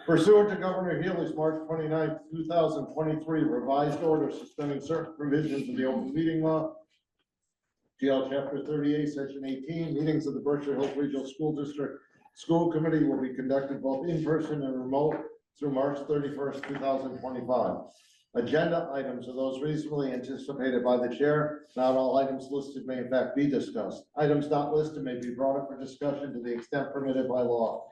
Pursuant to Governor Healy's March 29, 2023 revised order suspending certain provisions of the open meeting law, GL Chapter 38, Section 18, meetings of the Berkshire Hills Regional School District School Committee will be conducted both in person and remote through March 31st, 2025. Agenda items are those reasonably anticipated by the chair. Not all items listed may in fact be discussed. Items not listed may be brought up for discussion to the extent permitted by law.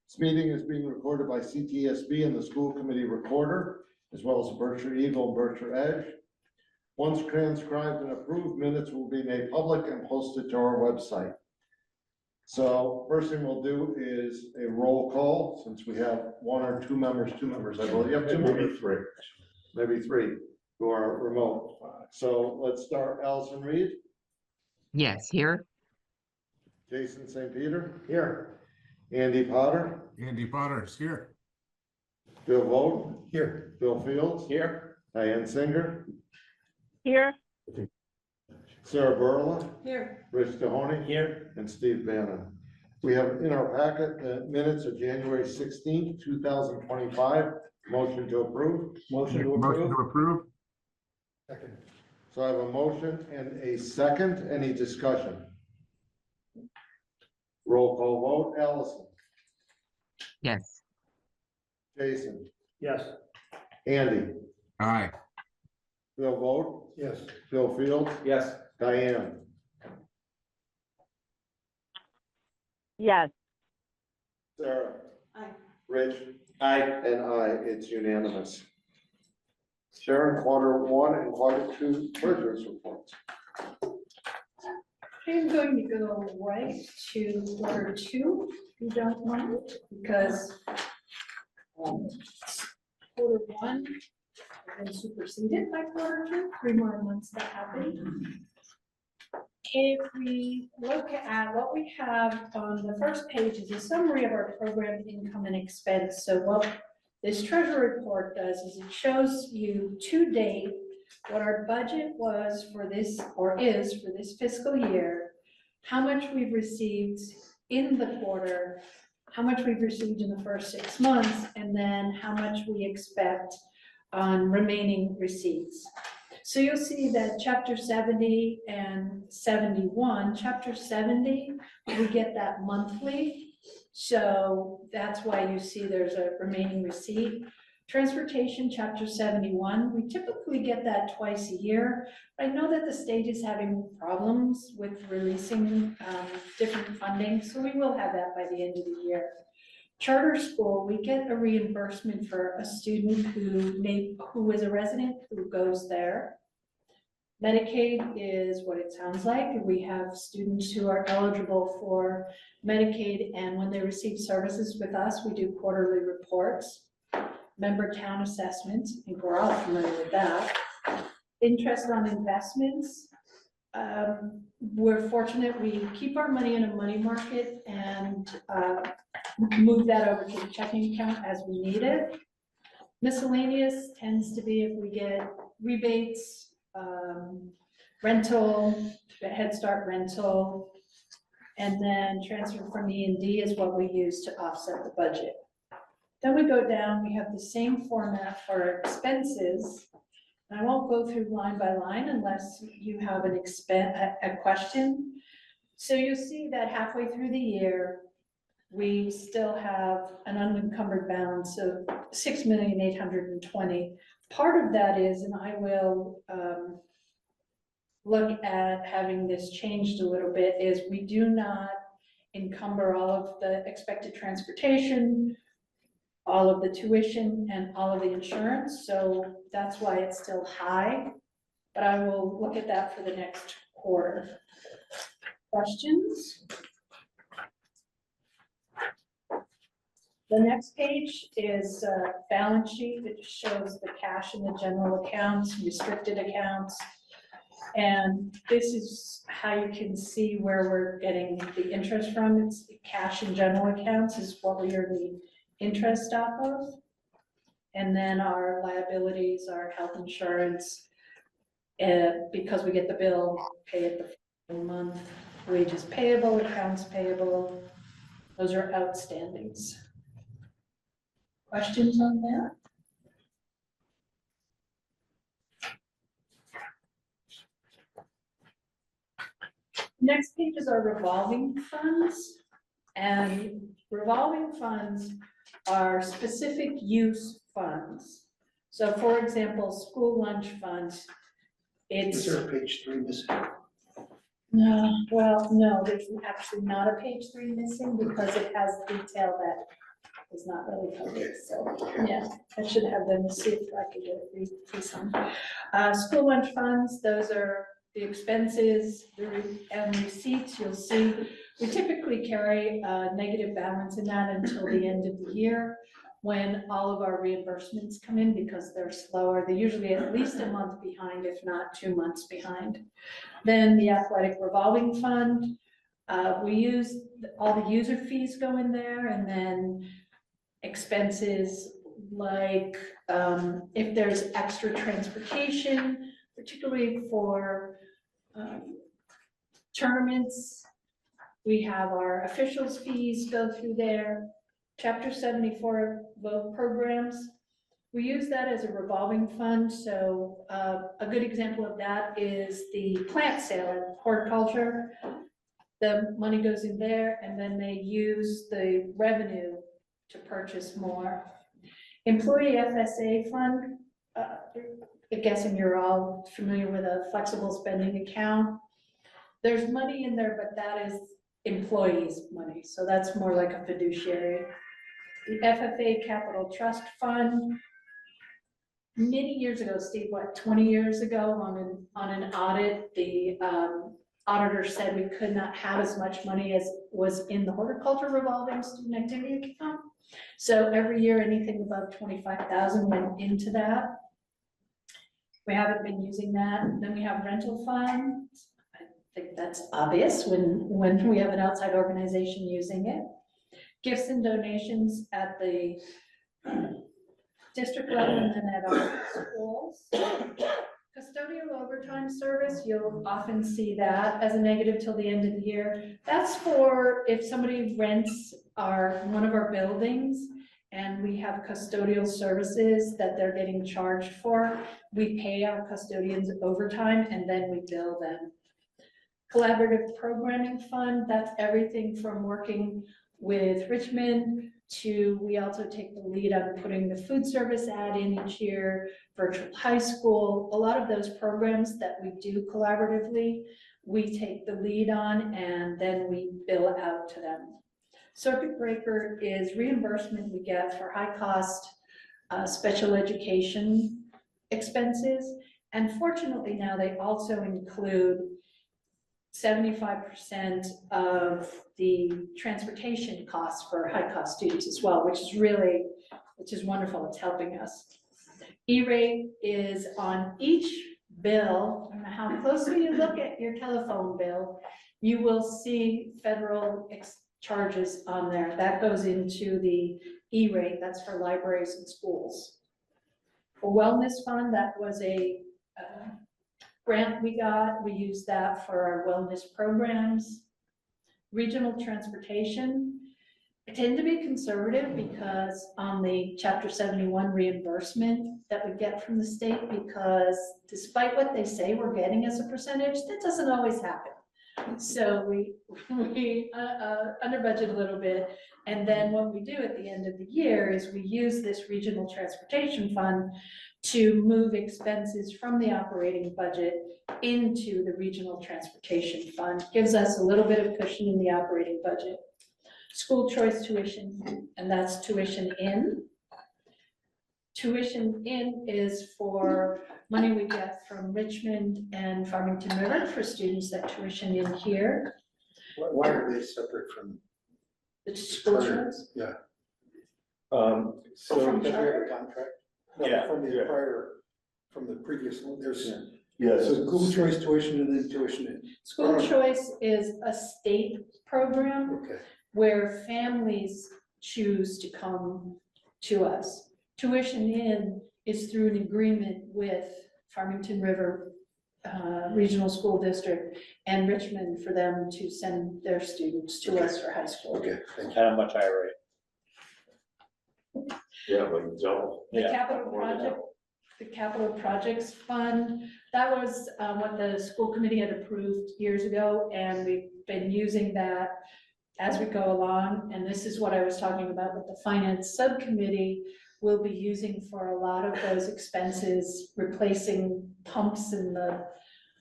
This meeting is being recorded by CTSB and the school committee recorder, as well as the Berkshire Eagle and Berkshire Edge. Once transcribed and approved, minutes will be made public and posted to our website. So first thing we'll do is a roll call, since we have one or two members, I believe. You have two members, maybe three, who are remote. So let's start. Allison Reed. Yes, here. Jason St. Peter. Here. Andy Potter. Andy Potter is here. Bill Vogt. Here. Bill Fields. Here. Diane Singer. Here. Sarah Burla. Here. Rich Mahoney. Here. And Steve Bannon. We have in our packet the minutes of January 16th, 2025. Motion to approve. Motion to Motion to approve. approve. Second. So I have a motion and a second. Any discussion? Roll call vote. Allison. Yes. Jason. Yes. Andy. Aye. Bill Vogt. Yes. Bill Fields. Yes. Diane. Yes. Sarah. Aye. Rich. Aye. And I. It's unanimous. Sharon, quarter one and quarter two treasurer's reports. I'm going to go right to quarter two, if you don't mind, because quarter one has been superseded by quarter two, 3 more months that happened. If we look at what we have on the first page is a summary of our program income and expense. So what this treasury report does is it shows you to date what our budget was for this, or is for this fiscal year, how much we've received in the quarter, how much we've received in the first 6 months, and then how much we expect on remaining receipts. So you'll see that chapter 70 and 71, chapter 70, we get that monthly. So that's why you see there's a remaining receipt. Transportation, chapter 71, we typically get that twice a year. I know that the state is having problems with releasing different funding, so we will have that by the end of the year. Charter school, we get a reimbursement for a student who is a resident who goes there. Medicaid is what it sounds like. We have students who are eligible for Medicaid, and when they receive services with us, we do quarterly reports. Member town assessment, I think we're all familiar with that. Interest on investments. We're fortunate we keep our money in a money market and move that over to the checking account as we need it. Miscellaneous tends to be if we get rebates, rental, Head Start rental, and then transfer from E&D is what we use to offset the budget. Then we go down, we have the same format for expenses. And I won't go through line by line unless you have a question. So you'll see that halfway through the year, we still have an unencumbered balance of 6,820,000. Part of that is, and I will look at having this changed a little bit, is we do not encumber all of the expected transportation, all of the tuition, and all of the insurance. So that's why it's still high, but I will look at that for the next quarter. Questions? The next page is a balance sheet that shows the cash in the general accounts, restricted accounts. And this is how you can see where we're getting the interest from. It's cash in general accounts is what we are the interest off of. And then our liabilities, our health insurance, because we get the bill, pay it the following month, wages payable, accounts payable, those are outstandings. Questions on that? Next page is our revolving funds. And revolving funds are specific use funds. So for example, school lunch funds, it's. Is there a page 3 missing? No, well, no, there's actually not a page 3 missing because it has detail that is not really covered, so, yeah, I should have them, see if I could get it piece on. School lunch funds, those are the expenses and receipts, you'll see. We typically carry a negative balance in that until the end of the year, when all of our reimbursements come in because they're slower. They're usually at least a month behind, if not 2 months behind. Then the athletic revolving fund, we use, all the user fees go in there, and then expenses like if there's extra transportation, particularly for tournaments, we have our officials fees go through there. Chapter 74 vote programs, we use that as a revolving fund. So a good example of that is the plant sale at horticulture. The money goes in there and then they use the revenue to purchase more. Employee FSA fund, I'm guessing you're all familiar with a flexible spending account. There's money in there, but that is employees' money. So that's more like a fiduciary. The FFA Capital Trust Fund, many years ago, Steve, what, 20 years ago on an audit, the auditor said we could not have as much money as was in the horticulture revolving student activity account. So every year, anything above 25,000 went into that. We haven't been using that. Then we have rental funds. I think that's obvious when we have an outside organization using it. Gifts and donations at the district level and then at our schools. Custodial overtime service, you'll often see that as a negative till the end of the year. That's for if somebody rents one of our buildings and we have custodial services that they're getting charged for, we pay our custodians overtime and then we bill them. Collaborative programming fund, that's everything from working with Richmond to, we also take the lead on putting the food service ad in each year, virtual high school, a lot of those programs that we do collaboratively, we take the lead on and then we bill out to them. Circuit breaker is reimbursement we get for high cost special education expenses. And fortunately now they also include 75% of the transportation costs for high cost students as well, which is wonderful. It's helping us. E-rate is on each bill. I don't know how closely you look at your telephone bill, you will see federal charges on there. That goes into the E-rate. That's for libraries and schools. For wellness fund, that was a grant we got. We use that for our wellness programs. Regional transportation, I tend to be conservative because on the Chapter 71 reimbursement that we get from the state, because despite what they say we're getting as a percentage, that doesn't always happen. So we under budget a little bit. And then what we do at the end of the year is we use this regional transportation fund to move expenses from the operating budget into the regional transportation fund. Gives us a little bit of cushion in the operating budget. School choice tuition, and that's tuition in. Tuition in is for money we get from Richmond and Farmington River for students that tuition in here. Why are they separate from? The school Charter. choice. Yeah. From Don't we have charter? a contract? No, Yeah, From the yeah. prior, from the previous one, there's, Yes. so school choice tuition and then tuition in. School choice is a state program Okay, where families choose to come to us. Tuition in is through an agreement with Farmington River Regional School District and Richmond for them to send their students to us for high school. okay, thank you. At a much higher rate. Yeah, like double. The Yeah, capital more than project, double. the capital projects fund, that was what the school committee had approved years ago, and we've been using that as we go along, and this is what I was talking about with the finance subcommittee will be using for a lot of those expenses, replacing pumps in the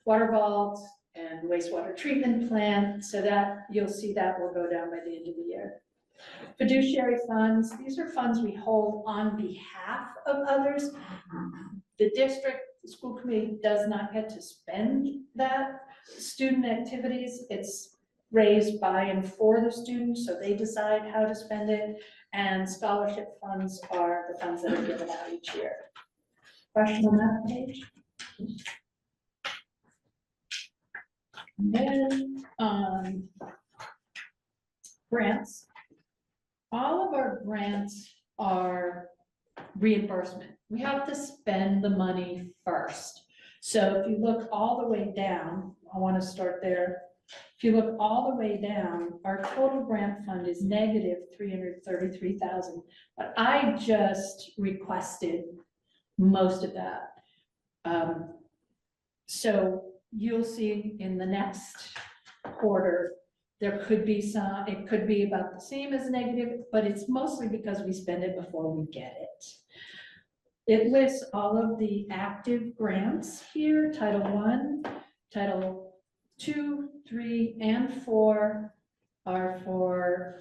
water vault and wastewater treatment plant, so that you'll see that will go down by the end of the year. Fiduciary funds, these are funds we hold on behalf of others. The district, the school committee does not get to spend that. Student activities, it's raised by and for the students, so they decide how to spend it. And scholarship funds are the funds that are given out each year. Question on that page? And then, grants. All of our grants are reimbursement. We have to spend the money first. So if you look all the way down, I want to start there. If you look all the way down, our total grant fund is negative 333,000, but I just requested most of that. So you'll see in the next quarter, there could be some, it could be about the same as negative, but it's mostly because we spend it before we get it. It lists all of the active grants here, Title I, Title II, III, and IV are for,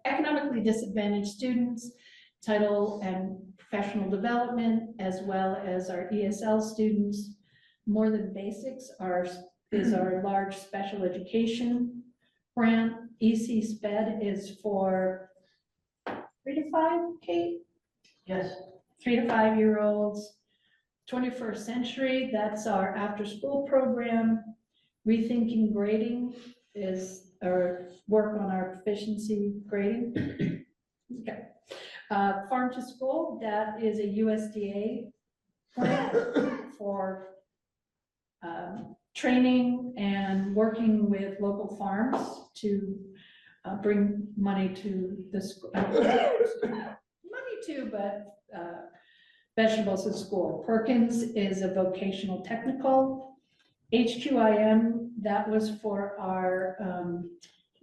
economically disadvantaged students, title and professional development, as well as our ESL students. More Than Basics is our large special education grant. EC SPED is for 3 to 5, Kate? Yes. 3 to 5 year olds. 21st Century, that's our after-school program. Rethinking Grading is our work on our proficiency grading. Okay. Farm to School, that is a USDA grant for training and working with local farms to bring money to the school. Money too, but vegetables to school. Perkins is a vocational technical. HQIM, that was for our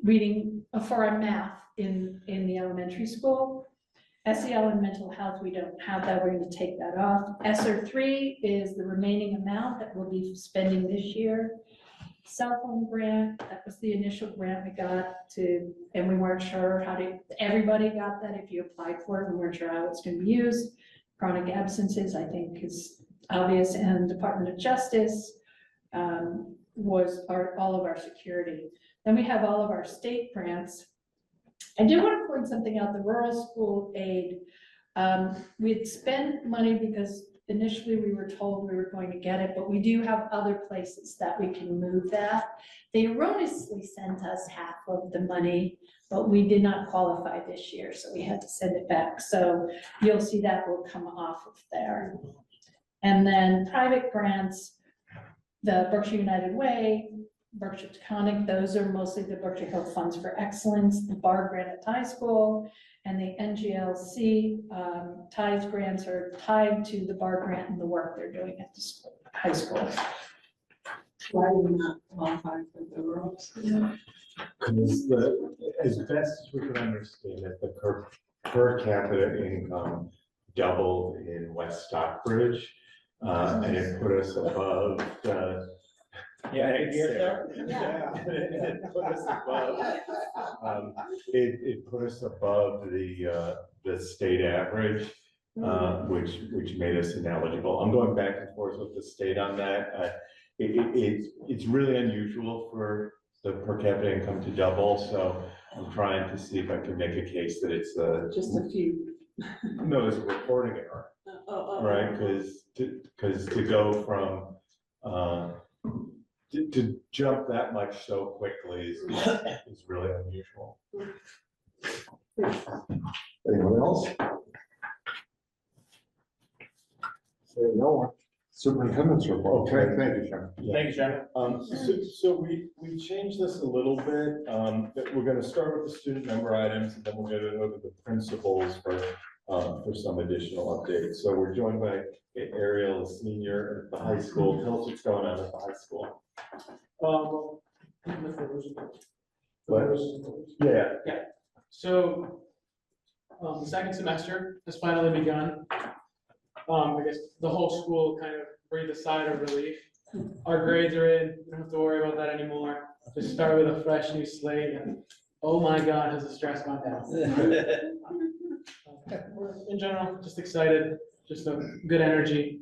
reading, for our math in the elementary school. SEL and mental health, we don't have that, we're going to take that off. ESSER 3 is the remaining amount that we'll be spending this year. Cell phone grant, that was the initial grant we got to, and we weren't sure how to, everybody got that if you applied for it, we weren't sure how it's going to be used. Chronic absences, I think, is obvious, and Department of Justice was all of our security. Then we have all of our state grants. I do want to point something out, the rural school aid. We'd spent money because initially we were told we were going to get it, but we do have other places that we can move that. They erroneously sent us half of the money, but we did not qualify this year, so we had to send it back. So you'll see that will come off of there. And then private grants, the Berkshire United Way, Berkshire Taconic, those are mostly the Berkshire Hill Funds for Excellence, the BAR grant at Thai School, and the NGLC Thai's grants are tied to the BAR grant and the work they're doing at the school, high school. Why do we not qualify for the rural? Because as best as we can understand it, the per capita income doubled in West Stockbridge. And it put us above the. Yeah, it put us above, it put us above the state average, which made us ineligible. I'm going back and forth with the state on that. It's really unusual for the per capita income to double, so I'm trying to see if I can make a case that it's Just a few. no, it's a reporting error. Right, because to go from, to jump that much so quickly is really unusual. Anyone else? Say no one. Superintendent's report. Okay, thank you, Sharon. Thank you, Sharon. So we changed this a little bit, that we're gonna start with the student member items, and then we're gonna go to the principals for some additional updates. So we're joined by Ariel, a senior at the high school. Tell us what's going on at the high school. Yeah. So, the second semester has finally begun. I guess the whole school kind of breathed a sigh of relief. Our grades are in, we don't have to worry about that anymore. Just start with a fresh new slate and, oh my God, has the stress gone down? We're, in general, just excited, just a good energy,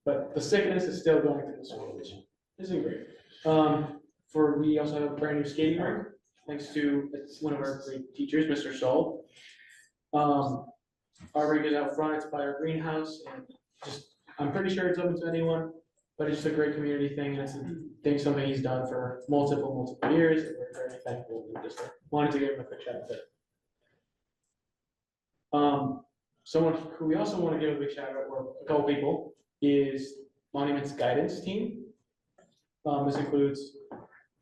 but the sickness is still going through the school, which isn't great. We also have a brand new skating rink, thanks to, it's one of our great teachers, Mr. Sol. Our rink is out front, it's by our greenhouse, and just, I'm pretty sure it's open to anyone, but it's just a great community thing, and it's a thing, something he's done for multiple years, and we're very thankful, and just wanted to give him a quick shout out there. Someone who we also want to give a big shout out, or a couple people, is Monuments Guidance Team. This includes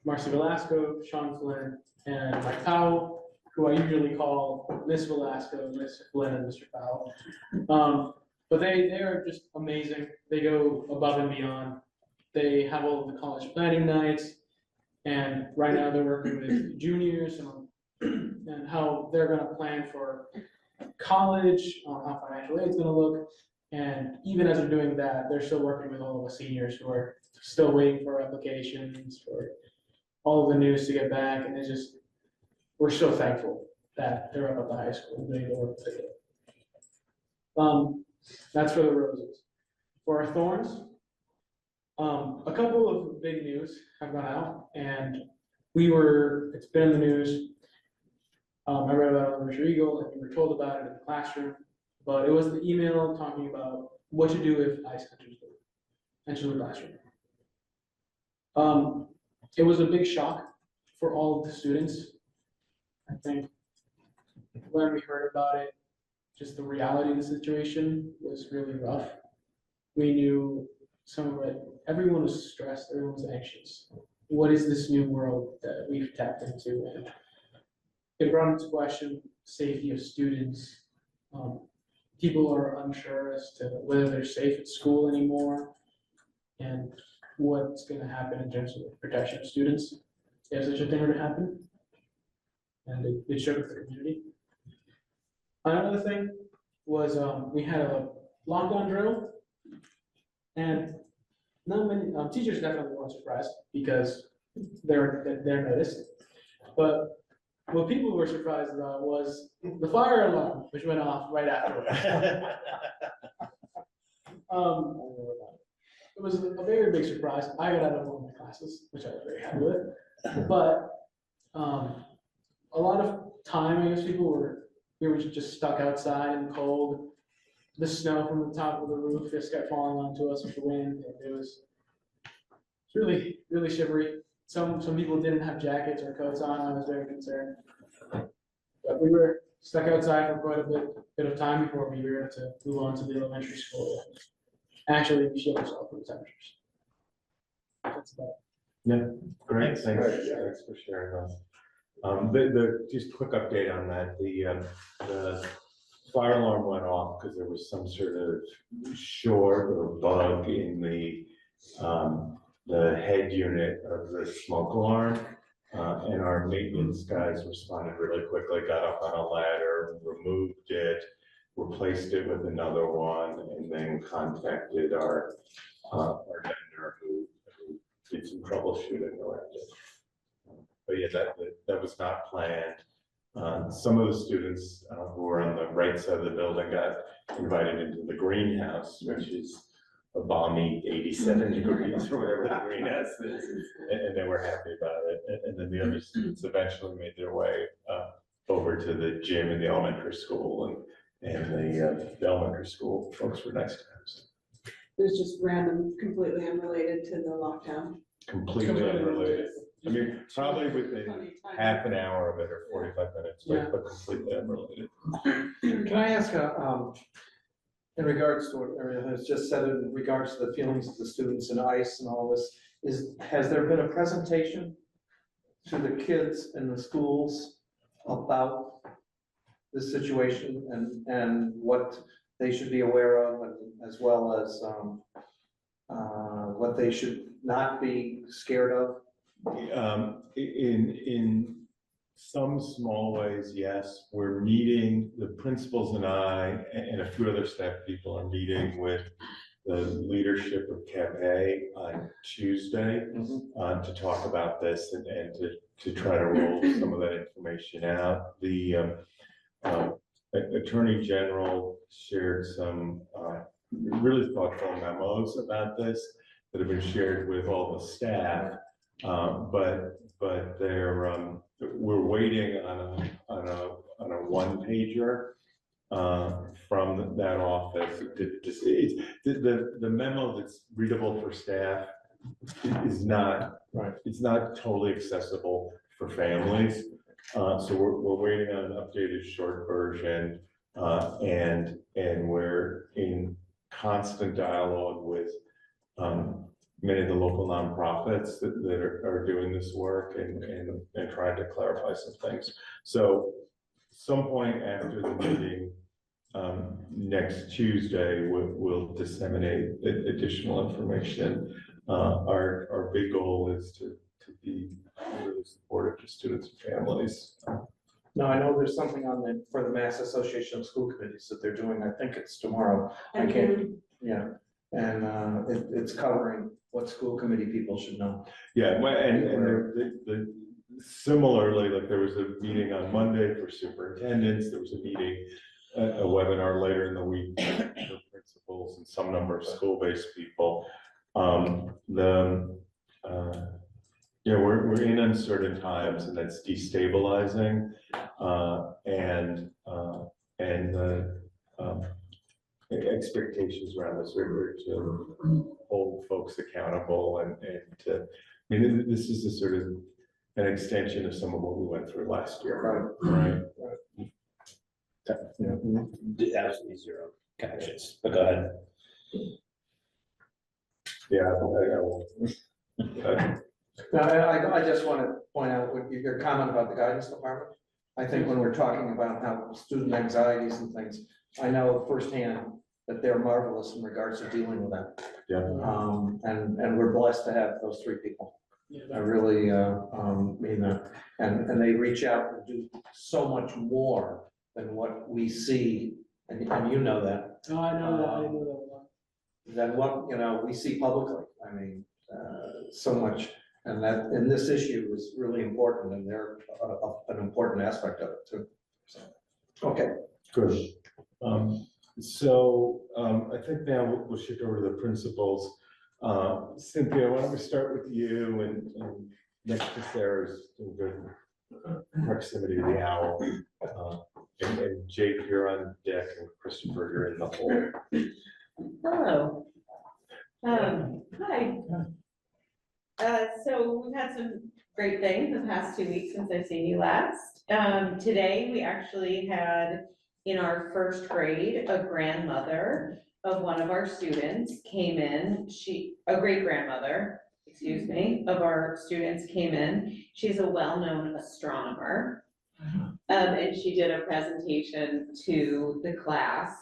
Marcy Velasco, Sean Flynn, and Mike Powell, who I usually call Miss Velasco, Miss Flynn, and Mr. Powell. But they are just amazing. They go above and beyond. They have all of the college planning nights, and right now they're working with juniors and how they're gonna plan for college, how financial aid is gonna look. And even as they're doing that, they're still working with all of the seniors who are still waiting for applications, for all of the news to get back, and it's just, we're so thankful that they're up at the high school doing the work together. That's for the roses. For our thorns, a couple of big news have gone out, and it's been in the news. I read about it on the Mercer Eagle, and we were told about it in the classroom, but it was the email talking about what to do if ICE enters the classroom. It was a big shock for all of the students. I think when we heard about it, just the reality of the situation was really rough. We knew some of it, everyone was stressed, everyone was anxious. What is this new world that we've tapped into? And it brought into question safety of students. People are unsure as to whether they're safe at school anymore and what's going to happen in terms of protection of students if such a thing were to happen. And it shook the community. Another thing was we had a lockdown drill, and not many teachers definitely weren't surprised because they're noticed. But what people were surprised about was the fire alarm, which went off right afterwards. It was a very big surprise. I got out of one of my classes, which I was very happy with. But a lot of time, I guess we were just stuck outside in the cold. The snow from the top of the roof just kept falling onto us with the wind, and it was really, really shivery. Some people didn't have jackets or coats on. I was very concerned. But we were stuck outside for quite a bit of time before we were able to move on to the elementary school. Actually, we shield ourselves from the temperatures. That's about it. Yeah, great, thanks for sharing that. Just quick update on that, the fire alarm went off because there was some sort of short or bug in the head unit of the smoke alarm. And our maintenance guys responded really quickly, got up on a ladder, removed it, replaced it with another one, and then contacted our vendor who did some troubleshooting around it. But yeah, that was not planned. Some of the students who were on the right side of the building got invited into the greenhouse, which is a balmy 87 degrees or whatever the greenhouse is, and they were happy about it. And then the other students eventually made their way over to the gym in the elementary school, and the elementary school folks were nice to us. It was just random, completely unrelated to the lockdown. Completely unrelated. I mean, probably within Funny time. half an hour of it or 45 minutes, Yeah. but completely unrelated. Can I ask In regards to what Ariel has just said, in regards to the feelings of the students and ICE and all this, has there been a presentation to the kids in the schools about this situation and what they should be aware of, and as well as what they should not be scared of? In some small ways, yes, we're meeting, the principals and I, and a few other staff people are meeting with the leadership of CAPE on Tuesday to talk about this and to try to roll some of that information out. The Attorney General shared some really thoughtful memos about this that have been shared with all the staff, but they're we're waiting on a one-pager from that office. The memo that's readable for staff is not, it's not totally accessible for families. So we're waiting on an updated short version, and we're in constant dialogue with many of the local nonprofits that are doing this work and trying to clarify some things. So some point after the meeting next Tuesday, we'll disseminate additional information. Our big goal is to be really supportive to students and families. No, I know there's something for the Mass Association of School Committees that they're doing. I think it's tomorrow. I can't, yeah. And it's covering what school committee people should know. Yeah, similarly, like there was a meeting on Monday for superintendents, there was a meeting, a webinar later in the week for principals and some number of school-based people. We're in uncertain times, and that's destabilizing, and the expectations around this are to hold folks accountable and to, I mean, this is a sort of an extension of some of what we went through last year. Right. Absolutely zero connections, but go ahead. Yeah. I just want to point out what your comment about the guidance department. I think when we're talking about how student anxieties and things, I know firsthand that they're marvelous in regards to dealing with that. Yeah. And we're blessed to have those three people. I really mean that. And they reach out and do so much more than what we see, and you know that. Oh, I know that, I know that a lot. Than what, we see publicly. I mean, so much. And that, in this issue is really important, and they're an important aspect of it too. So, okay. Good. I think now we'll shift over to the principals. Cynthia, why don't we start with you, and next to Sarah's in good proximity to the owl. And Jake, you're on deck, and Christopher, you're in the hole. Hello. Hi. So we've had some great things the past 2 weeks since I've seen you last. Today, we actually had in our first grade, a grandmother of one of our students came in. A great grandmother, excuse me, of our students came in. She's a well-known astronomer. And she did a presentation to the class,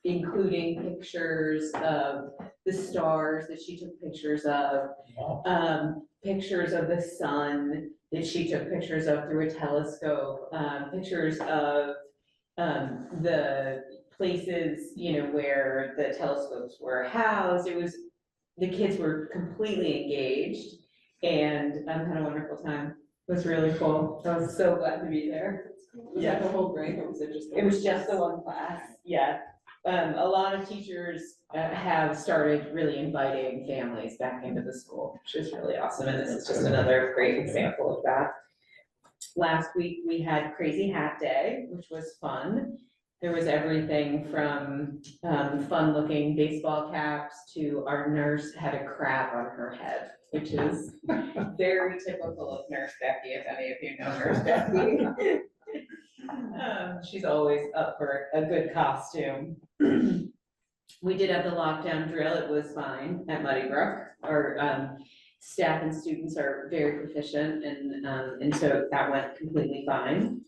including pictures of the stars that she took pictures of, pictures of the sun that she took pictures of through a telescope, pictures of the places, where the telescopes were housed. The kids were completely engaged and had a wonderful time. It was really cool. I was so glad to be there. Was that the whole grade, or was it just? It was just the one class, yeah. A lot of teachers have started really inviting families back into the school, which is really awesome, and this is just another great example of that. Last week, we had Crazy Hat Day, which was fun. There was everything from fun-looking baseball caps to our nurse had a crab on her head, which is very typical of Nurse Becky, if any of you know Nurse Becky. She's always up for a good costume. We did have the lockdown drill. It was fine at Muddy Brook. Our staff and students are very proficient and so that went completely fine.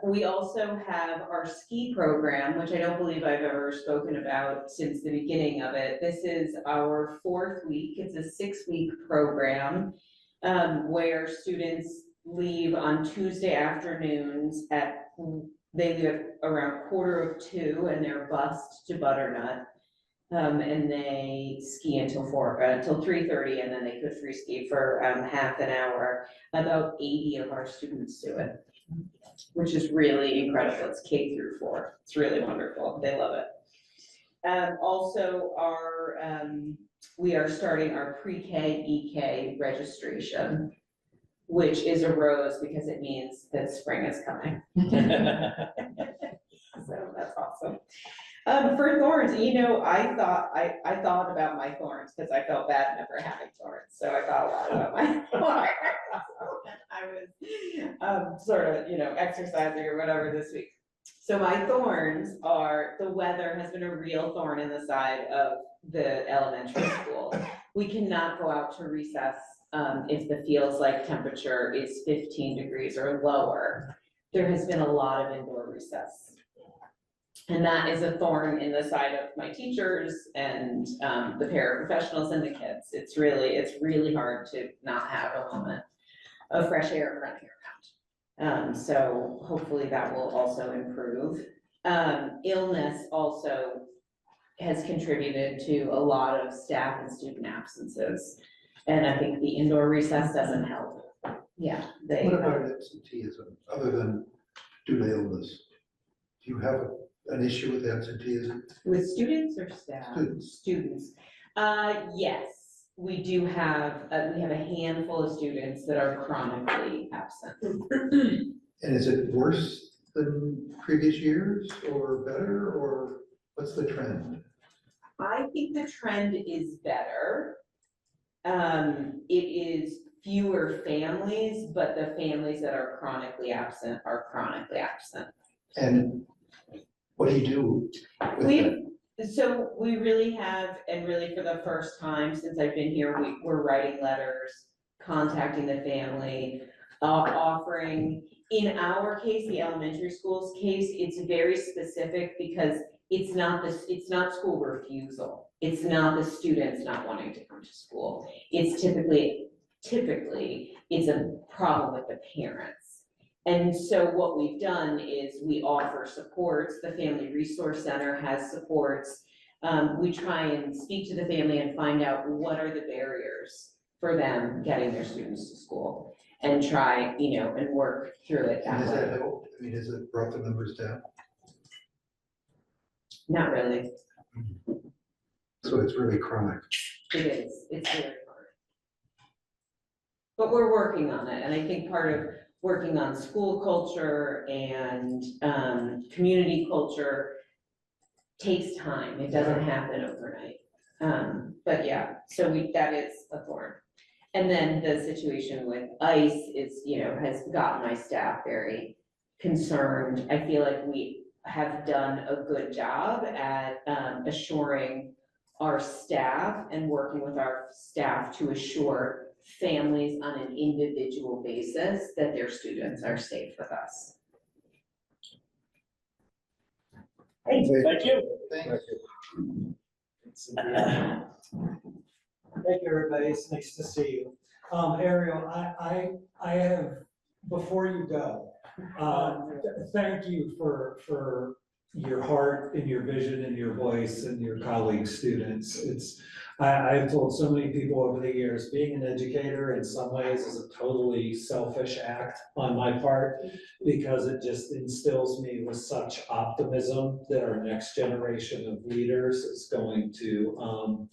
We also have our ski program, which I don't believe I've ever spoken about since the beginning of it. This is our 4th week. It's a 6-week program where students leave on Tuesday afternoons they leave at around 1:45 and they're bused to Butternut. And they ski until 3:30 and then they could free ski for half an hour. About 80 of our students do it, which is really incredible. It's K through 4. It's really wonderful. They love it. Also we are starting our pre-K EK registration, which is a rose because it means that spring is coming. So that's awesome. For thorns, I thought about my thorns because I felt bad never having thorns. So I thought a lot about my thorns. I was sort of, exercising or whatever this week. So my thorns are, the weather has been a real thorn in the side of the elementary school. We cannot go out to recess if the feels like temperature is 15 degrees or lower. There has been a lot of indoor recess. And that is a thorn in the side of my teachers and the paraprofessionals and the kids. It's really hard to not have a moment of fresh air running around. So hopefully that will also improve. Illness also has contributed to a lot of staff and student absences. And I think the indoor recess doesn't help. Yeah. What about absenteeism, other than due to illness? Do you have an issue with absenteeism? With students or staff? Students. Students. Yes, we do have, we have a handful of students that are chronically absent. And is it worse than previous years or better, or what's the trend? I think the trend is better. It is fewer families, but the families that are chronically absent are chronically absent. And what do you do with that? So we really have, and really for the first time since I've been here, we're writing letters, contacting the family, offering, in our case, the elementary school's case, it's very specific because it's not school refusal. It's not the students not wanting to come to school. It's typically it's a problem with the parents. And so what we've done is we offer supports. The Family Resource Center has supports. We try and speak to the family and find out what are the barriers for them getting their students to school and try, and work through it that And has way. that helped? I mean, has it brought the numbers down? Not really. So it's really chronic. It is. It's very hard. But we're working on it. And I think part of working on school culture and community culture takes time. It doesn't happen overnight. But yeah, so that is a thorn. And then the situation with ICE is, has gotten my staff very concerned. I feel like we have done a good job at assuring our staff and working with our staff to assure families on an individual basis that their students are safe with us. Thank you. Thank you. Thank you, everybody. It's nice to see you. Ariel, I have, before you go, thank you for your heart and your vision and your voice and your colleagues, students. I've told so many people over the years, being an educator in some ways is a totally selfish act on my part, because it just instills me with such optimism that our next generation of leaders is going to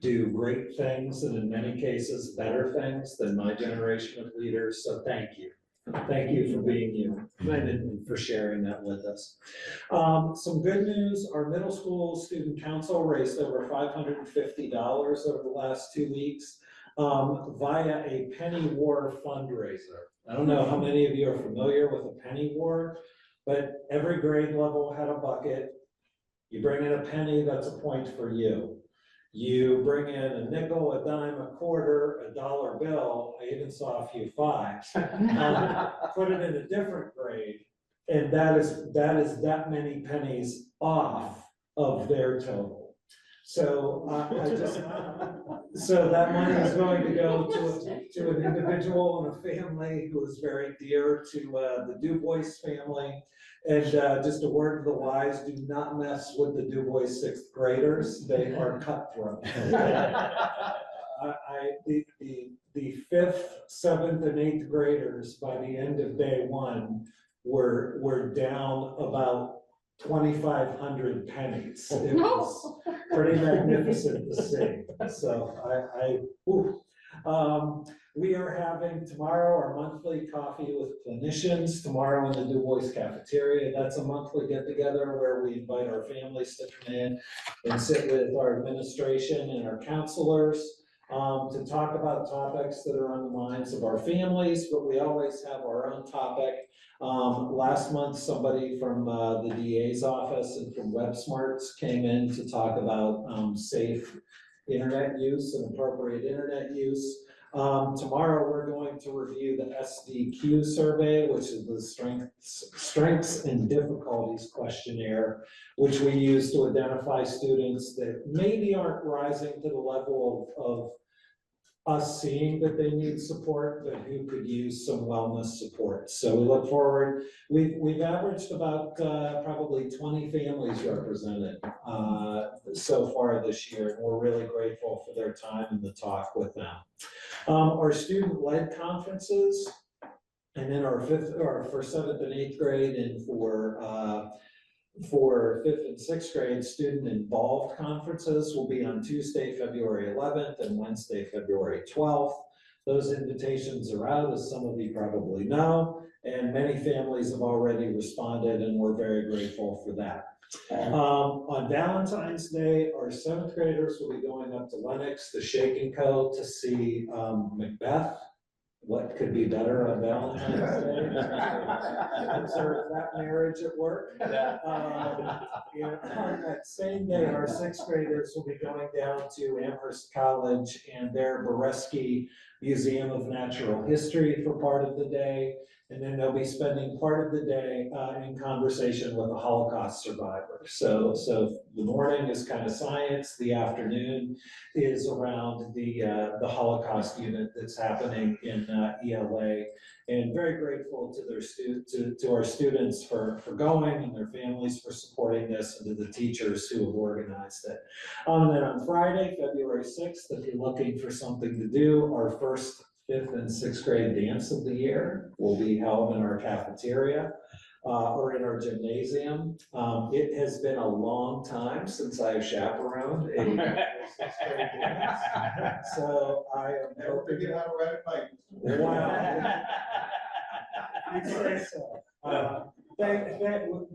do great things, and in many cases, better things than my generation of leaders. So thank you. Thank you for being you and for sharing that with us. Some good news, our middle school student council raised over $550 over the last 2 weeks via a penny war fundraiser. I don't know how many of you are familiar with the penny war, but every grade level had a bucket. You bring in a penny, that's a point for you. You bring in a nickel, a dime, a quarter, a dollar bill, I even saw a few fives. Put it in a different grade, and that is that many pennies off of their total. So so that money is going to go to an individual and a family who is very dear to the Du Bois family. And just a word to the wise, do not mess with the Du Bois sixth graders, they are cutthroat. The fifth, seventh, and eighth graders, by the end of day one, were down about 2,500 pennies. It was pretty magnificent to see. So we are having tomorrow our monthly coffee with clinicians tomorrow in the Du Bois cafeteria. That's a monthly get together where we invite our families to come in and sit with our administration and our counselors to talk about topics that are on the minds of our families, but we always have our own topic. Last month, somebody from the DA's office and from WebSmarts came in to talk about safe internet use and appropriate internet use. Tomorrow, we're going to review the SDQ survey, which is the strengths and difficulties questionnaire, which we use to identify students that maybe aren't rising to the level of us seeing that they need support, but who could use some wellness support. So we look forward. We've averaged about probably 20 families represented so far this year, and we're really grateful for their time and the talk with them. Our student-led conferences, and then for 7th and 8th grade, and for 5th and 6th grade, student-involved conferences will be on Tuesday, February 11th, and Wednesday, February 12th. Those invitations are out, as some of you probably know, and many families have already responded, and we're very grateful for that. On Valentine's Day, our 7th graders will be going up to Lenox, to Shake & Co. to see Macbeth. What could be better on Valentine's Day? Observe that marriage at work. On that same day, our 6th graders will be going down to Amherst College and their Boreski Museum of Natural History for part of the day. And then they'll be spending part of the day in conversation with a Holocaust survivor. So the morning is kind of science, the afternoon is around the Holocaust unit that's happening in ELA. And very grateful to our students for going, and their families for supporting this, and to the teachers who have organized it. And then on Friday, February 6th, if you're looking for something to do, our first 5th and 6th grade dance of the year will be held in our cafeteria or in our gymnasium. It has been a long time since I've chaperoned a 5th or 6th grade dance. So I am Never forget how to ride a bike. Wow. You'd say so.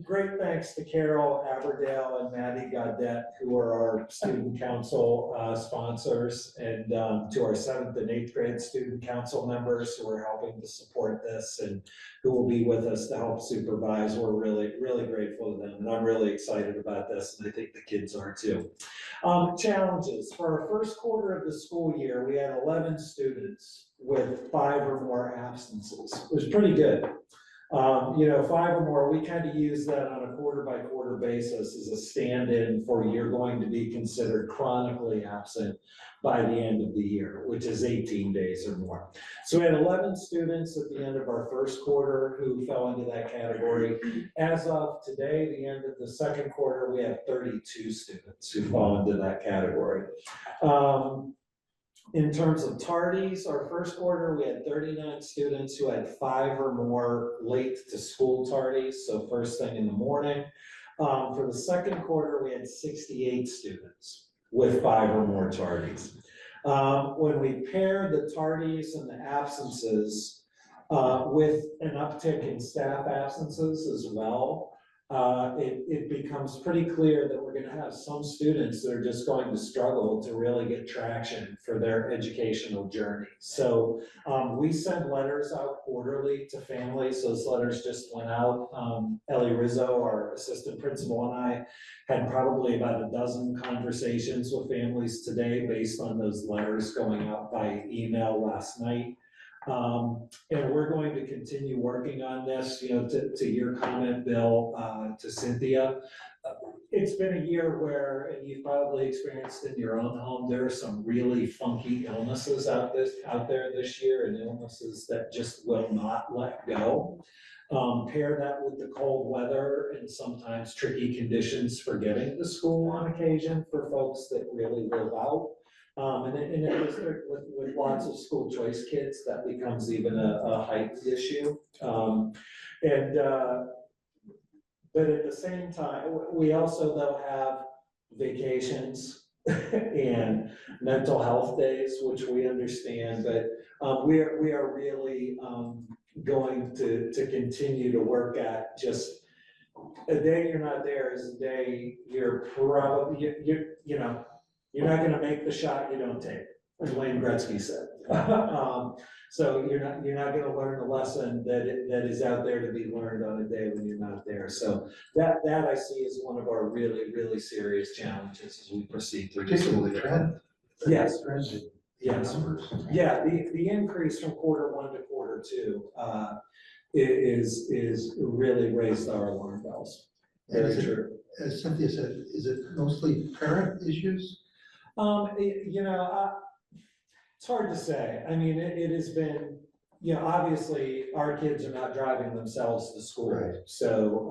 Great thanks to Carol Aberdale and Maddie Gaudette, who are our student council sponsors, and to our 7th and 8th grade student council members who are helping to support this and who will be with us to help supervise. We're really, really grateful to them, and I'm really excited about this, and I think the kids are too. Challenges. For our first quarter of the school year, we had 11 students with 5 or more absences. It was pretty good. 5 or more, we kind of use that on a quarter by quarter basis as a stand-in for you're going to be considered chronically absent by the end of the year, which is 18 days or more. So we had 11 students at the end of our first quarter who fell into that category. As of today, the end of the second quarter, we have 32 students who fall into that category. In terms of tardies, our first quarter, we had 39 students who had 5 or more late to school tardies, so first thing in the morning. For the second quarter, we had 68 students with 5 or more tardies. When we pair the tardies and the absences with an uptick in staff absences as well, it becomes pretty clear that we're gonna have some students that are just going to struggle to really get traction for their educational journey. So, we send letters out quarterly to families. Those letters just went out. Ellie Rizzo, our assistant principal, and I had probably about a dozen conversations with families today based on those letters going out by email last night. And we're going to continue working on this, to your comment, Bill, to Cynthia. It's been a year where, and you've probably experienced in your own home, there are some really funky illnesses out there this year, and illnesses that just will not let go. Pair that with the cold weather and sometimes tricky conditions for getting to school on occasion for folks that really live out. And it was with lots of school choice kids, that becomes even a heightened issue. But at the same time, we also though have vacations and mental health days, which we understand, but we are really going to continue to work at just a day you're not there is a day you're probably, you're not gonna make the shot you don't take, as Wayne Gretzky said. So you're not gonna learn the lesson that is out there to be learned on a day when you're not there. So that I see as one of our really, really serious challenges as we proceed through this. Particularly trend. Yes. Trend in Yes. numbers. Yeah, the increase from quarter one to quarter two, is really raised our alarm bells. And Very is it, true. as Cynthia said, is it mostly parent issues? It's hard to say. I mean, it has been, obviously, our kids are not driving themselves to school. Right. So,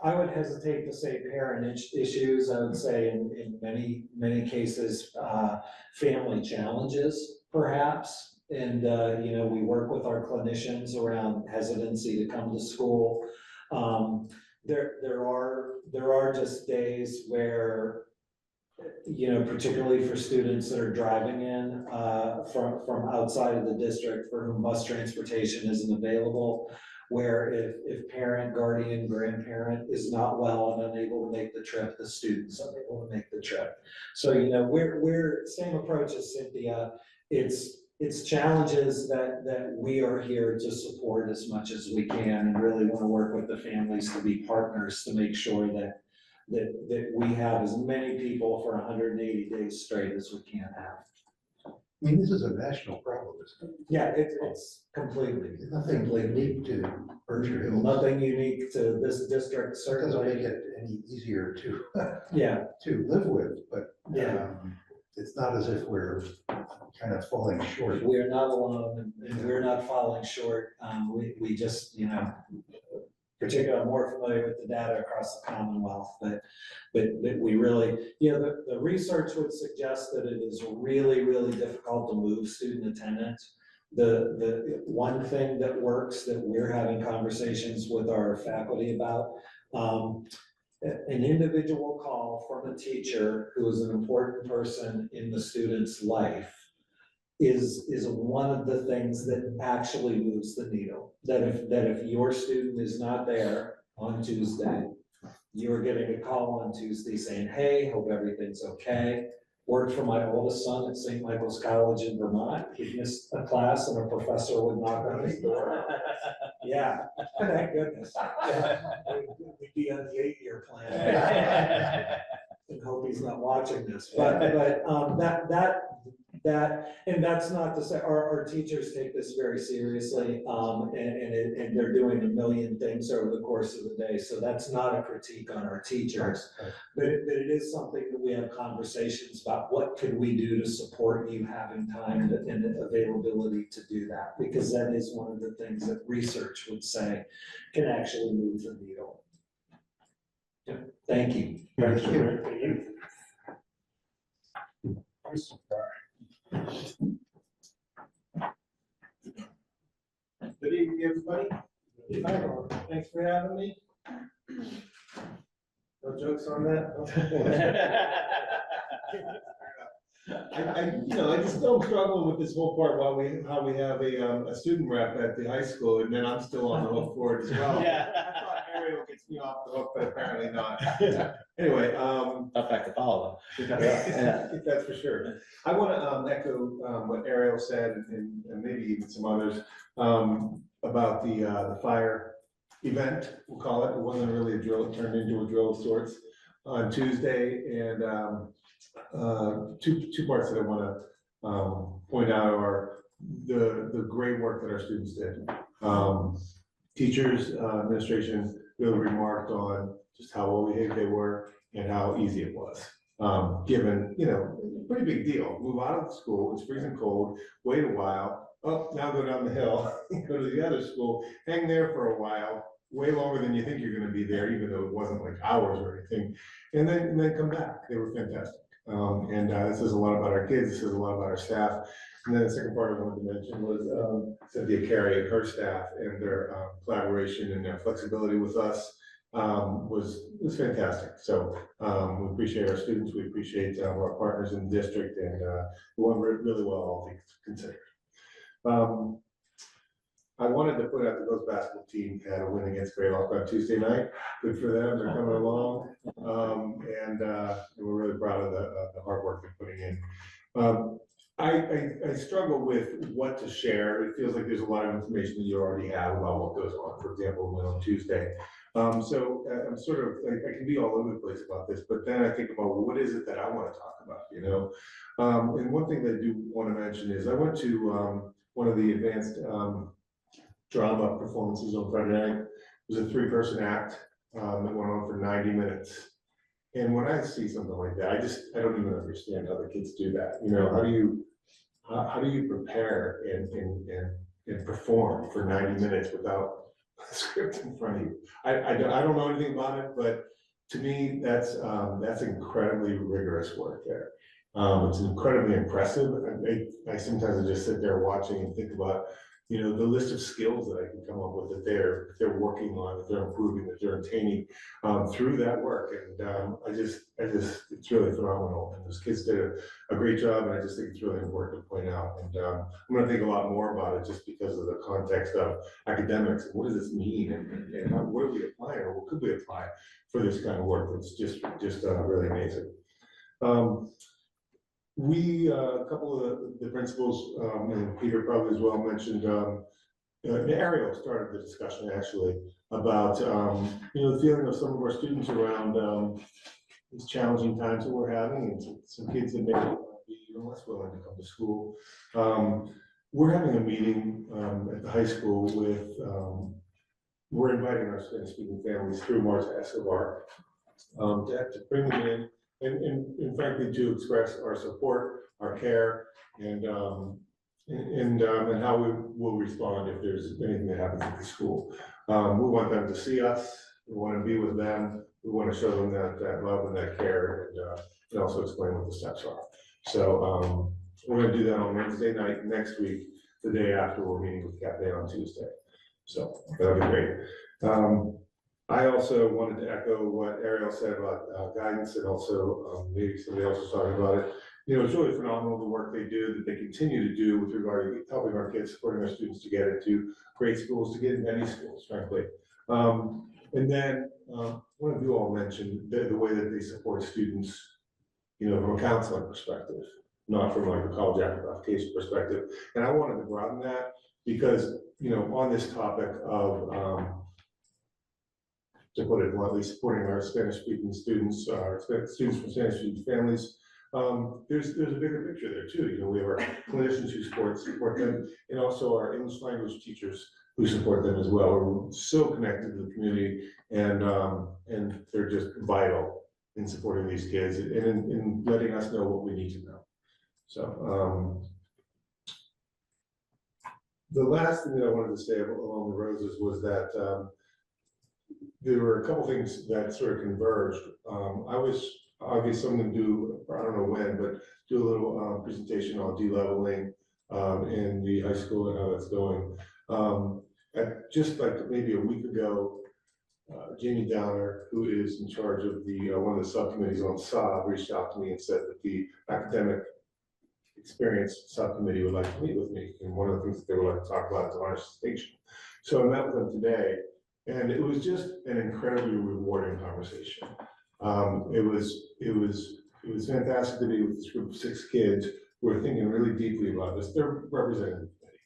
I would hesitate to say parent issues. I would say in many cases, family challenges, perhaps. And, we work with our clinicians around hesitancy to come to school. There are just days where, particularly for students that are driving in from outside of the district for whom bus transportation isn't available, where if parent, guardian, grandparent is not well and unable to make the trip, the student's unable to make the trip. So, we're same approach as Cynthia. It's challenges that we are here to support as much as we can, and really want to work with the families to be partners to make sure that we have as many people for 180 days straight as we can have. I mean, this is a national problem, isn't it? Yeah, it's completely. Nothing unique to Berkshire Hills. Nothing unique to this district, It doesn't make certainly. it any easier to, Yeah, to live with, but Yeah. it's not as if we're kind of falling short. we're not alone, and we're not falling short. We just, particularly, I'm more familiar with the data across the Commonwealth, but we really, the research would suggest that it is really, really difficult to move student attendance. The one thing that works, that we're having conversations with our faculty about, an individual call from a teacher who is an important person in the student's life is one of the things that actually moves the needle. That if your student is not there on Tuesday, you're getting a call on Tuesday saying, hey, hope everything's okay. Worked for my oldest son at St. Michael's College in Vermont. He missed a class and a professor would knock on his door. Yeah, thank goodness. We'd be on the 8-year plan. And hope he's not watching this, but and that's not to say, our teachers take this very seriously, and they're doing a million things over the course of the day, so that's not a critique on our teachers. But it is something that we have conversations about, what could we do to support you having time and availability to do that? Because that is one of the things that research would say can actually move the needle. Yeah, thank you. Thank you. Good evening, everybody. Thanks for having me. No jokes on that? I just don't struggle with this whole part how we have a student rep at the high school, and then I'm still on the hook for it as well. Yeah. I thought Ariel gets me off the hook, but apparently not. Anyway, Tough act to follow. that's for sure. I want to echo what Ariel said, and maybe even some others, about the fire event, we'll call it. It wasn't really a drill, it turned into a drill of sorts on Tuesday, and two parts that I want to point out are the great work that our students did. Teachers, administration really remarked on just how well behaved they were and how easy it was. Given, pretty big deal. Move out of the school, it's freezing cold, wait a while, oh, now go down the hill, go to the other school, hang there for a while, way longer than you think you're gonna be there, even though it wasn't like hours or anything, and then come back. They were fantastic. This says a lot about our kids, this says a lot about our staff. And then the second part I wanted to mention was Cynthia Carey and her staff and their collaboration and their flexibility with us was fantastic. So we appreciate our students, we appreciate our partners in the district, and it went really well, all things considered. I wanted to point out the girls basketball team had a win against Greylock on Tuesday night. Good for them, they're coming along. And we're really proud of the hard work they're putting in. I struggle with what to share. It feels like there's a lot of information that you already have about what goes on, for example, when on Tuesday. So I'm sort of, I can be all over the place about this, but then I think about, well, what is it that I want to talk about, And one thing that I do want to mention is I went to one of the advanced drama performances on Friday night. It was a 3-person act that went on for 90 minutes. And when I see something like that, I don't even understand how the kids do that. How do you prepare and perform for 90 minutes without a script in front of you? I don't know anything about it, but to me, that's incredibly rigorous work there. It's incredibly impressive. I sometimes just sit there watching and think about, the list of skills that I can come up with that they're working on, that they're improving, that they're attaining through that work. And it's really phenomenal. And those kids did a great job, and I just think it's really important to point out. And I'm going to think a lot more about it just because of the context of academics. What does this mean? And what do we apply, or what could we apply for this kind of work? It's just really amazing. A couple of the principals, and Peter probably as well mentioned, Ariel started the discussion actually about, the feeling of some of our students around these challenging times that we're having, and some kids that may be less willing to come to school. We're having a meeting at the high school with, we're inviting our Spanish-speaking families through Marta Escobar to bring them in. And frankly, to express our support, our care, and how we will respond if there's anything that happens at the school. We want them to see us. We want to be with them. We want to show them that love and that care, and also explain what the steps are. So we're going to do that on Wednesday night next week, the day after we're meeting with Cafe on Tuesday. So that'll be great. I also wanted to echo what Ariel said about guidance, and also maybe somebody else was talking about it. It's really phenomenal the work they do, that they continue to do with regard to helping our kids, supporting our students to get into great schools, to get into any schools, frankly. And then one of you all mentioned the way that they support students, from a counseling perspective, not from like a college application perspective. And I wanted to broaden that because, on this topic of, to put it bluntly, supporting our Spanish-speaking students, our students from Spanish-speaking families. There's a bigger picture there too. We have our clinicians who support them, and also our English language teachers who support them as well. We're so connected to the community, and they're just vital in supporting these kids and in letting us know what we need to know. So the last thing that I wanted to say along the roses was that there were a couple things that sort of converged. Obviously I'm going to do, I don't know when, but do a little presentation on de-leveling in the high school and how that's going. Just like maybe a week ago, Jamie Downer, who is in charge of the one of the subcommittees on SOB, reached out to me and said that the academic experience subcommittee would like to meet with me, and one of the things that they would like to talk about is honor distinction. So I met with them today, and it was just an incredibly rewarding conversation. It was fantastic to be with this group of 6 kids who are thinking really deeply about this. They're representing the committee,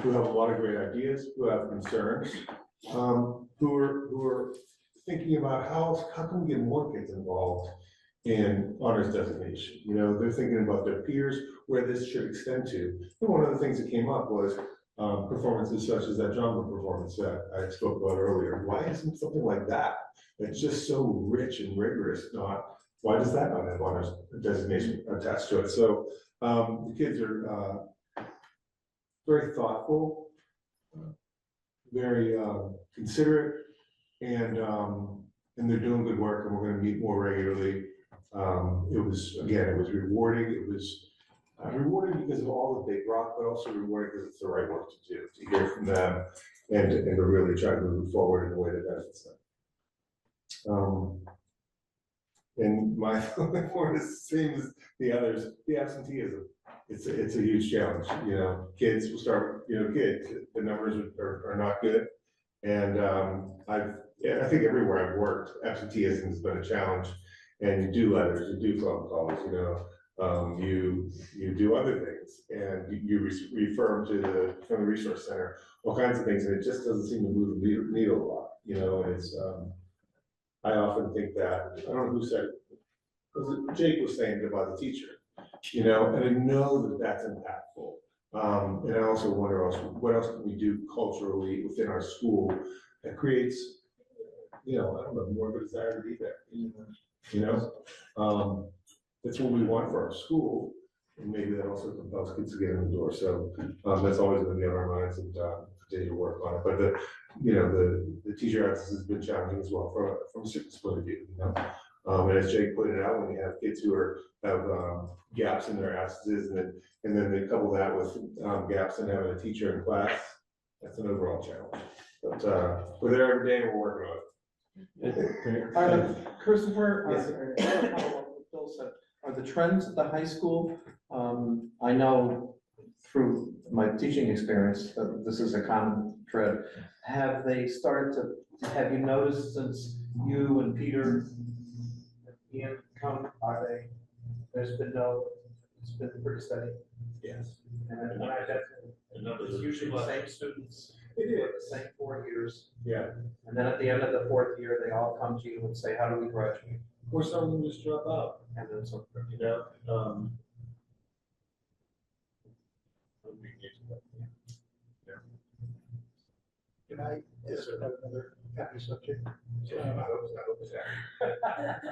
who have a lot of great ideas, who have concerns, who are thinking about how can we get more kids involved in honors designation. You know, they're thinking about their peers, where this should extend to. And one of the things that came up was performances such as that drama performance that I spoke about earlier. Why isn't something like that, that's just so rich and rigorous, why does that not have honors designation attached to it? So the kids are very thoughtful, very considerate, and they're doing good work, and we're gonna meet more regularly. It was rewarding. It was rewarding because of all that they brought, but also rewarding because it's the right work to do, to hear from them and to really try to move forward in a way that benefits them. And my point is the same as the others, the absenteeism. It's a huge challenge, you know, kids will start, the numbers are not good. And I think everywhere I've worked, absenteeism has been a challenge. And you do letters, you do phone calls, you do other things, and you refer them to the Family Resource Center, all kinds of things, and it just doesn't seem to move the needle a lot, and it's, I often think that, I don't know who said it, because Jake was saying about the teacher, and I know that that's impactful. And I also wonder what else can we do culturally within our school that creates, I don't know, more of a desire to be there. That's what we want for our school, and maybe that also compels kids to get in the door. So that's always going to be on our minds, and continue to work on it. But the teacher absence has been challenging as well from a student's point of view. And as Jake pointed out, when you have kids who have gaps in their absences, and then they couple that with gaps in having a teacher in class, that's an overall challenge. But we're there every day, and we're working on it. Christopher, Yes. Bill said, are the trends at the high school? I know through my teaching experience that this is a common thread. Have you noticed since you and Peter and Ian come, it's been pretty steady? Yes. And I bet it's usually the same students. It for is. the same 4 years. Yeah. And then at the end of the 4th year, they all come to you and say, how do we graduate? Or some of them just drop out, And then so. Can I ask about another happy subject? I hope it's accurate.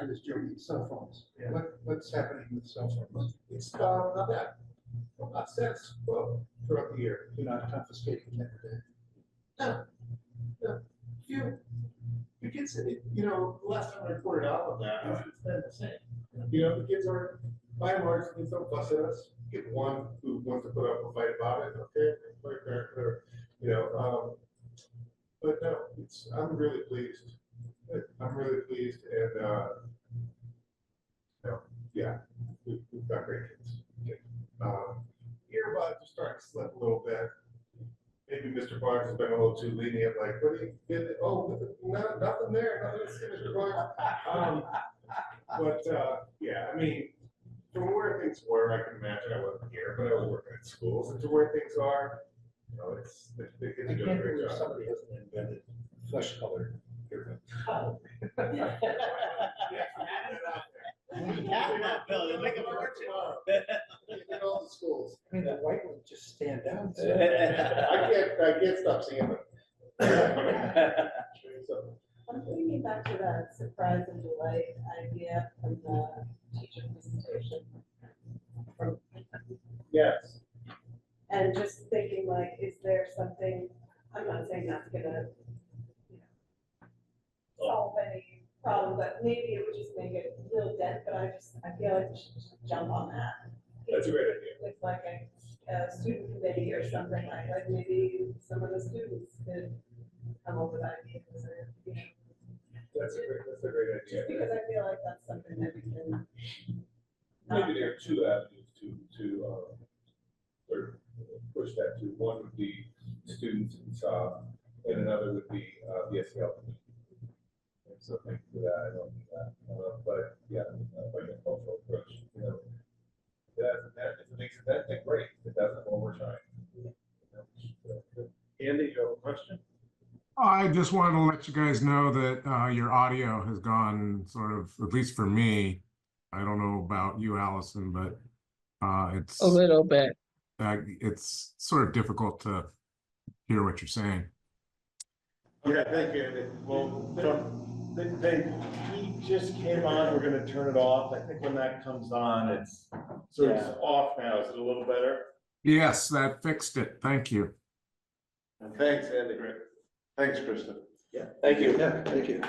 I was joking, cell phones. Yeah. What's happening with cell phones? It's not bad. Not since, well, throughout the year. You're not confiscating them today. The kids, the last time I reported out on that, it's been the same. The kids are, by and large, kids don't fuss at us. Get one who wants to put up a fight about it, okay? But no, I'm really pleased. I'm really pleased, and yeah, we've got great kids. Earbud just starting to slip a little bit. Maybe Mr. Barnes has been a little too lenient, like, what do you get? Oh, nothing there, nothing to see, Mr. Barnes. But yeah, I mean, from where things were, I can imagine I wasn't here, but I was working at schools, and to where things are, it's the kids are doing a great job. Somebody hasn't invented flesh colored earbuds. Oh. Bill, you'll make a fortune. In all the schools. I mean, the white ones just stand out. I can't stop seeing them. So, I'm thinking back to that surprise and delight idea from the teacher presentation. yes. And just thinking like, is there something, I'm not saying that's gonna, solve any problem, but maybe it would just make it a little dent, but I feel like we should just jump on that. That's a great idea. With like a student committee or something like maybe some of the students could come up with ideas or, That's a great idea. just because I feel like that's something that we can. Maybe there are two avenues to to, or push that to. One would be students and staff, and another would be, the SEL. And so thank you for that, I don't do that, but yeah, like a cultural approach, you know. That, if it makes it that, then great, if that's what we're trying. Andy, you have a question? I just wanted to let you guys know that your audio has gone sort of, at least for me. I don't know about you, Allison, but it's A little bit. it's sort of difficult to hear what you're saying. Yeah, thank you, Andy. Well, he just came on, we're gonna turn it off. I think when that comes on, it's off now. Is it a little better? Yes, that fixed it. Thank you. Thanks, Andy. Thanks, Kristen. Yeah, thank you. Yeah, thank you.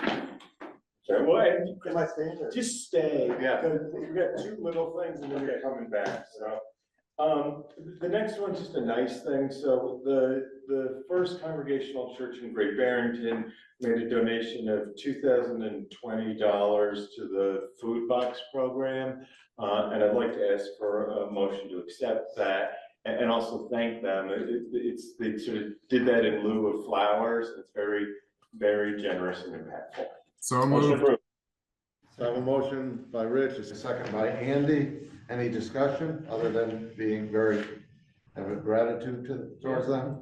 Sorry, well, and Am I staying or? just stay. Yeah. Because we've got two little things and then we're coming back, so. The next one's just a nice thing. So the First Congregational Church in Great Barrington made a donation of $2,020 to the food box program. And I'd like to ask for a motion to accept that and also thank them. They sort of did that in lieu of flowers. It's very, very generous and impactful. So Motion moved. approved. So I have a motion by Rich, a second by Andy. Any discussion other than being very, have a gratitude towards them?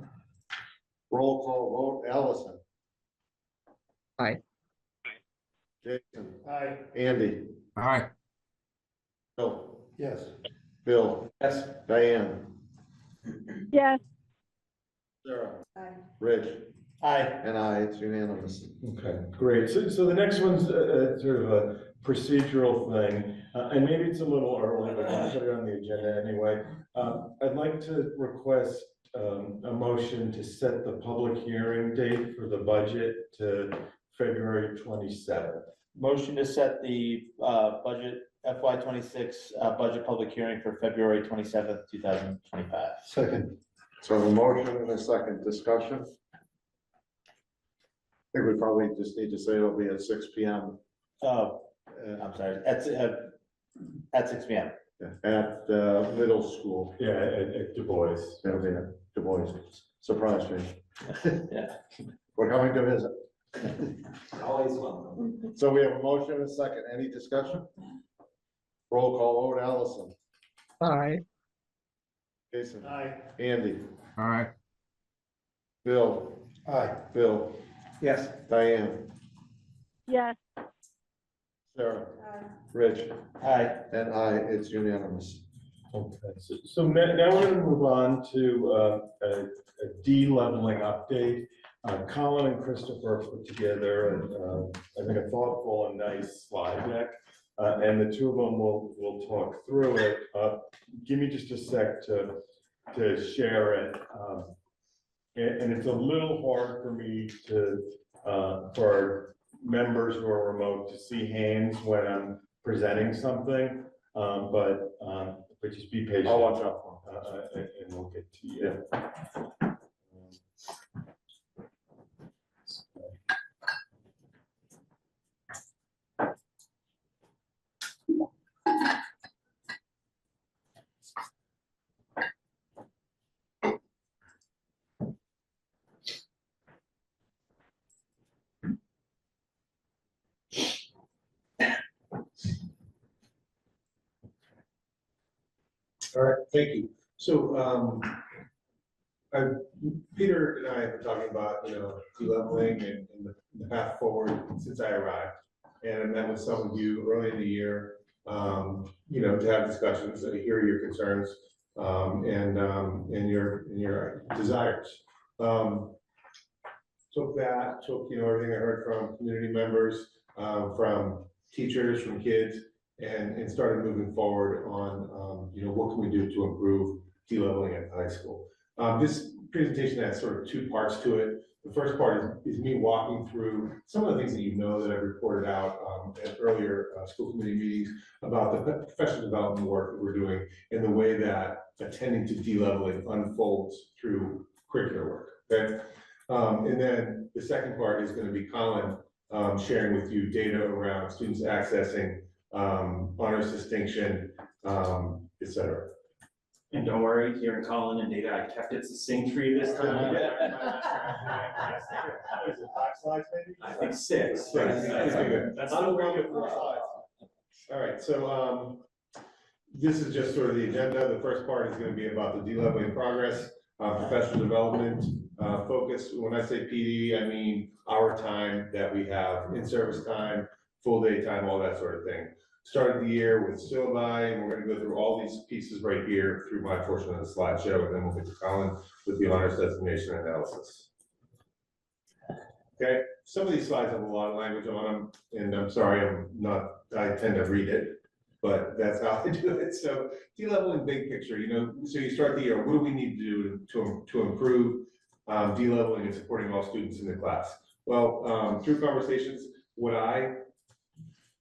Roll call vote, Allison. Aye. Jason. Aye. Andy. Aye. Bill. Yes. Bill. Yes. Diane. Yes. Sarah. Aye. Rich. Aye. And I, it's unanimous. Okay, great. So the next one's sort of a procedural thing, and maybe it's a little early, but I'll put it on the agenda anyway. I'd like to request a motion to set the public hearing date for the budget to February 27th. Motion to set the budget FY 26 budget public hearing for February 27th, 2025. Second. So I have a motion and a second discussion. I think we probably just need to say it'll be at 6 p.m. Oh, I'm sorry, at 6 p.m. At middle school. Yeah, at Du Bois. It'll be at Du Bois. Surprise me. Yeah. We're coming to visit. Always welcome. So we have a motion and a second. Any discussion? Roll call vote, Allison. Aye. Jason. Aye. Andy. Aye. Bill. Aye. Bill. Yes. Diane. Yes. Sarah. Aye. Rich. Aye. And I, it's unanimous. Okay, so now we're gonna move on to a de-leveling update. Colin and Christopher put together, I think, a thoughtful and nice slide deck. And the two of them will talk through it. Give me just a sec to share it. And it's a little hard for me to, for our members who are remote to see hands when I'm presenting something. But just be patient. I'll watch out for And we'll get to you. All right, thank you. So, Peter and I have been talking about, de-leveling and the path forward since I arrived. And I met with some of you early in the year, to have discussions, to hear your concerns, and your desires. Took everything I heard from community members, from teachers, from kids, and started moving forward on, what can we do to improve de-leveling at the high school. This presentation has sort of two parts to it. The first part is me walking through some of the things that that I've reported out at earlier school committee meetings about the professional development work that we're doing and the way that attending to de-leveling unfolds through curricular work, okay? And then the second part is going to be Colin sharing with you data around students accessing honors distinction, et cetera. And don't worry, hearing Colin and Data, I kept it succinct for you this time. What is it, 5 slides maybe? I think 6. That's good. That's I'm still going pretty with good. 4 slides. All right, so, this is just sort of the agenda. The first part is gonna be about the de-leveling progress, professional development, focus. When I say PD, I mean our time that we have, in-service time, full day time, all that sort of thing. Started the year with syllabi, and we're gonna go through all these pieces right here through my portion of the slideshow, and then we'll get to Colin with the honors designation analysis. Okay, some of these slides have a lot of language on them, and I'm sorry, I tend to read it, but that's how I do it. So de-leveling big picture, so you start the year, what do we need to do to improve de-leveling and supporting all students in the class? Well, through conversations, what I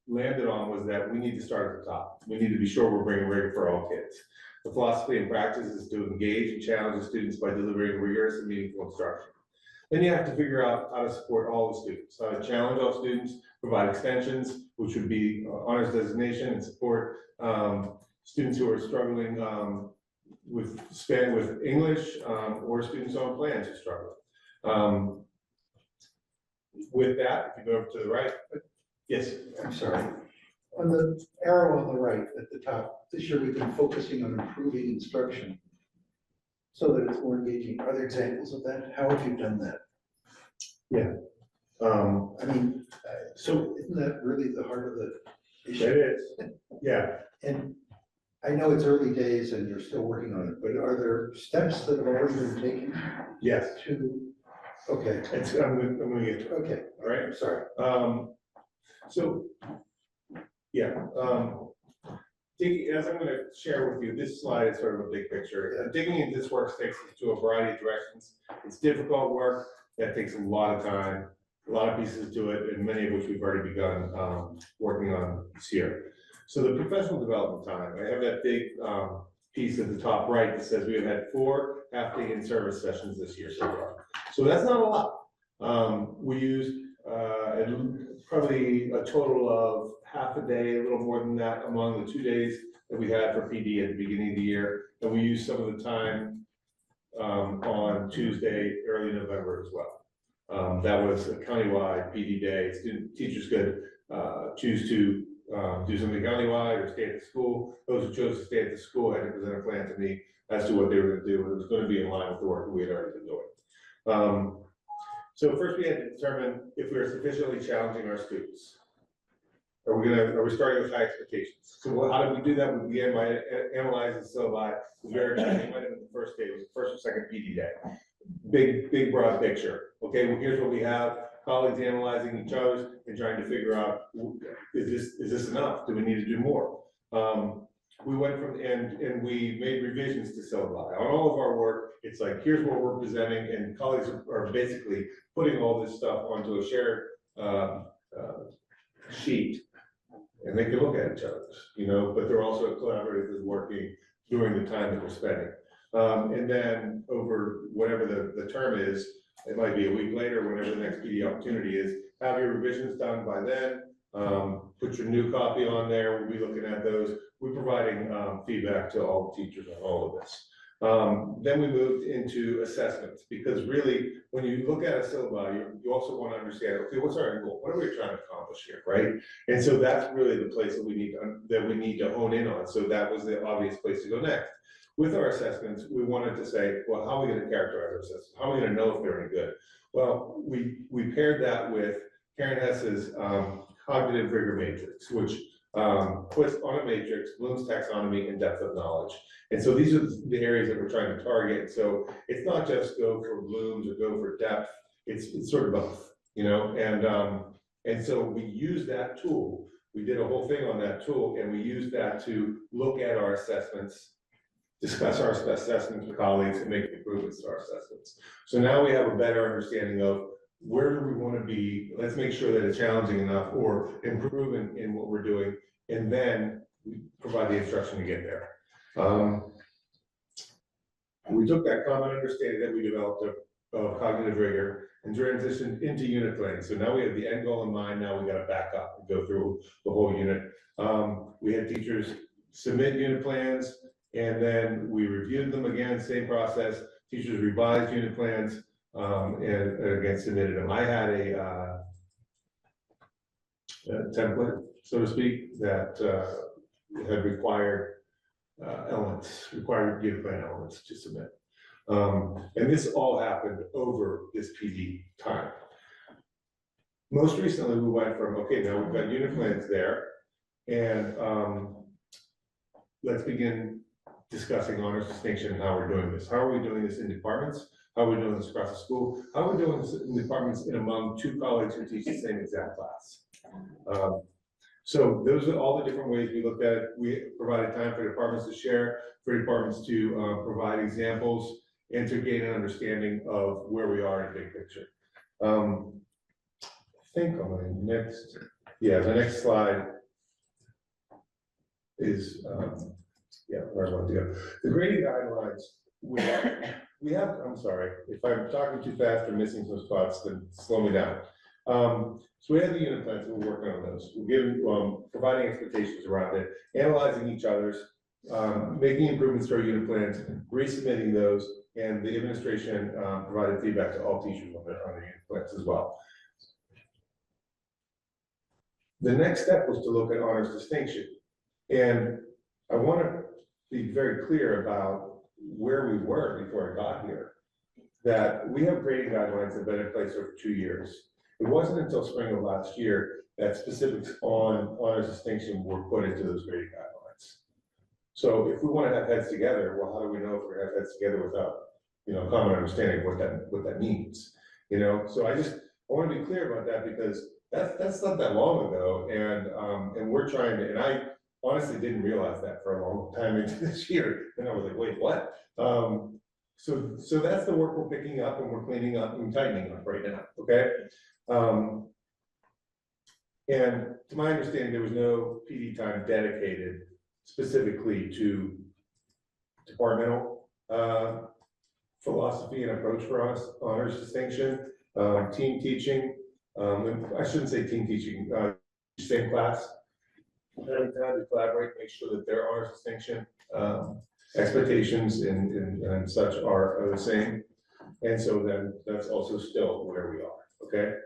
landed on was that we need to start at the top. We need to be sure we're bringing rigor for all kids. The philosophy and practice is to engage and challenge the students by delivering rigorous and meaningful instruction. Then you have to figure out how to support all the students, how to challenge all students, provide extensions, which would be honors designation, and support students who are struggling with English or students on plans who struggle. With that, if you go over to the right, yes. I'm sorry. On the arrow on the right at the top, this year we've been focusing on improving instruction so that it's more engaging. Are there examples of that? How have you done that? Yeah. So isn't that really the heart of the issue? It is, yeah. And I know it's early days and you're still working on it, but are there steps that have already been taken? Yes. Okay. I'm gonna get to it. Okay. All right. I'm sorry. So, yeah, as I'm gonna share with you, this slide is sort of a big picture. Digging into this work takes us to a variety of directions. It's difficult work that takes a lot of time, a lot of pieces to it, and many of which we've already begun working on this year. So the professional development time, I have that big piece at the top right that says we have had 4 half-day in-service sessions this year so far. So that's not a lot. We used probably a total of half a day, a little more than that, among the 2 days that we had for PD at the beginning of the year. And we used some of the time on Tuesday, early November as well. That was a countywide PD day. Teachers could choose to do something countywide or stay at the school. Those who chose to stay at the school had to present a plan to me as to what they were gonna do. It was gonna be in line with the work that we had already been doing. So first we had to determine if we are sufficiently challenging our students. Are we starting with high expectations? So how did we do that? We began by analyzing syllabi. We verified it the first day, it was the first or second PD day. Big broad picture. Okay, well, here's what we have. Colleagues analyzing each other's and trying to figure out, is this enough? Do we need to do more? We went from, and we made revisions to syllabi. On all of our work, it's like, here's what we're presenting, and colleagues are basically putting all this stuff onto a shared sheet. And they can look at each other, but they're also collaboratively working during the time that we're spending. And then over whatever the term is, it might be a week later, whenever the next PD opportunity is, have your revisions done by then. Put your new copy on there. We'll be looking at those. We're providing feedback to all the teachers on all of this. Then we moved into assessments, because really, when you look at a syllabi, you also want to understand, okay, what's our end goal? What are we trying to accomplish here, right? And so that's really the place that we need to hone in on. So that was the obvious place to go next. With our assessments, we wanted to say, well, how are we going to characterize our assessments? How are we going to know if they're any good? Well, we paired that with Karen Hess's cognitive rigor matrix, which puts on a matrix Bloom's taxonomy and depth of knowledge. And so these are the areas that we're trying to target. So it's not just go for Bloom's or go for depth. It's sort of both, and so we use that tool. We did a whole thing on that tool, and we used that to look at our assessments, discuss our assessments with colleagues, and make improvements to our assessments. So now we have a better understanding of where do we want to be. Let's make sure that it's challenging enough or improving in what we're doing, and then we provide the instruction to get there. We took that common understanding that we developed of cognitive rigor and transitioned into unit planning. So now we have the end goal in mind. Now we got to back up and go through the whole unit. We had teachers submit unit plans, And then we reviewed them again, same process, teachers revised unit plans, and again submitted them. I had a template, so to speak, that had required required unit plan elements to submit. And this all happened over this PD time. Most recently, we went from, okay, now we've got unit plans there, and let's begin discussing honors distinction and how we're doing this. How are we doing this in departments? How are we doing this across the school? How are we doing this in departments and among two colleagues who teach the same exact class? So those are all the different ways we looked at it. We provided time for departments to share, for departments to provide examples, and to gain an understanding of where we are in the big picture. I think on my next, the next slide is, where I want to go. The grading guidelines, we have, I'm sorry, if I'm talking too fast or missing some spots, then slow me down. So we have the unit plans, we're working on those. We're giving, providing expectations around it, analyzing each other's, making improvements to our unit plans, resubmitting those, and the administration provided feedback to all teachers on their unit plans as well. The next step was to look at honors distinction. And I want to be very clear about where we were before I got here. That we have grading guidelines that have been in place for 2 years. It wasn't until spring of last year that specifics on honors distinction were put into those grading guidelines. So if we want to have heads together, well, how do we know if we're going to have heads together without, common understanding of what that means? So I want to be clear about that, because that's not that long ago, and we're trying to, and I honestly didn't realize that for a long time into this year, and I was like, wait, what? So that's the work we're picking up, and we're cleaning up and tightening up right now, okay? And to my understanding, there was no PD time dedicated specifically to departmental philosophy and approach for us, honors distinction, team teaching. I shouldn't say team teaching, same class. Having time to collaborate, make sure that their honors distinction expectations and such are the same. And so then that's also still where we are, okay?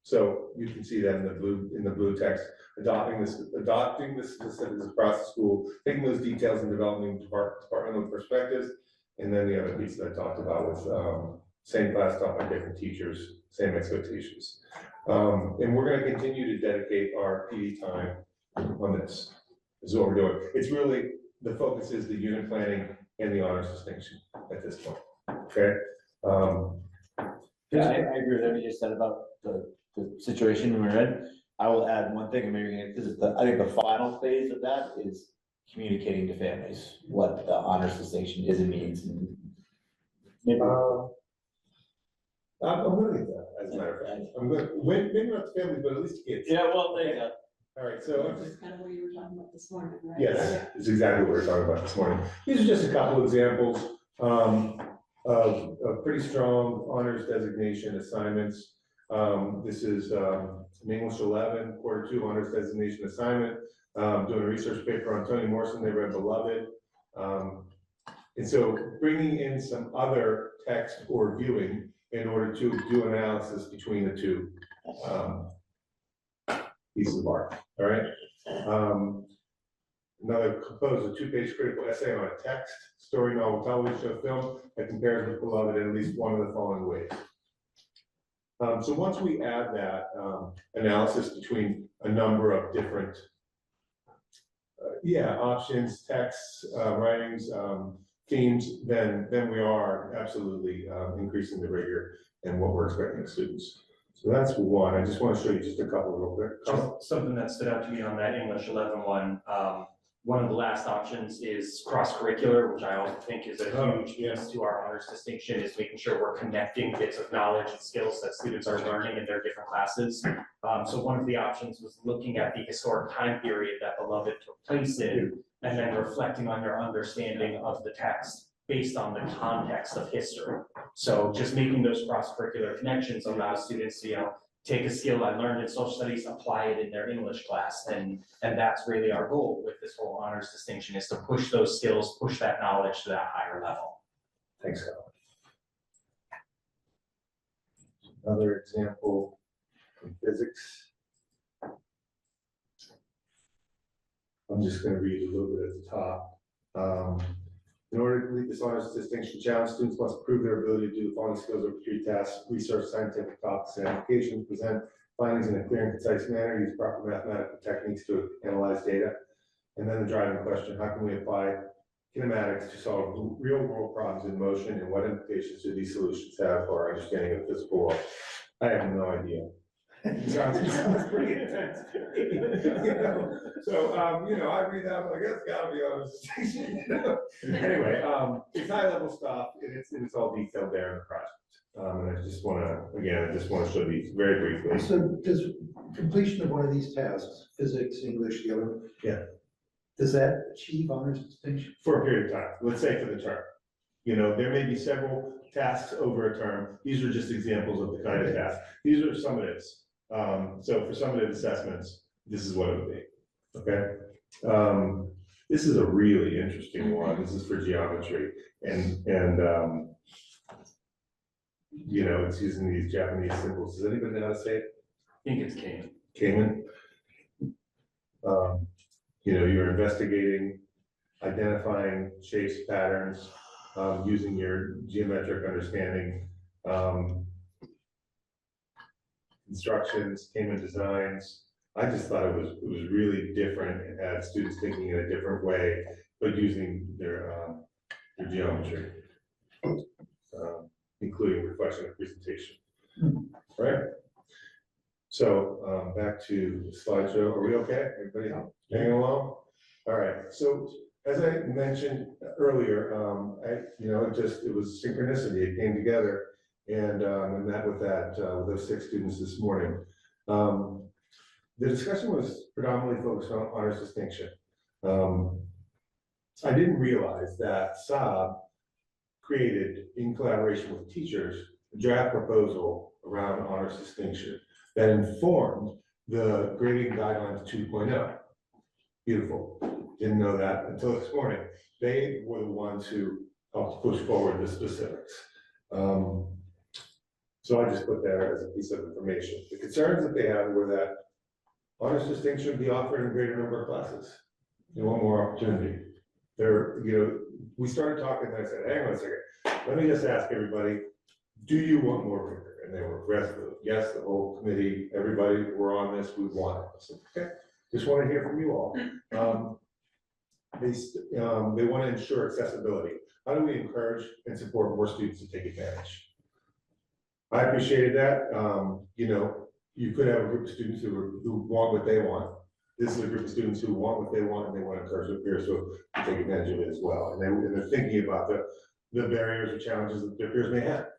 So you can see that in the blue text, adopting this specifics across the school, taking those details and developing departmental perspectives. And then the other piece that I talked about with same class taught by different teachers, same expectations. And we're going to continue to dedicate our PD time on this. This is what we're doing. It's really, the focus is the unit planning and the honors distinction at this point, okay? Yeah, I agree with everything you said about the situation we're in. I will add one thing, and maybe this is I think the final phase of that is communicating to families what the honors distinction is and means. And maybe I'm going to get that, as a matter of fact. I'm going to, maybe not to families, but at least kids. Yeah, well, there you go. All right, so. That's kind of what you were talking about this morning, right? Yes, it's exactly what we're talking about this morning. These are just a couple examples of pretty strong honors designation assignments. This is an English 11, quarter 2 honors designation assignment. Doing a research paper on Toni Morrison, they read Beloved. And so bringing in some other text or viewing in order to do analysis between the two pieces of art, all right? Another composed a 2-page critical essay on a text, story, novel, television show, film that compares with Beloved in at least one of the following ways. So once we add that analysis between a number of different options, texts, writings, themes, then we are absolutely increasing the rigor and what we're expecting of students. So that's one. I just want to show you just a couple real quick. Just something that stood out to me on that English 11 one. One of the last options is cross-curricular, which I also think is a huge piece to our honors distinction, is making sure we're connecting bits of knowledge and skills that students are learning in their different classes. So one of the options was looking at the historic time period that Beloved took place in, and then reflecting on your understanding of the text based on the context of history. So just making those cross-curricular connections allows students to, take a skill I learned in social studies, apply it in their English class. And that's really our goal with this whole honors distinction, is to push those skills, push that knowledge to that higher level. Thanks, Alan. Another example in physics. I'm just gonna read a little bit at the top. In order to complete this honors distinction challenge, students must prove their ability to do the following skills over 3 tasks: research scientific topics and applications, present findings in a clear and concise manner, use proper mathematical techniques to analyze data. And then the driving question: how can we apply kinematics to solve real world problems in motion, and what implications do these solutions have for our understanding of the physical world? I have no idea. Sounds pretty intense. So, I read that, but I guess it's gotta be on this station, Anyway, it's high level stuff, and it's all detailed there in the project. And I just wanna show these very briefly. So does completion of one of these tasks, physics, English, the other? Yeah. Does that achieve honors distinction? For a period of time, let's say for the term. There may be several tasks over a term. These are just examples of the kind of tasks. These are summatives. So for summative assessments, this is what it would be, okay? This is a really interesting one. This is for geometry, and it's using these Japanese symbols. Does anybody know how to say it? I think it's Cayman. Cayman. You're investigating, identifying shapes, patterns, using your geometric understanding, instructions, Cayman designs. I just thought it was really different and had students thinking in a different way, but using their geometry, including reflection and presentation. Right? So back to the slideshow. Are we okay? Everybody hanging along? All right. So as I mentioned earlier, it was synchronicity. It came together, and we met with those 6 students this morning. The discussion was predominantly focused on honors distinction. I didn't realize that Saab created, in collaboration with teachers, a draft proposal around honors distinction that informed the grading guidelines 2.0. Beautiful. Didn't know that until this morning. They were the ones who helped push forward the specifics. So I just put that as a piece of information. The concerns that they had were that honors distinction would be offered in a greater number of classes. They want more opportunity. We started talking, and I said, hang on a second, let me just ask everybody, do you want more rigor? And they were resolute. Yes, the whole committee, everybody, we're on this, we want it. I said, okay, just want to hear from you all. They want to ensure accessibility. How do we encourage and support more students to take advantage? I appreciated that. You could have a group of students who want what they want. This is a group of students who want what they want, and they want to encourage their peers to take advantage of it as well. And they're thinking about the barriers or challenges that their peers may have.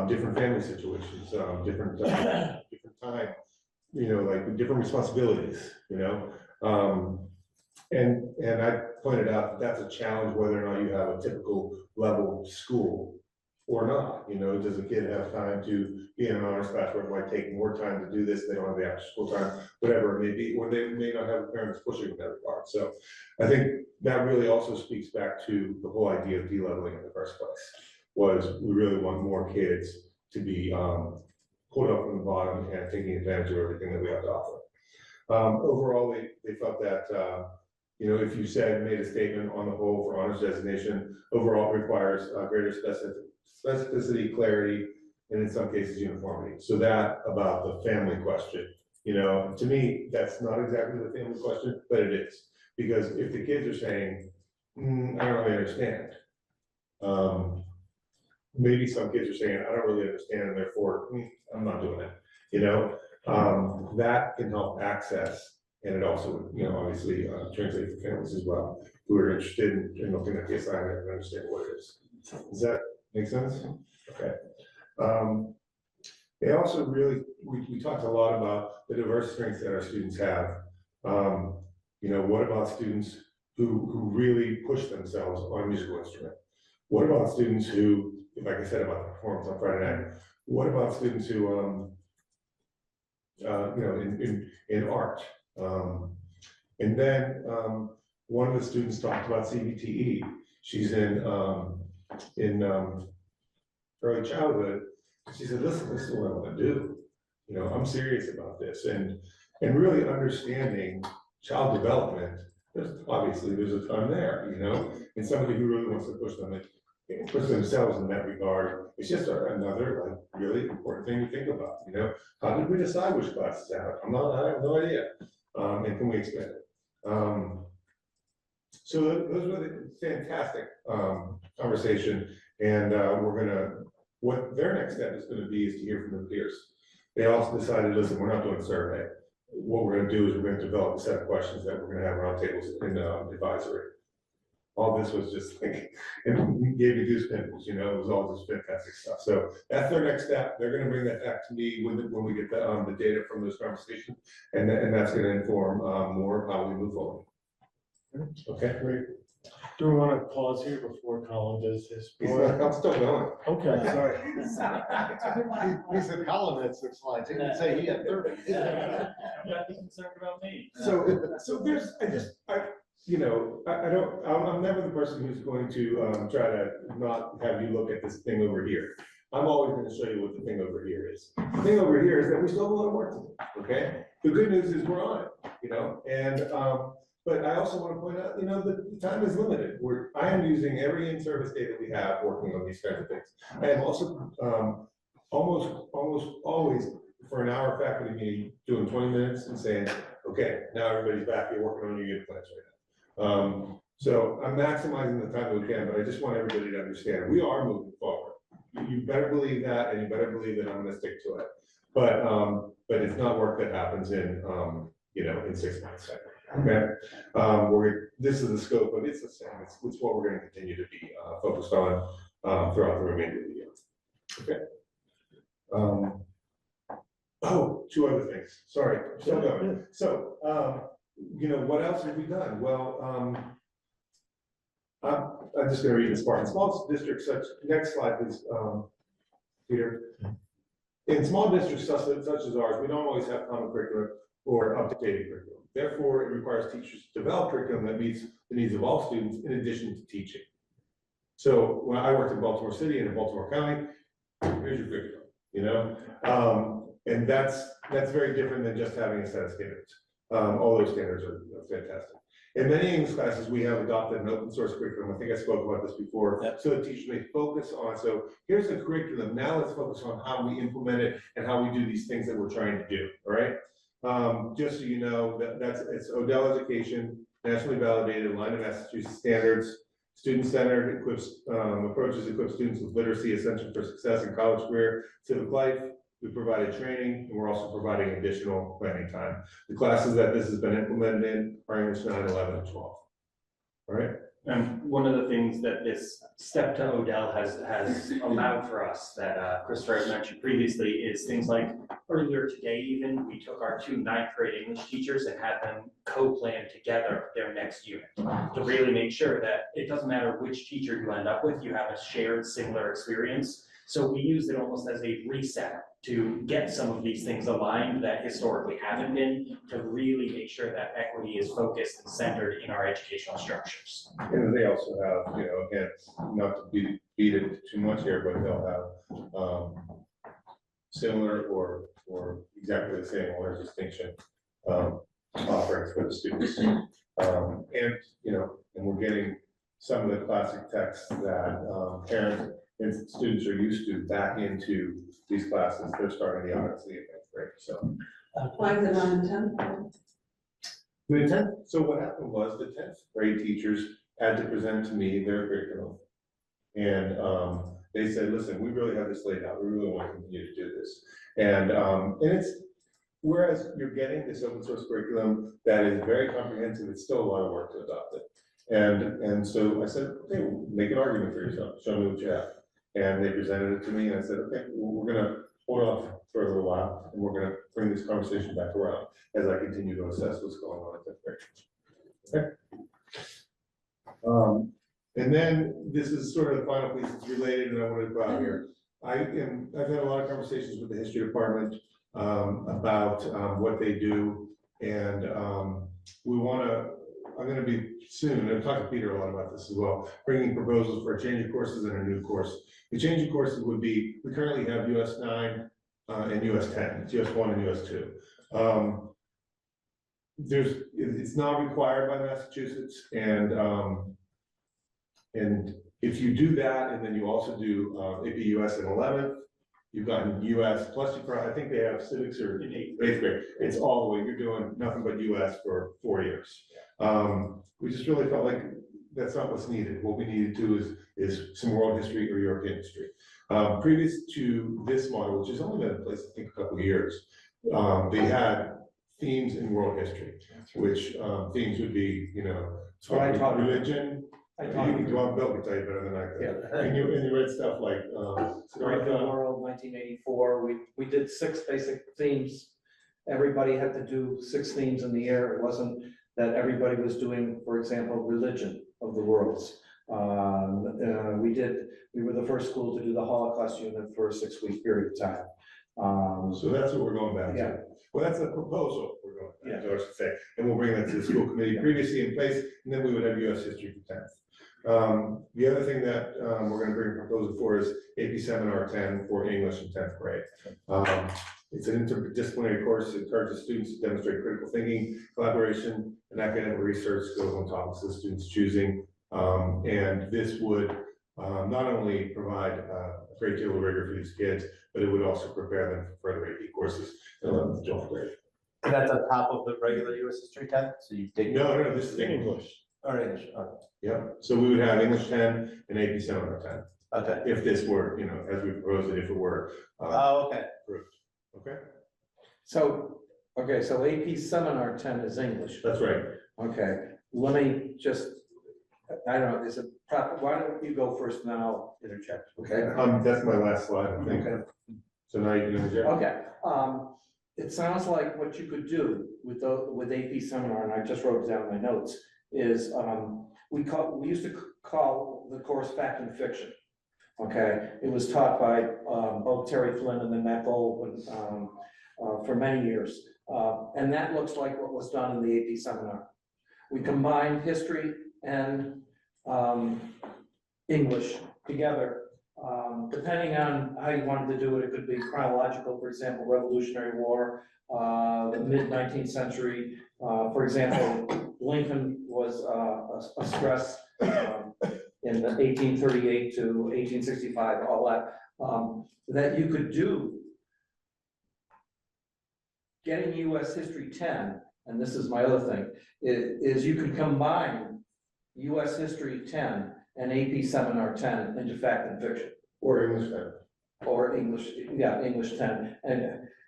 Different family situations, different time, like different responsibilities. And I pointed out that that's a challenge whether or not you have a typical level school or not. Does a kid have time to be in an honors class where it might take more time to do this? They don't have the after school time, whatever it may be, or they may not have parents pushing in that regard. So I think that really also speaks back to the whole idea of de-leveling in the first place, was we really want more kids to be pulled up from the bottom and taking advantage of everything that we have to offer. Overall, they felt that if you made a statement on the whole for honors designation, overall requires greater specificity, clarity, and in some cases uniformity. So that about the family question, to me, that's not exactly the family question, but it is. Because if the kids are saying, I don't really understand, maybe some kids are saying, I don't really understand, and therefore, I'm not doing it. That can help access, and it also, obviously translate to families as well, who are interested in looking at the assignment and understand what it is. Does that make sense? Okay. They also we talked a lot about the diverse strengths that our students have. What about students who really push themselves on a musical instrument? What about students who, like I said about the performance on Friday night, what about students who in art. And then, one of the students talked about CBTE. She's in early childhood. She said, listen, this is what I want to do. You know, I'm serious about this, and really understanding child development. There's a ton there, you know, and somebody who really wants to push themselves in that regard. It's just another like really important thing to think about, you know. How did we decide which classes out? I have no idea. And can we expand it? So those were the fantastic conversation, and what their next step is gonna be is to hear from their peers. They also decided, listen, we're not doing a survey. What we're gonna do is we're gonna develop a set of questions that we're gonna have roundtables in advisory. All this was just like, and we gave you goosebumps, you know, it was all just fantastic stuff. So that's their next step. They're gonna bring that back to me when we get the data from those conversations, and that's gonna inform more of how we move forward. Okay, great. Do we want to pause here before Colin does his? I'm still going. Okay, sorry. He said Colin had 6 slides, he didn't say he had 30. I'm not concerned about me. So there's, I'm never the person who's going to try to not have you look at this thing over here. I'm always gonna show you what the thing over here is. The thing over here is that we still have a lot of work to do, okay? The good news is we're on it, you know, and, but I also want to point out, you know, the time is limited. I am using every in-service data we have working on these kinds of things. I am also almost always for an hour faculty meeting, doing 20 minutes and saying, okay, now everybody's back, you're working on your unit plans right now. So I'm maximizing the time that we can, but I just want everybody to understand, we are moving forward. You better believe that, and you better believe that I'm gonna stick to it. But it's not work that happens in 6 months. Okay, this is the scope, but it's the same. It's what we're going to continue to be focused on throughout the remainder of the year. Okay. 2 other things. Sorry, still going. So, what else have we done? Well, I'm just going to read this part. In small districts, next slide, please, Peter. In small districts such as ours, we don't always have common curriculum or updated curriculum. Therefore, it requires teachers to develop curriculum that meets the needs of all students in addition to teaching. So when I worked in Baltimore City and in Baltimore County, here's your curriculum, you know? And that's very different than just having a set of standards. All those standards are fantastic. In many English classes, we have adopted an open source curriculum. I think I spoke about this before. Yep. So the teachers may focus on, so here's the curriculum. Now let's focus on how we implement it and how we do these things that we're trying to do, all right? Just so you know, it's Odell Education, nationally validated, line of Massachusetts standards, student-centered approaches equip students with literacy essential for success in college career, civic life. We provided training, and we're also providing additional planning time. The classes that this has been implemented in are English 9, 11, and 12. All right. And one of the things that this step to Odell has allowed for us that Christopher mentioned previously is things like earlier today even, we took our 2 9th grade English teachers and had them co-plan together their next unit to really make sure that it doesn't matter which teacher you end up with, you have a shared similar experience. So we used it almost as a reset to get some of these things aligned that historically haven't been, to really make sure that equity is focused and centered in our educational structures. And they also have, again, not to beat it too much here, but they'll have similar or exactly the same honors distinction offerings for the students. And we're getting some of the classic texts that parents and students are used to back into these classes. They're starting the audits the 8th grade, so. Why is it on the 10th? The 10th, so what happened was the 10th grade teachers had to present to me their curriculum. And they said, listen, we really have this laid out. We really want to continue to do this. And it's, whereas you're getting this open source curriculum that is very comprehensive, it's still a lot of work to adopt it. And so I said, okay, well, make an argument for yourself. Show me what you have. And they presented it to me, and I said, okay, well, we're gonna hold off for a little while, and we're gonna bring this conversation back around as I continue to assess what's going on at that grade. Okay. And then this is sort of the final piece that's related, and I wanted to put out here. I've had a lot of conversations with the history department about what they do. And we want to, I'm going to be soon, I've talked to Peter a lot about this as well, bringing proposals for a change of courses and a new course. The change of courses would be, we currently have US 9 and US 10, it's US 1 and US 2. It's not required by Massachusetts, and if you do that, and then you also do AP US in 11th, you've gotten US, plus I think they have civics or in eighth grade, it's all the way, you're doing nothing but US for 4 years. We just really felt like that's not what's needed. What we needed to is some world history or European history. Previous to this model, which has only been in place, I think, a couple of years, they had themes in world history, which themes would be, you know, religion. You can go on, Bill can tell you better than I could. And you read stuff like, Great New World, 1984, we did 6 basic themes. Everybody had to do 6 themes in the year. It wasn't that everybody was doing, for example, religion of the worlds. We were the first school to do the Holocaust unit for a 6-week period of time. So that's what we're going back Yeah. to. Well, that's a proposal we're going back to, I should say, and we'll bring that to the school committee previously in place, and then we would have US history for 10th. The other thing that we're gonna bring a proposal for is AP Seminar 10 for English in 10th grade. It's an interdisciplinary course. It encourages students to demonstrate critical thinking, collaboration, and academic research skills on topics the students choosing. And this would not only provide a great deal of rigor for these kids, but it would also prepare them for further AP courses in 11th and 12th grade. And that's on top of the regular US history 10, so you take. No, this is English. Or English, Yeah, so we would have English 10 and AP Seminar 10. okay. If this were, you know, as we proposed it, if it were. Oh, okay. Approved. Okay, So AP Seminar 10 is English. that's right. Okay, let me just, I don't know, is it proper, why don't you go first and then I'll interject, okay? That's my last slide, I think. Okay. So now you can interject. Okay, it sounds like what you could do with AP Seminar, and I just wrote it down in my notes, is, we used to call the course Fact and Fiction. Okay, it was taught by, both Terry Flynn and then Matt Gold, for many years. And that looks like what was done in the AP Seminar. We combined history and, English together. Depending on how you wanted to do it, it could be chronological, for example, Revolutionary War, the mid-19th century. For example, Lincoln was a stress in the 1838 to 1865, all that, that you could do. Getting US History 10, and this is my other thing, is you could combine US History 10 and AP Seminar 10 into Fact and Fiction. Or English 10. Or English, yeah, English 10.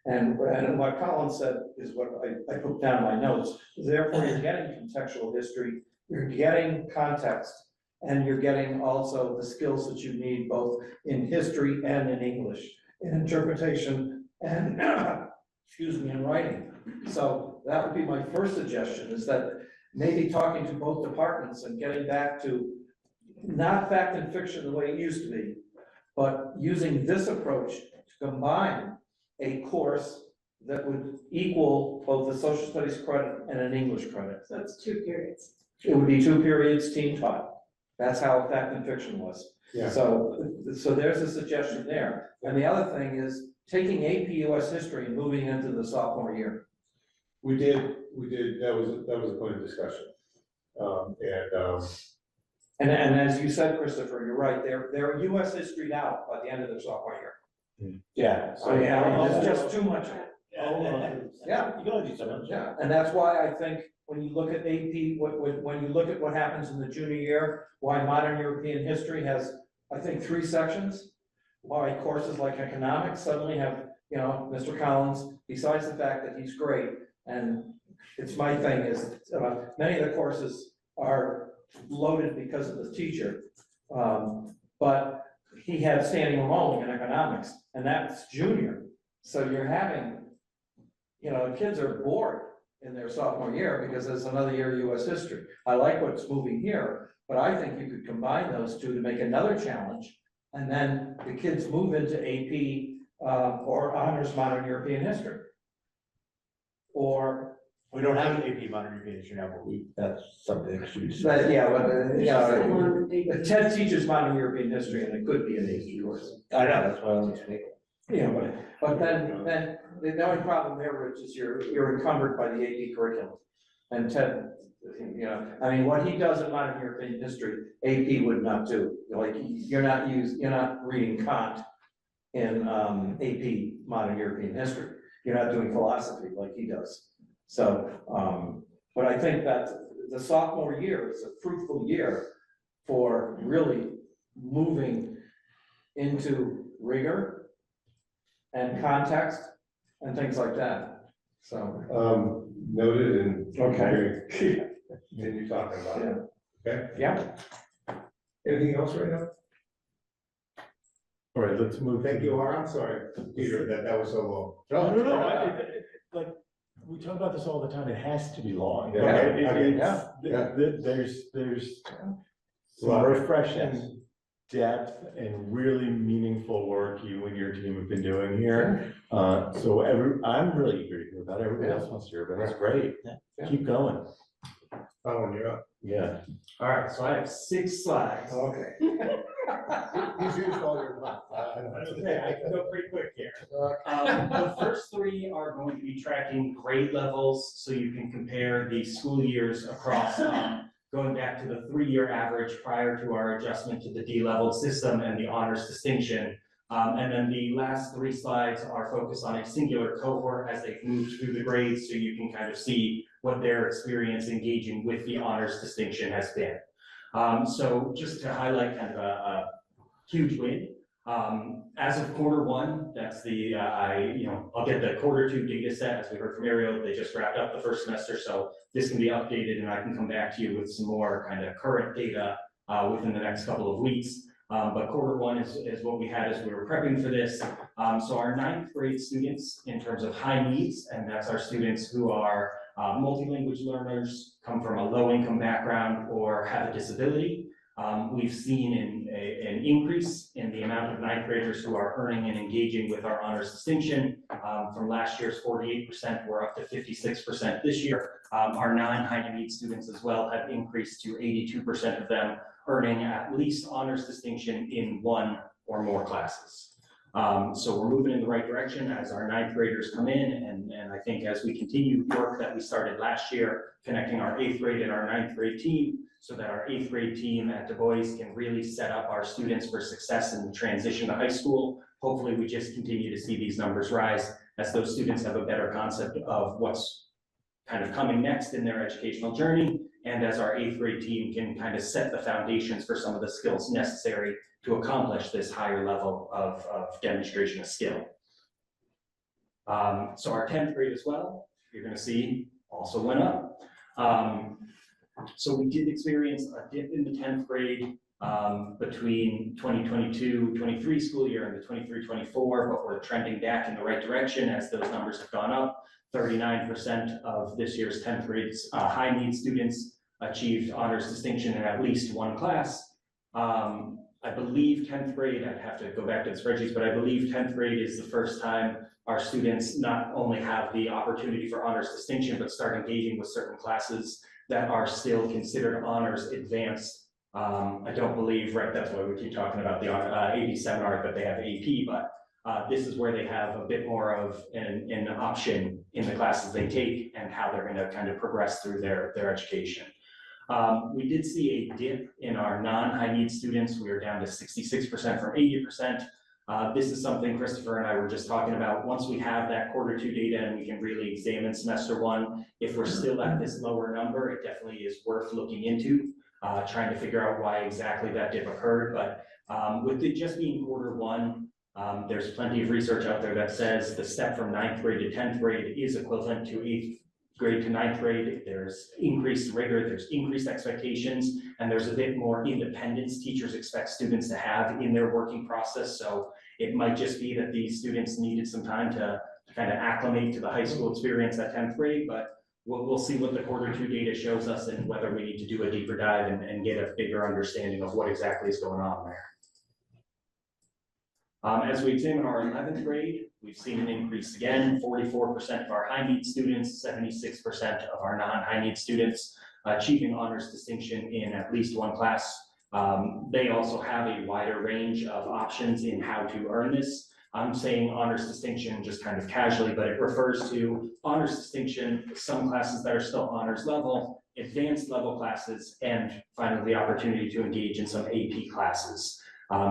And what Colin said is what I put down in my notes. Therefore, you're getting contextual history, you're getting context, and you're getting also the skills that you need both in history and in English, in interpretation and, excuse me, in writing. So that would be my first suggestion, is that maybe talking to both departments and getting back to not fact and fiction the way it used to be, but using this approach to combine a course that would equal both the social studies credit and an English credit. So it's 2 periods. It would be 2 periods, team taught. That's how fact and fiction was. Yeah. So there's a suggestion there. And the other thing is taking AP US history and moving into the sophomore year. We did, that was a point of discussion. And as you said, Christopher, you're right, they're US history now by the end of their sophomore year. Yeah. So yeah, it's just too much. Yeah. You gotta do something. Yeah, and that's why I think when you look at AP, when you look at what happens in the junior year, why modern European history has, I think, 3 sections. Why courses like economics suddenly have, you know, Mr. Collins, besides the fact that he's great, and it's my thing is, many of the courses are loaded because of the teacher. But he had standing alone in economics, and that's junior. So you're having, you know, kids are bored in their sophomore year because there's another year of US history. I like what's moving here, but I think you could combine those two to make another challenge. And then the kids move into AP or honors modern European history. Or, We don't have an AP modern European history now, but that's something that should be. but yeah, but, you know, Yeah. Ted teaches modern European history and it could be an AP course. I know, that's why I was making. Yeah, but then the only problem there, Rich, is you're encumbered by the AP curriculum. And Ted, you know, I mean, what he does in modern European history, AP would not do. Like, you're not reading Kant in AP modern European history. You're not doing philosophy like he does. So, but I think that the sophomore year is a fruitful year for really moving into rigor and context and things like that. So, Noted and. Okay. Continue talking about it. Okay, yeah. anything else right now? All right, let's move. Thank you, Laura, I'm sorry, Peter, that was so long. Like, we talk about this all the time, it has to be long. Yeah, right? I mean, There's some Well, refreshing depth and really meaningful work you and your team have been doing here. So I'm really eager to hear about it. Everybody else wants to hear about it. That's great. Keep going. Oh, and you're up. Yeah. All right, so I have 6 slides. Okay. He's used all your time. Okay, I can go pretty quick here. The first 3 are going to be tracking grade levels, so you can compare the school years across, going back to the 3-year average prior to our adjustment to the D-level system and the honors distinction. And then the last 3 slides are focused on a singular cohort as they've moved through the grades, so you can kind of see what their experience engaging with the honors distinction has been. So just to highlight kind of a huge win. As of Q1, that's the, I'll get the Q2 data set, as we heard from Ariel, they just wrapped up the first semester, so this can be updated and I can come back to you with some more kind of current data within the next couple of weeks. But Q1 is what we had as we were prepping for this. So our 9th grade students in terms of high needs, and that's our students who are multi-language learners, come from a low income background or have a disability. We've seen an increase in the amount of 9th graders who are earning and engaging with our honors distinction. From last year's 48%, we're up to 56% this year. Our non-high need students as well have increased to 82% of them earning at least honors distinction in 1 or more classes. So we're moving in the right direction as our 9th graders come in, and I think as we continue work that we started last year, connecting our 8th grade and our 9th grade team, so that our 8th grade team at Du Bois can really set up our students for success in the transition to high school. Hopefully, we just continue to see these numbers rise as those students have a better concept of what's kind of coming next in their educational journey, and as our 8th grade team can kind of set the foundations for some of the skills necessary to accomplish this higher level of demonstration of skill. So our 10th grade as well, you're gonna see, also went up. So we did experience a dip in the 10th grade between 2022-23 school year and the 23-24, but we're trending back in the right direction as those numbers have gone up. 39% of this year's 10th grade's high need students achieved honors distinction in at least 1 class. I believe 10th grade, I'd have to go back to the spreadsheets, but I believe 10th grade is the first time our students not only have the opportunity for honors distinction, but start engaging with certain classes that are still considered honors advanced. I don't believe, right, that's why we keep talking about the AP seminar, that they have AP, but this is where they have a bit more of an option in the classes they take and how they're gonna kind of progress through their education. We did see a dip in our non-high need students. We are down to 66% from 80%. This is something Christopher and I were just talking about. Once we have that Q2 data and we can really examine semester 1, if we're still at this lower number, it definitely is worth looking into, trying to figure out why exactly that dip occurred. But with it just being Q1, there's plenty of research out there that says the step from 9th grade to 10th grade is equivalent to 8th grade to 9th grade. There's increased rigor, there's increased expectations, and there's a bit more independence teachers expect students to have in their working process. So it might just be that these students needed some time to kind of acclimate to the high school experience at 10th grade, but we'll see what the Q2 data shows us and whether we need to do a deeper dive and get a bigger understanding of what exactly is going on there. As we examine our 11th grade, we've seen an increase again, 44% of our high need students, 76% of our non-high need students achieving honors distinction in at least one class. They also have a wider range of options in how to earn this. I'm saying honors distinction just kind of casually, but it refers to honors distinction, some classes that are still honors level, advanced level classes, and finally the opportunity to engage in some AP classes.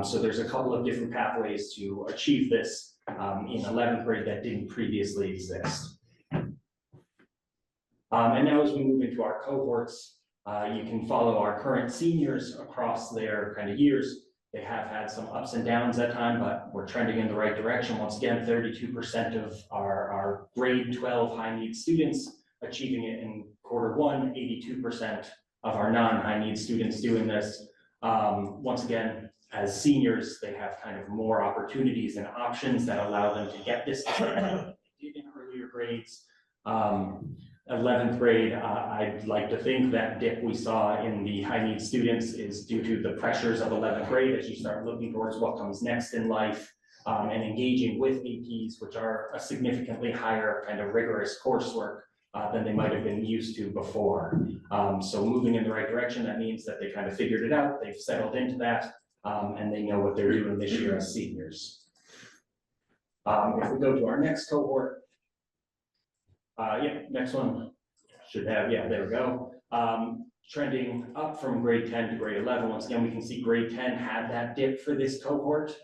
So there's a couple of different pathways to achieve this in 11th grade that didn't previously exist. And now as we move into our cohorts, you can follow our current seniors across their kind of years. They have had some ups and downs at time, but we're trending in the right direction. Once again, 32% of our grade 12 high need students achieving it in quarter one, 82% of our non-high need students doing this. Once again, as seniors, they have kind of more opportunities and options that allow them to get this in earlier grades. 11th grade, I'd like to think that dip we saw in the high need students is due to the pressures of 11th grade as you start looking towards what comes next in life and engaging with APs, which are a significantly higher kind of rigorous coursework than they might have been used to before. So moving in the right direction, that means that they kind of figured it out, they've settled into that, and they know what they're doing this year as seniors. If we go to our next cohort, next one should have, there we go. Trending up from grade 10 to grade 11. Once again, we can see grade 10 had that dip for this cohort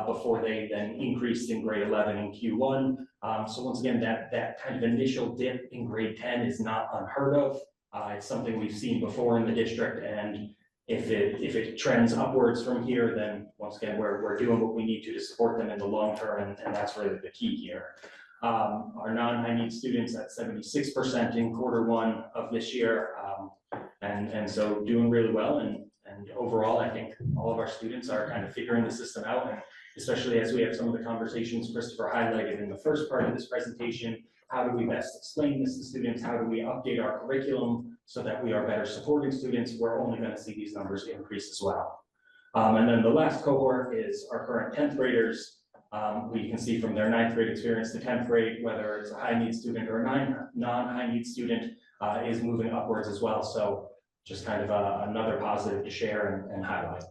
before they then increased in grade 11 in Q1. So once again, that kind of initial dip in grade 10 is not unheard of. It's something we've seen before in the district, and if it trends upwards from here, then once again, we're doing what we need to support them in the long term, and that's really the key here. Our non-high need students at 76% in quarter one of this year, and so doing really well, and overall, I think all of our students are kind of figuring the system out, and especially as we have some of the conversations Christopher highlighted in the first part of this presentation, how do we best explain this to students? How do we update our curriculum so that we are better supporting students? We're only going to see these numbers increase as well. And then the last cohort is our current 10th graders. We can see from their 9th grade experience to 10th grade, whether it's a high need student or a non-high need student is moving upwards as well. So just kind of another positive to share and highlight.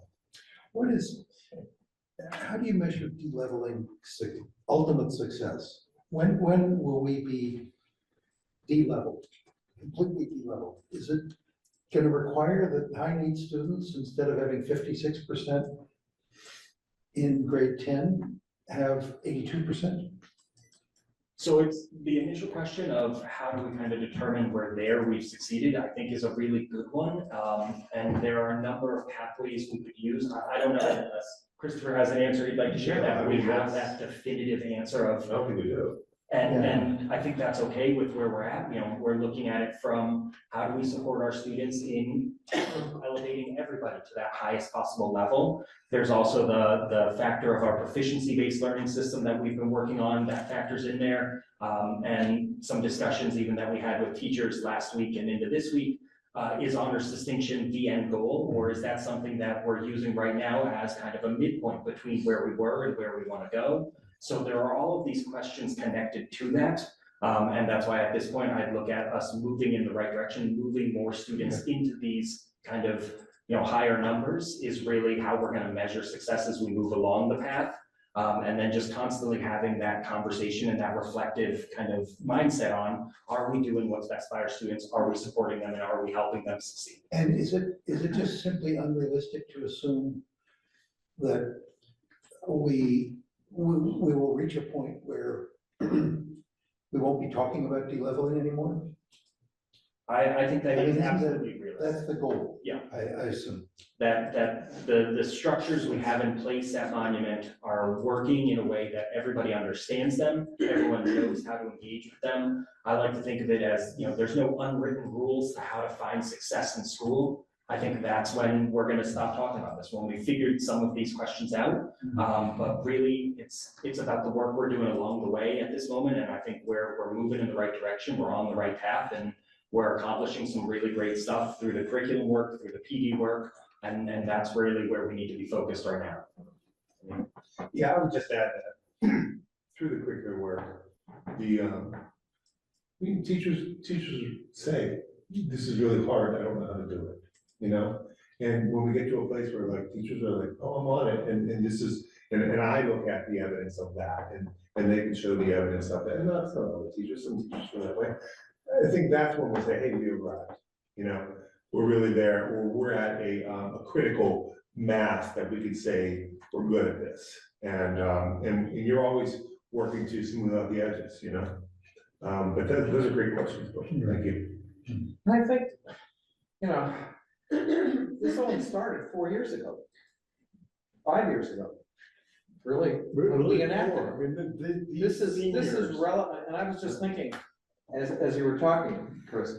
How do you measure de-leveling ultimate success? When will we be de-leveled, completely de-leveled? Is it going to require that high need students, instead of having 56% in grade 10, have 82%? So it's the initial question of how do we kind of determine where we've succeeded, I think is a really good one. And there are a number of pathways we could use. I don't know unless Christopher has an answer he'd like to share that, but we have that definitive answer of. I don't think we do. And I think that's okay with where we're at. You know, we're looking at it from how do we support our students in elevating everybody to that highest possible level. There's also the factor of our proficiency-based learning system that we've been working on that factors in there. And some discussions even that we had with teachers last week and into this week. Is honors distinction the end goal, or is that something that we're using right now as kind of a midpoint between where we were and where we want to go? So there are all of these questions connected to that. And that's why at this point, I'd look at us moving in the right direction, moving more students into these kind of, higher numbers is really how we're going to measure success as we move along the path. And then just constantly having that conversation and that reflective kind of mindset on, are we doing what's best by our students? Are we supporting them, and are we helping them succeed? And is it just simply unrealistic to assume that we will reach a point where we won't be talking about de-leveling anymore? I think that is absolutely realistic. That's the goal. Yeah. I assume. That the structures we have in place at Monument are working in a way that everybody understands them, everyone knows how to engage with them. I like to think of it as, there's no unwritten rules to how to find success in school. I think that's when we're gonna stop talking about this, when we figured some of these questions out. But really, it's about the work we're doing along the way at this moment, and I think we're moving in the right direction, we're on the right path, and we're accomplishing some really great stuff through the curriculum work, through the PD work, and that's really where we need to be focused right now. Yeah, I would just add that through the curricular work, teachers say, this is really hard, I don't know how to do it, you know? And when we get to a place where like teachers are like, oh, I'm on it, and this is, and I look at the evidence of that, and they can show the evidence of that, and not some other teachers, some teachers feel that way. I think that's when we say, hey, we arrived, you know, we're really there, or we're at a critical mass that we could say, we're good at this. And you're always working to smooth out the edges, you know? But those are great questions, thank you. I think, you know, this only started 4 years ago, 5 years ago. Really, when we enacted it. I mean, This is relevant, and I was just thinking, as you were talking, Chris.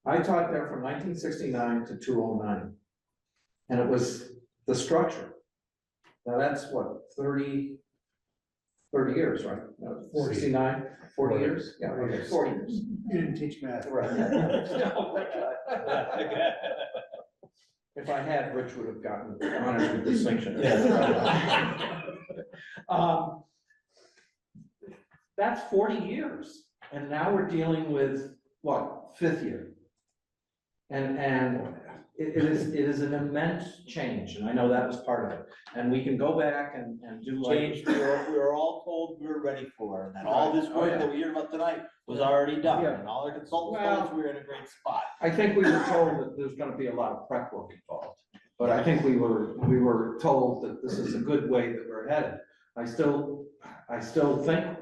I taught there from 1969 to 2009. And it was the structure. Now that's what, 30 years, right? No, 69, 40 years? Yeah, okay, 40 years. You didn't teach math. Right. If I had, Rich would have gotten honors with distinction. That's 40 years, and now we're dealing with, what, 5th year? And it is an immense change, and I know that was part of it. And we can go back and do like. Change we were all told we were ready for, and that all this Oh, work yeah. that we heard about tonight was already done, Yeah. and all our consultants Well- told us we were in a great spot. I think we were told that there's gonna be a lot of prep work involved, but I think we were told that this is a good way that we're headed. I still think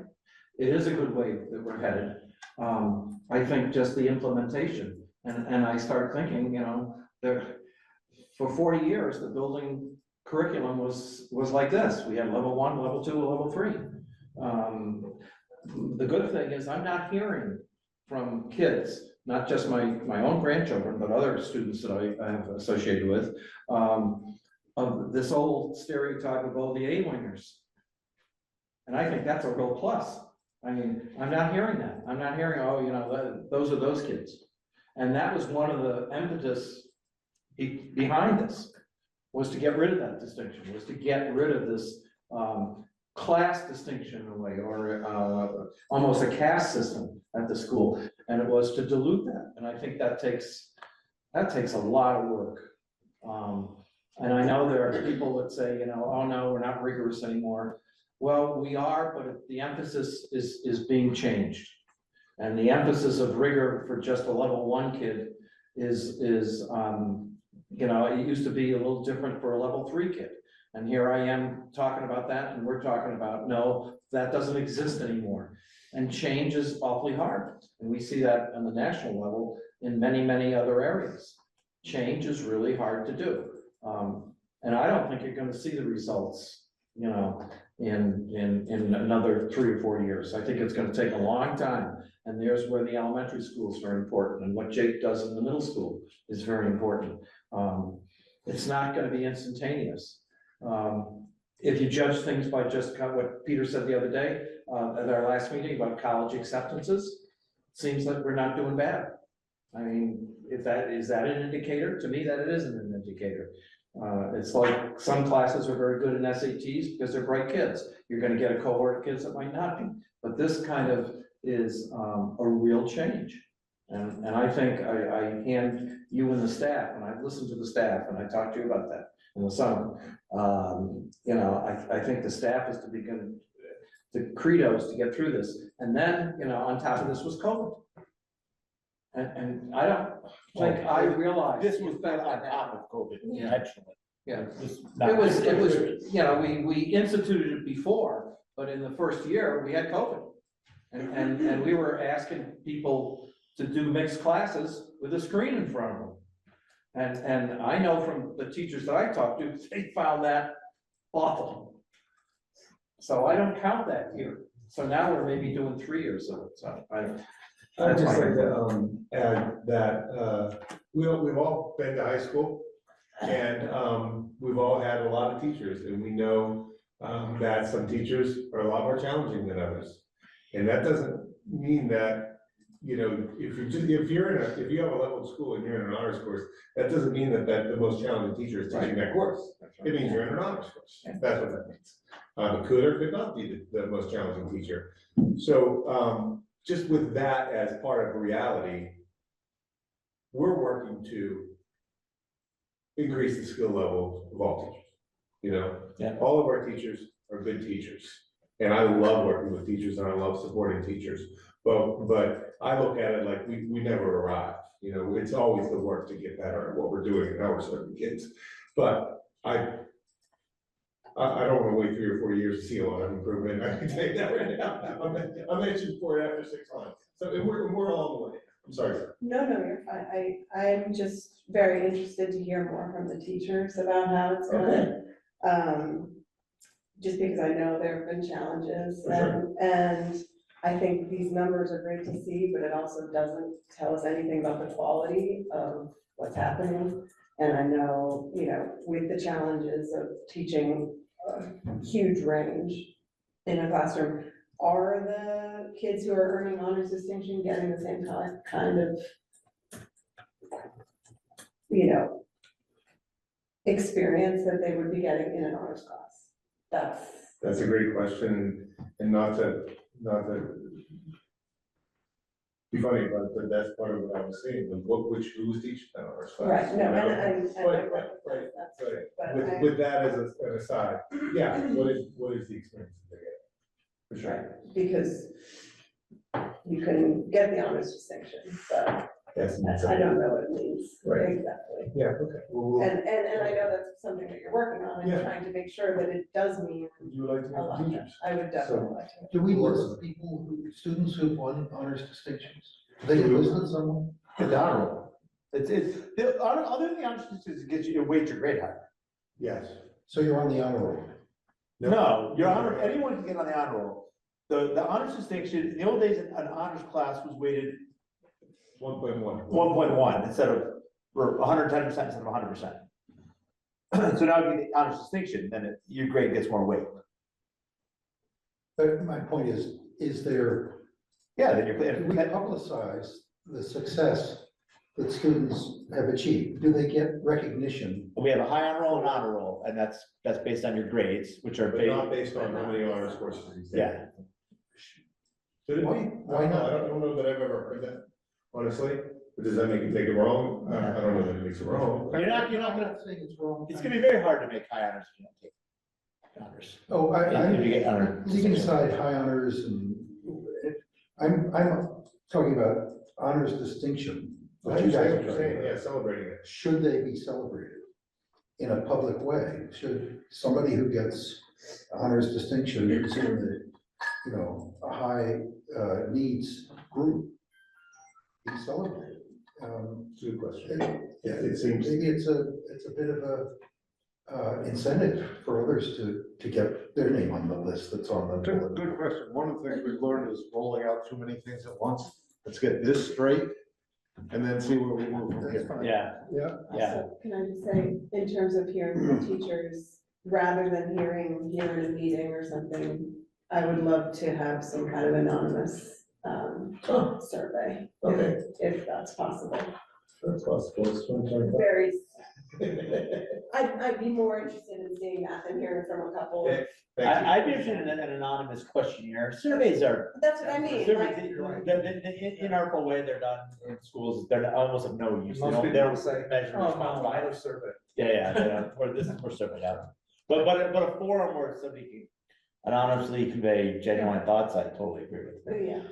it is a good way that we're headed. I think just the implementation, and I start thinking, you know, for 40 years, the building curriculum was like this. We had level 1, level 2, level 3. The good thing is I'm not hearing from kids, not just my own grandchildren, but other students that I have associated with, of this old stereotype of, oh, the A-wingers. And I think that's a real plus. I mean, I'm not hearing that. I'm not hearing, oh, you know, those are those kids. And that was one of the impetus behind this, was to get rid of that distinction, was to get rid of this class distinction in a way, or almost a caste system at the school. And it was to dilute that. And I think that takes a lot of work. And I know there are people that say, you know, oh no, we're not rigorous anymore. Well, we are, but the emphasis is being changed. And the emphasis of rigor for just a level 1 kid is you know, it used to be a little different for a level 3 kid. And here I am talking about that, and we're talking about, no, that doesn't exist anymore. And change is awfully hard. And we see that on the national level in many, many other areas. Change is really hard to do. And I don't think you're gonna see the results, you know, in another 3 or 4 years. I think it's gonna take a long time. And there's where the elementary school is very important, and what Jake does in the middle school is very important. It's not gonna be instantaneous. If you judge things by just what Peter said the other day, at our last meeting about college acceptances, seems like we're not doing bad. I mean, is that an indicator? To me, that it isn't an indicator. It's like some classes are very good in SATs because they're bright kids. You're gonna get a cohort of kids that might not be. But this kind of is a real change. And I think I hand you and the staff, and I've listened to the staff, and I talked to you about that in the summer. You know, I think the staff is to begin, the credos to get through this. And then, you know, on top of this was COVID. And I don't think I realized. This was better on top of COVID intentionally. Yeah, Not- it was, you know, we instituted it before, but in the first year, we had COVID. And we were asking people to do mixed classes with a screen in front of them. And I know from the teachers that I talked to, they found that awful. So I don't count that here. So now we're maybe doing 3 years of it, so I'd just like to add that we've all been to high school, and we've all had a lot of teachers, and we know that some teachers are a lot more challenging than others. And that doesn't mean that you know, if you have a level school and you're in an honors course, that doesn't mean that the most challenging teacher is teaching that course. It means you're in an honors course. That's what that means. It could or could not be the most challenging teacher. So, just with that as part of reality, we're working to increase the skill level of all teachers. You know, all of our teachers are good teachers. And I love working with teachers and I love supporting teachers. But I look at it like we never arrive. You know, it's always the work to get better at what we're doing and how we're serving kids. But I don't want to wait 3 or 4 years to see a lot of improvement. I can tell you that right now. I'm itching for it after 6 months. So we're all the way. I'm sorry, sir. No, you're fine. I'm just very interested to hear more from the teachers about how it's going. Just because I know there have been challenges For sure. and I think these numbers are great to see, but it also doesn't tell us anything about the quality of what's happening. And I know, you know, with the challenges of teaching a huge range in a classroom, are the kids who are earning honors distinction getting the same kind of, you know, experience that they would be getting in an honors class? That's a great question, and not to be funny, but that's part of what I was saying, who's teaching that honors class? Right, no, you know? and Right. With that as an aside, yeah, what is the experience that they get? For sure. because you can get the honors distinction, but Yes. I don't know what it means Right. exactly. Yeah, okay. Well, And I know that's something that you're working on and Yeah. trying to make sure that it does mean would you like to a lot. meet the teachers? I would definitely like to. Do we list students who've won honors distinctions? Do they get listed somewhere? The honor roll. Other than the honor distinctions, it gets you, it weights your grade higher. Yes. So you're on the honor roll? No, your honor, anyone can get on the honor roll. The honors distinction, in the old days, an honors class was weighted 1.1. 1.1 instead of, or 110% instead of 100%. So now if you get the honors distinction, then your grade gets more weight. But my point is there, Yeah, then do we you're. publicize the success that students have achieved? Do they get recognition? We have a high honor roll and honor roll, and that's based on your grades, which are. But not based on how many honors courses you take. Yeah. Should it be? Why not? I don't know that I've ever heard that, honestly. But does that make you think it wrong? I don't know that it makes it wrong. You're not gonna, saying it's wrong. it's gonna be very hard to make high honors if you don't take honors. Oh, If you get honor. leaving aside high honors and, I'm talking about honors distinction. What you saying, yeah, celebrating it. Should they be celebrated in a public way? Should somebody who gets honors distinction is in the, you know, a high needs group be celebrated? Good question. Yeah, It seems. maybe it's a bit of a incentive for others to get their name on the list that's on the. Good question. One of the things we've learned is rolling out too many things at once. Let's get this straight and then see where we move from here. Yeah. Yeah. Also, can I just say, in terms of hearing from teachers, rather than hearing here in a meeting or something, I would love to have some kind of anonymous survey, Okay. if that's possible. That's possible. It's 2025. Very, I'd be more interested in seeing that than hearing from a couple. Yeah. Thank you. I'd be interested in an anonymous questionnaire. Surveys are. That's what I mean, like, In our way, they're done in schools, they're almost of no use. They Most don't people say, measure oh, response. no, I have a survey. Yeah, or this is more survey out. But a forum where somebody can anonymously convey genuine thoughts, I totally agree with. yeah,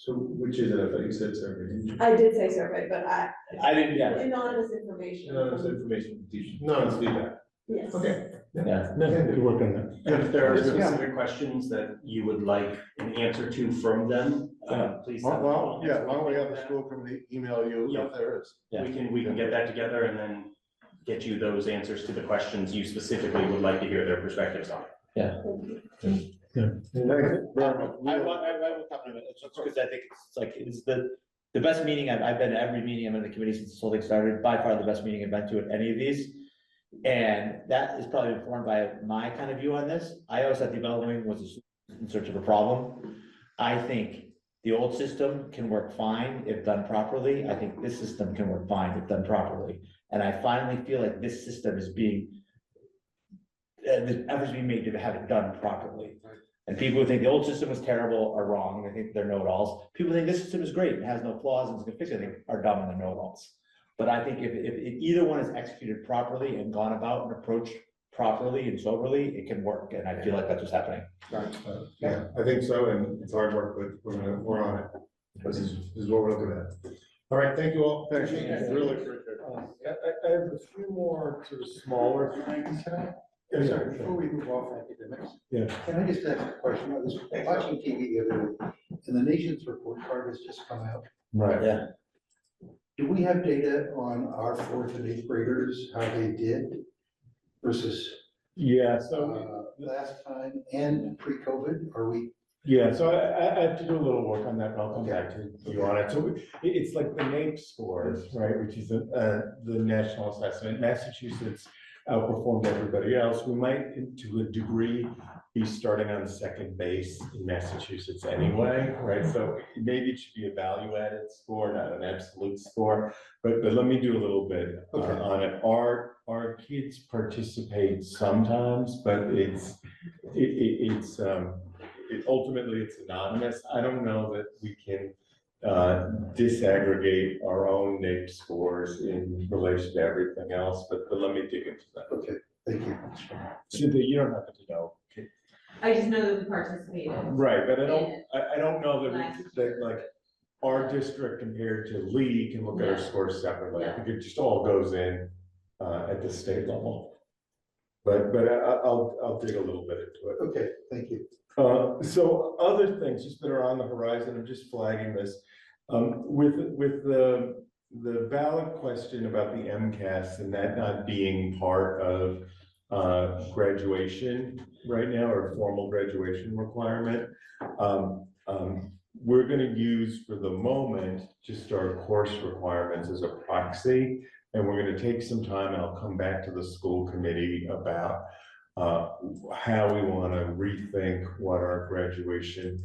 So which is it? I thought you said survey, didn't you? I did say survey, but I didn't, yeah. anonymous information. Anonymous information from teachers, anonymous feedback. Yes. Okay. Yeah. Good work on that. And if there are Yeah. specific questions that you would like an answer to from them, please. send them. Well, yeah, why don't we have the school committee email you if there is. We can get that together and then get you those answers to the questions you specifically would like to hear their perspectives on. Yeah. Thank you very much. I will comment on it, just because I think it's like, it's the best meeting, I've been to every meeting, I'm in the committee since this whole thing started, by far the best meeting I've been to at any of these. And that is probably informed by my kind of view on this. I always thought the development was in search of a problem. I think the old system can work fine if done properly. I think this system can work fine if done properly. And I finally feel like this system is being, the efforts being made to have it done properly. And people who think the old system was terrible are wrong. I think they're know-it-alls. People think this system is great and has no flaws and is gonna fix anything are dumb and they're know-it-alls. But I think if either one is executed properly and gone about and approached properly and soberly, it can work. And I feel like that's what's happening. Yeah, I think so, and it's hard work, but we're on it. This is what we're looking at. All right, thank you all. Thank you. Really appreciate I have a few more sort of smaller things. Yeah, sorry, before we move off academics. Yeah. Can I just ask a question? I was watching TV the other day, and the Nation's Report Card has just come out. Right. Yeah. Do we have data on our fourth and eighth graders, how they did versus Yeah, so, last time and pre-COVID? Are we? yeah, so I have to do a little work on that, and I'll come back to you on it. So it's like the NAEP scores, right, which is the national assessment. Massachusetts outperformed everybody else. We might, to a degree, be starting on second base in Massachusetts anyway, right? So maybe it should be a value-added score, not an absolute score. But let me do a little bit on it. Our kids participate sometimes, but ultimately it's anonymous. I don't know that we can disaggregate our own NAEP scores in relation to everything else, but let me dig into that. Okay, thank you. Cynthia, you don't have to know. I just know that we participated. Right, but I don't know that like our district compared to Lee can look at our scores separately. I think it just all goes in at the state level. But I'll dig a little bit into it. Okay, thank you. So other things just that are on the horizon, I'm just flagging this. With the ballot question about the MCAS and that not being part of graduation right now, or formal graduation requirement. We're gonna use for the moment, just our course requirements as a proxy. And we're gonna take some time and I'll come back to the school committee about how we wanna rethink what our graduation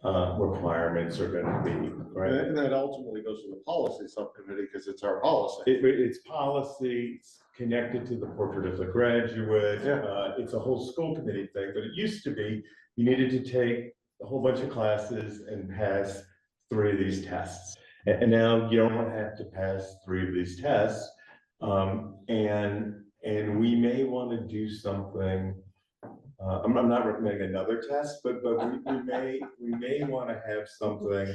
requirements are gonna be, right? And that ultimately goes to the policy subcommittee because it's our policy. It's policy, it's connected to the portrait of the graduate. It's a whole school committee thing, but it used to be, you needed to take a whole bunch of classes and pass 3 of these tests. And now you don't have to pass 3 of these tests. And we may want to do something. I'm not recommending another test, but we may want to have something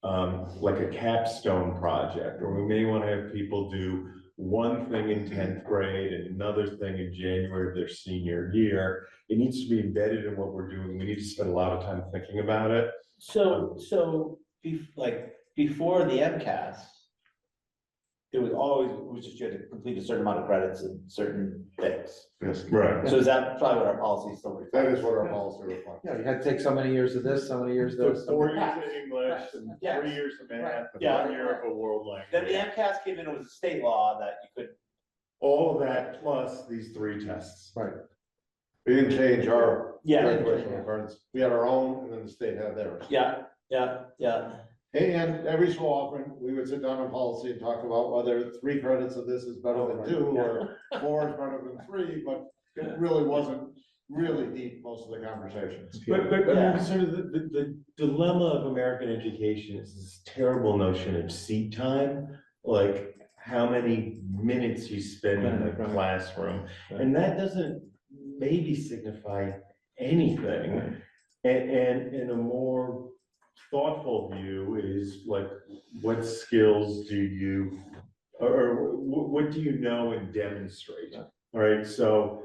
like a capstone project, or we may want to have people do one thing in 10th grade and another thing in January of their senior year. It needs to be embedded in what we're doing. We need to spend a lot of time thinking about it. So before the MCAS, it was just you had to complete a certain amount of credits and certain things. Yes. Right. So is that probably what our policy still reflects? That is what our policy reflects. Yeah, you had to take so many years of this, so many years of this. 4 years of English and Yeah. 3 years of math and Yeah. 1 year of a world Then the language. MCAS came in, it was a state law that you could. All of that plus these 3 tests. Right. We didn't change our Yeah. graduation requirements. We had our own and then the state had theirs. Yeah. And every so often, we would sit down on policy and talk about whether 3 credits of this is better than 2 or 4 is better than 3, but it really wasn't really deep most of the conversations. But I mean, sort of the dilemma of American education is this terrible notion of seat time, like how many minutes you spend in the classroom. And that doesn't maybe signify anything. And a more thoughtful view is like, what skills do you, or what do you know and demonstrate? All right, so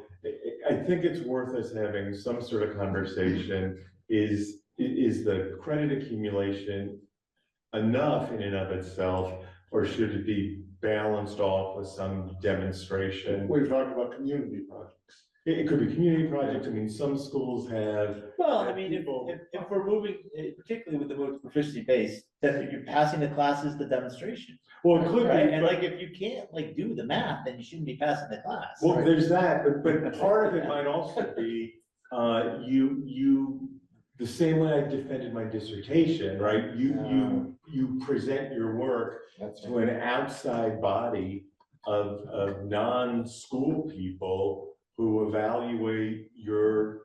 I think it's worth us having some sort of conversation. Is the credit accumulation enough in and of itself, or should it be balanced off with some demonstration? We've talked about community projects. It could be community projects. I mean, some schools have. Well, I mean, if we're moving, particularly with the move to proficiency based, then if you're passing the classes, the demonstration. Well, it could be, Right, and but- like, if you can't like do the math, then you shouldn't be passing the class. Well, there's that, but part of it might also be, you the same way I defended my dissertation, right? You present your work to an outside body of non-school people who evaluate your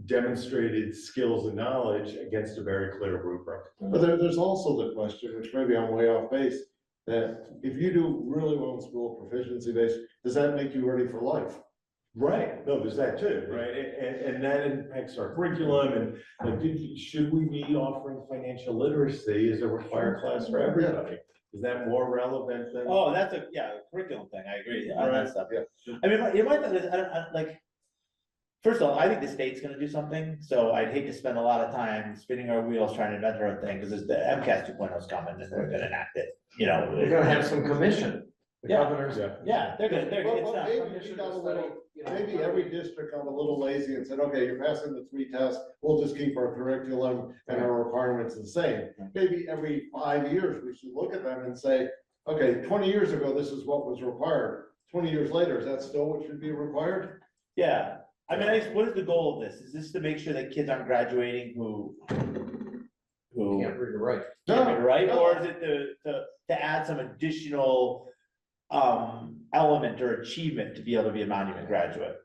demonstrated skills and knowledge against a very clear rubric. But there's also the question, which maybe I'm way off base, that if you do really well in school, proficiency based, does that make you ready for life? Right, no, there's that too, right? And that impacts our curriculum and should we be offering financial literacy as a required class for everybody? Is that more relevant than? Oh, that's a curriculum thing, I agree on Right. that stuff, yeah. I mean, you might, like, first of all, I think the state's gonna do something, so I'd hate to spend a lot of time spinning our wheels trying to invent our own thing, because the MCAS 2.0 is coming and they're gonna enact it, you know. We're gonna have some commission. The Yeah. governors. Yeah, they're gonna, Well, maybe every district got a little lazy and said, okay, you're passing the 3 tests, we'll just keep our curriculum and our requirements the same. Maybe every 5 years, we should look at them and say, okay, 20 years ago, this is what was required. 20 years later, is that still what should be required? Yeah, I mean, what is the goal of this? Is this to make sure that kids aren't graduating who Can't read or write. can't read or write, No. or is it to add some additional element or achievement to be able to be a monument graduate?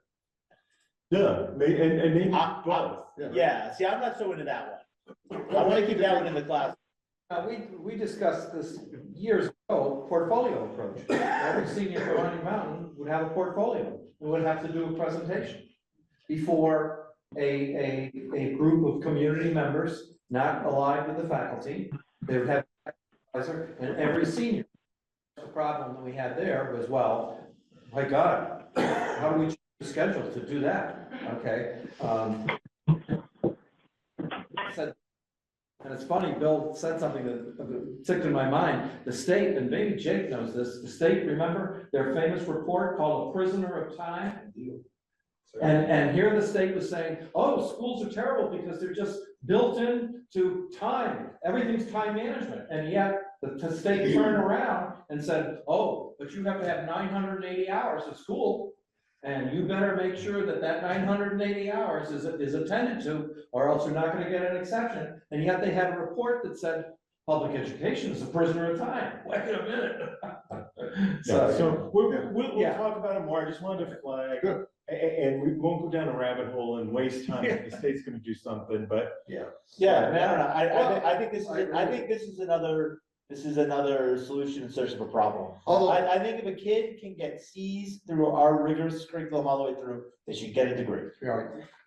Yeah, and maybe both. Yeah, see, I'm not so into that one. I wanna keep that one in the class. We discussed this years ago, portfolio approach. Every senior for Hunting Mountain would have a portfolio. We would have to do a presentation before a group of community members, not aligned with the faculty. They would have an advisor, and every senior. The problem that we had there was, well, my God, how do we change the schedule to do that? Okay. And it's funny, Bill said something that sticked in my mind. The state, and maybe Jake knows this, the state, remember their famous report called A Prisoner of Time? And here the state was saying, oh, schools are terrible because they're just built in to time. Everything's time management. And yet the state turned around and said, oh, but you have to have 980 hours of school. And you better make sure that 980 hours is attended to, or else you're not gonna get an exception. And yet they had a report that said, public education is a prisoner of time. Wait a minute. So we'll Yeah. talk about it more. I just wanted to flag, and we won't go down a rabbit hole and waste time if the state's gonna do something, but. Yeah, I mean, I don't know, I think this is another solution in search of a problem. I think if a kid can get C's through our rigorous curriculum all the way through, they should get a degree.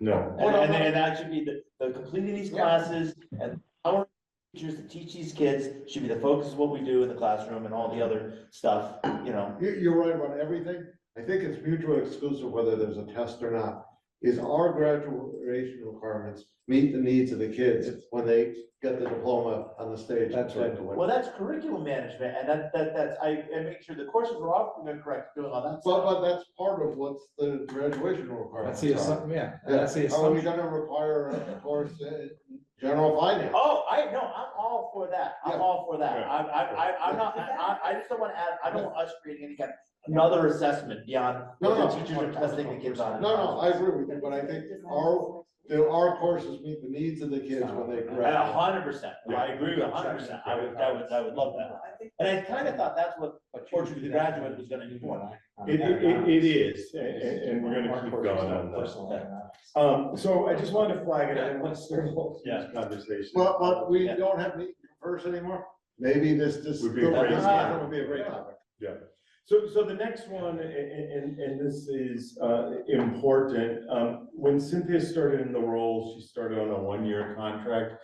No. And that should be the completing these classes and our teachers to teach these kids should be the focus of what we do in the classroom and all the other stuff, you know. You're right about everything. I think it's mutually exclusive whether there's a test or not. Is our graduation requirements meet the needs of the kids when they get the diploma on the stage? That's right. Well, that's curriculum management, and and make sure the courses are often correct, doing all that But that's part of what's the graduation requirements. That's the are. assumption, yeah. Yeah. That's the Are we assumption. gonna require a course in general finance? Oh, I'm all for that. I'm Yeah. all for that. I'm not, I just don't want to add, I don't want us creating any kind of another assessment beyond what the teachers are testing the kids on. No, I agree with you, but I think our courses meet the needs of the kids when they graduate. 100%. I agree with 100%. I would love that. And I kind of thought that's what Portrait of the Graduate was gonna do for. It is, and we're gonna keep going on this. So I just wanted to flag it, I didn't want to start a whole conversation. But we don't have to converse anymore. Maybe this Would be a great topic. would be a great topic. Yeah, so the next one, and this is important, when Cynthia started in the role, she started on a 1-year contract.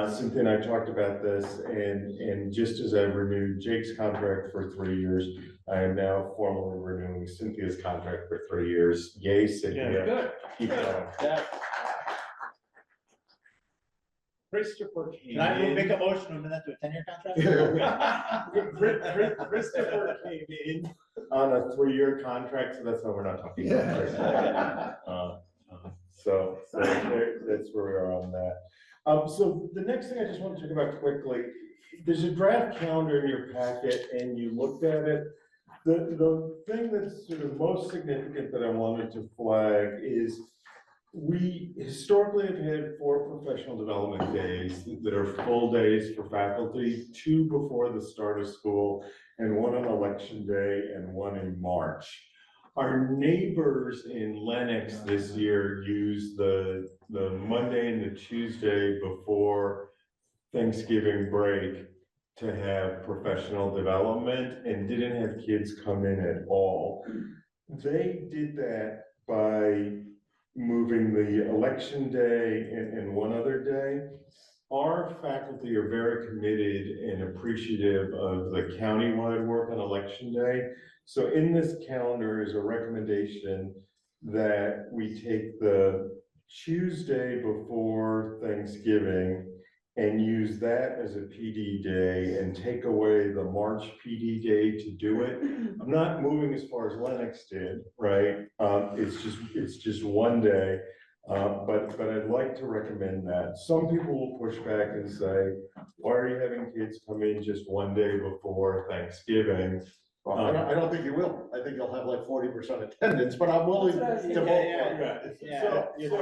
Cynthia and I talked about this, and just as I renewed Jake's contract for 3 years, I am now formally renewing Cynthia's contract for 3 years. Yay, Cynthia. Good. Keep going. Yeah. Christopher came Can I in. make a motion to amend that to a 10-year contract? Christopher came in on a 3-year contract, so that's why we're not talking about it. So that's where we are on that. So the next thing I just want to talk about quickly, there's a draft calendar in your packet and you looked at it. The thing that's sort of most significant that I wanted to flag is We historically have had 4 professional development days that are full days for faculty, 2 before the start of school, and 1 on election day and 1 in March. Our neighbors in Lenox this year used the Monday and the Tuesday before Thanksgiving break to have professional development and didn't have kids come in at all. They did that by moving the election day and 1 other day. Our faculty are very committed and appreciative of the countywide work on election day. So in this calendar is a recommendation that we take the Tuesday before Thanksgiving and use that as a PD day and take away the March PD day to do it. I'm not moving as far as Lenox did, right? It's just 1 day, but I'd like to recommend that. Some people will push back and say, why are you having kids come in just 1 day before Thanksgiving? Well, I don't think you will. I think you'll have like 40% attendance, but I'm willing to vote. You're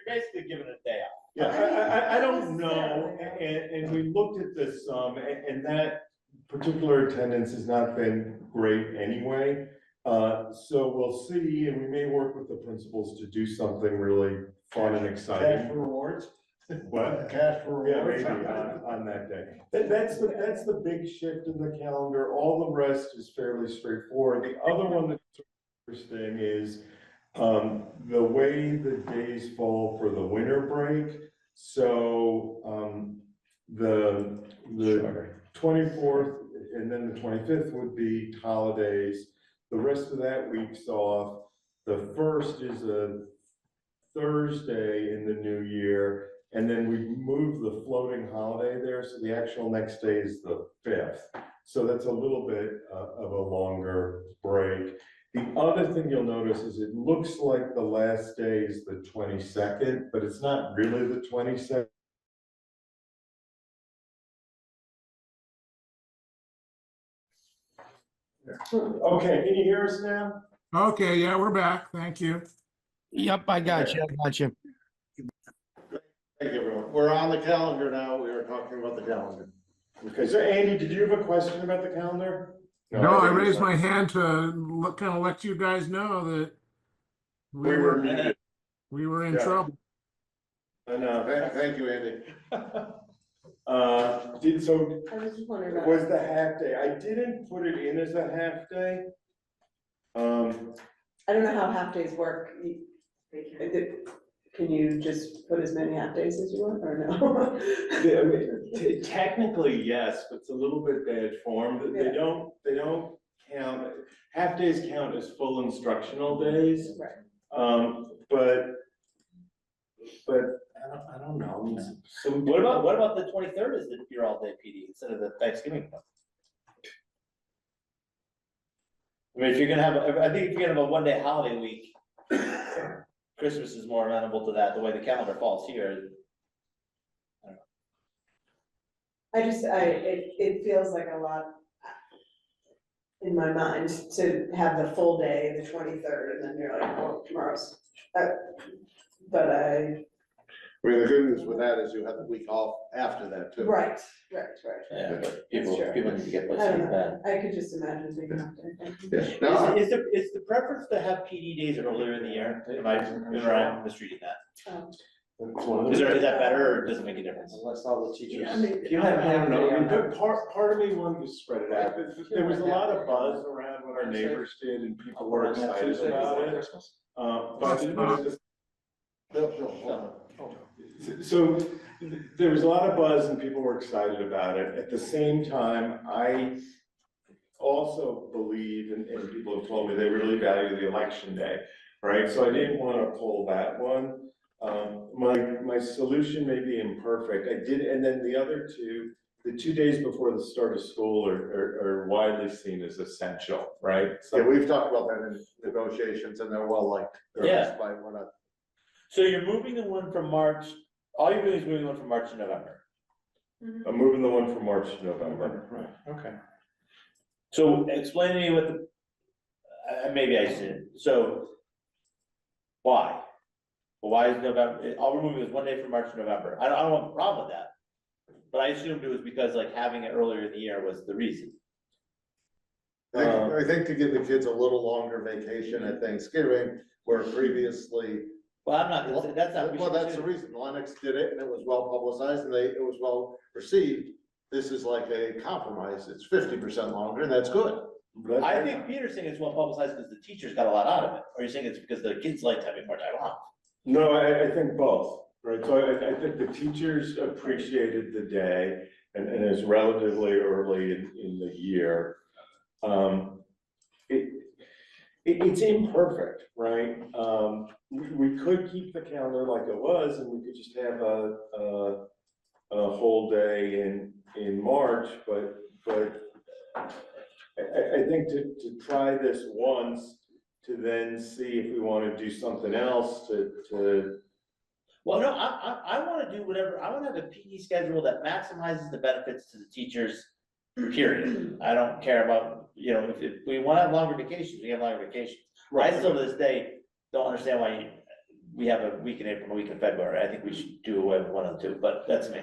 basically giving it a day off. Yeah, I don't know, and we looked at this some, and that particular attendance has not been great anyway. So we'll see, and we may work with the principals to do something really fun and exciting. Cash rewards. What? Cash for Yeah, rewards. maybe on that day. That's the big shift in the calendar. All the rest is fairly straightforward. The other one that's interesting is the way the days fall for the winter break. So the 24th and then the 25th would be holidays. The rest of that week's off. The 1st is a Thursday in the new year. And then we move the floating holiday there, so the actual next day is the 5th. So that's a little bit of a longer break. The other thing you'll notice is it looks like the last day is the 22nd, but it's not really the 22nd. Okay, can you hear us now? Okay, yeah, we're back. Thank you. Yep, I got you. Thank you, everyone. We're on the calendar now. We are talking about the calendar. Okay, so Andy, did you have a question about the calendar? No, I raised my hand to kind of let you guys know that We were muted. we were in Yeah. trouble. I know. Thank you, Andy. So I was just wondering about. was the half day, I didn't put it in as a half day. I don't know how half days work. Can you just put as many half days as you want, or no? I mean, technically, yes, but it's a little bit bad form. They don't count, half days count as full instructional days. Right. But I don't know. What about the 23rd is your all-day PD instead of the Thanksgiving one? I mean, if you're gonna have, I think if you're gonna have a 1-day holiday week, Christmas is more amenable to that, the way the calendar falls here. It feels like a lot in my mind to have the full day, the 23rd, and then you're like, oh, tomorrow's. But I mean, the good news with that is you have the week off after that too. right. Yeah, but That's people true. need to get I places don't like that. know. I could just imagine being half day. No, Is the preference to have PD days earlier in the year? Am I misreading that? Is that better or does it make a difference? Unless all the teachers. Yeah, I mean, I don't know, I mean, part of me wanted to spread it out. There was a lot of buzz around what our neighbors did and people were excited about it. So there was a lot of buzz and people were excited about it. At the same time, I also believe, and people have told me they really value the election day, right? So I didn't want to pull that one. My solution may be imperfect. I did, and then the other two, the 2 days before the start of school are widely seen as essential, right? Yeah, we've talked about that in negotiations and they're well liked. Yeah. We're not. So you're moving the one from March, all you're doing is moving the one from March to November. I'm moving the one from March to November. Right, okay. So explain to me what the, maybe I said, so why? Well, why is November, all we're moving is one day from March to November. I don't have a problem with that. But I assumed it was because like having it earlier in the year was the reason. I think to give the kids a little longer vacation at Thanksgiving, where previously. Well, I'm not, that's not. Well, that's the reason. Lennox did it and it was well publicized and it was well received. This is like a compromise. It's 50% longer and that's good. I think Peter's saying it's well publicized because the teachers got a lot out of it, or you're saying it's because the kids liked having more time off? No, I think both, right? So I think the teachers appreciated the day and it's relatively early in the year. It's imperfect, right? We could keep the calendar like it was and we could just have a whole day in March, but I think to try this once, to then see if we want to do something else to. Well, no, I wanna do whatever, I wanna have a PE schedule that maximizes the benefits to the teachers, period. I don't care about, you know, if we wanna have longer vacations, we have longer vacations. I still to this day don't understand why we have a week in April, and a week in February. I think we should do away with one of the two, but that's me.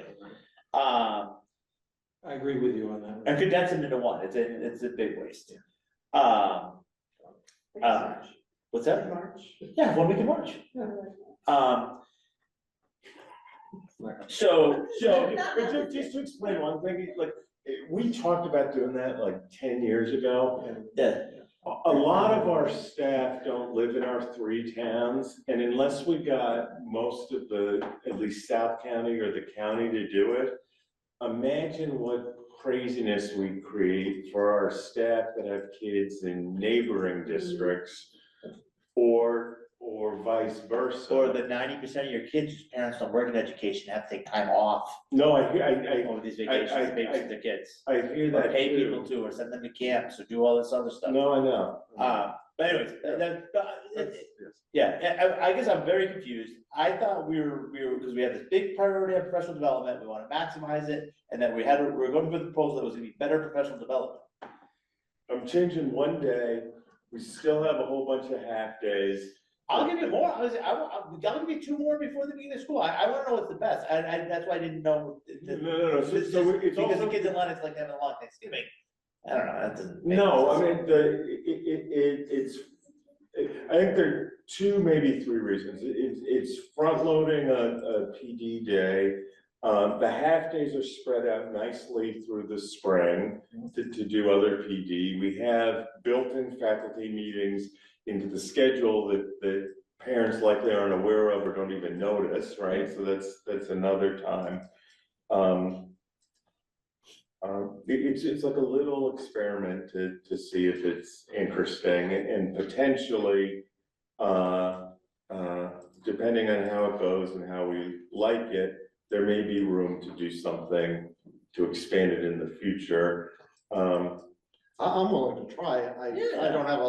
I agree with you on that. And condense them into one, it's a big waste. What's that? March. Yeah, 1 week in March. So, But just to explain one thing, like, we talked about doing that like 10 years ago. yeah, A lot of our staff don't live in our 3 towns, and unless we got most of at least South County or the county to do it, imagine what craziness we create for our staff that have kids in neighboring districts or vice versa. or the 90% of your kids whose parents don't work in education have to take time off No, over these vacations, to babysit their kids. I hear Or that pay too. people to, or send them to camps, or do all this other stuff. No, I know. But anyways, yeah, I guess I'm very confused. I thought we were, because we had this big priority of professional development, we wanna maximize it, and then we were going with a proposal that was gonna be better professional development. I'm changing one day, we still have a whole bunch of half days. I'll give you more, I'll give you 2 more before the beginning of school, I wanna know what's the best, that's why I didn't know. No, so it's Because also. the kids in Lennox like having a long Thanksgiving, I don't know, that doesn't. make No, I sense. mean, I think there are 2, maybe 3 reasons. It's front loading a PD day. The half days are spread out nicely through the spring to do other PD. We have built-in faculty meetings into the schedule that parents likely aren't aware of or don't even notice, right? So that's another time. It's like a little experiment to see if it's interesting and potentially, depending on how it goes and how we like it, there may be room to do something to expand it in the future. I'm willing to try. I don't have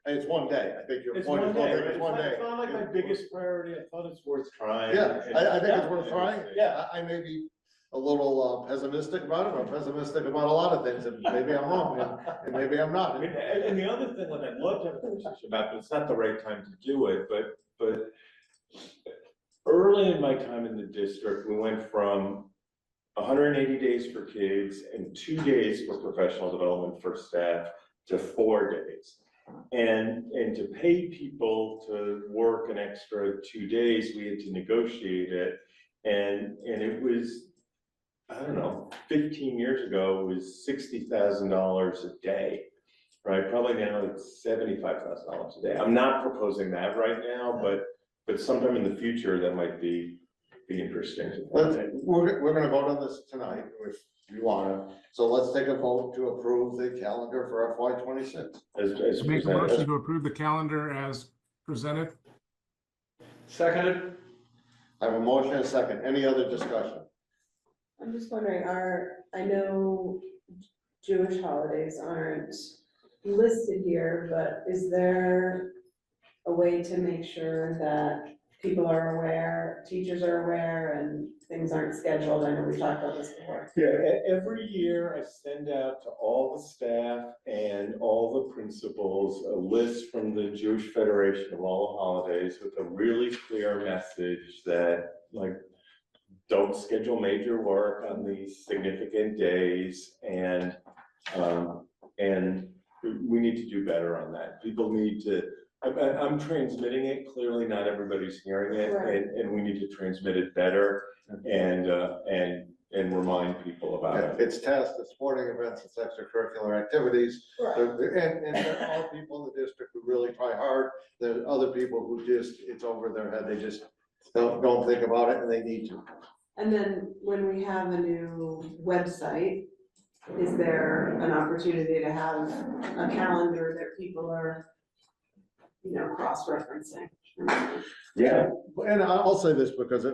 it's one day. I think your It's point one is day, it's one day. it's not like my biggest priority, I thought it's worth trying. Yeah, I think it's worth trying. Yeah. I may be a little pessimistic about it, or pessimistic about a lot of things, and maybe I'm wrong, and maybe I'm not. I mean, and the other thing, like, I'd love to have a conversation about, but it's not the right time to do it, but early in my time in the district, we went from 180 days for kids and 2 days for professional development for staff to 4 days. And to pay people to work an extra 2 days, we had to negotiate it. And it was, I don't know, 15 years ago, it was $60,000 a day, right? Probably now it's $75,000 a day. I'm not proposing that right now, but sometime in the future, that might be interesting. We're gonna vote on this tonight, if you wanna, so let's take a vote to approve the calendar for FY 26. As Make a presented. motion to approve the calendar as presented. Seconded? I have a motion and a second. Any other discussion? I'm just wondering, I know Jewish holidays aren't listed here, but is there a way to make sure that people are aware, teachers are aware, and things aren't scheduled. I know we talked about this before. Yeah, every year I send out to all the staff and all the principals a list from the Jewish Federation of all the holidays with a really clear message that, like, don't schedule major work on these significant days, and we need to do better on that. People need to, I'm transmitting it, clearly not everybody's hearing it, Right. and we need to transmit it better and remind people about it. It's tests, it's sporting events, it's extracurricular activities. Right. And there are people in the district who really try hard. There are other people who just, it's over their head. They just don't think about it, and they need to. And then when we have a new website, is there an opportunity to have a calendar that people are, cross-referencing? Yeah, and I'll say this because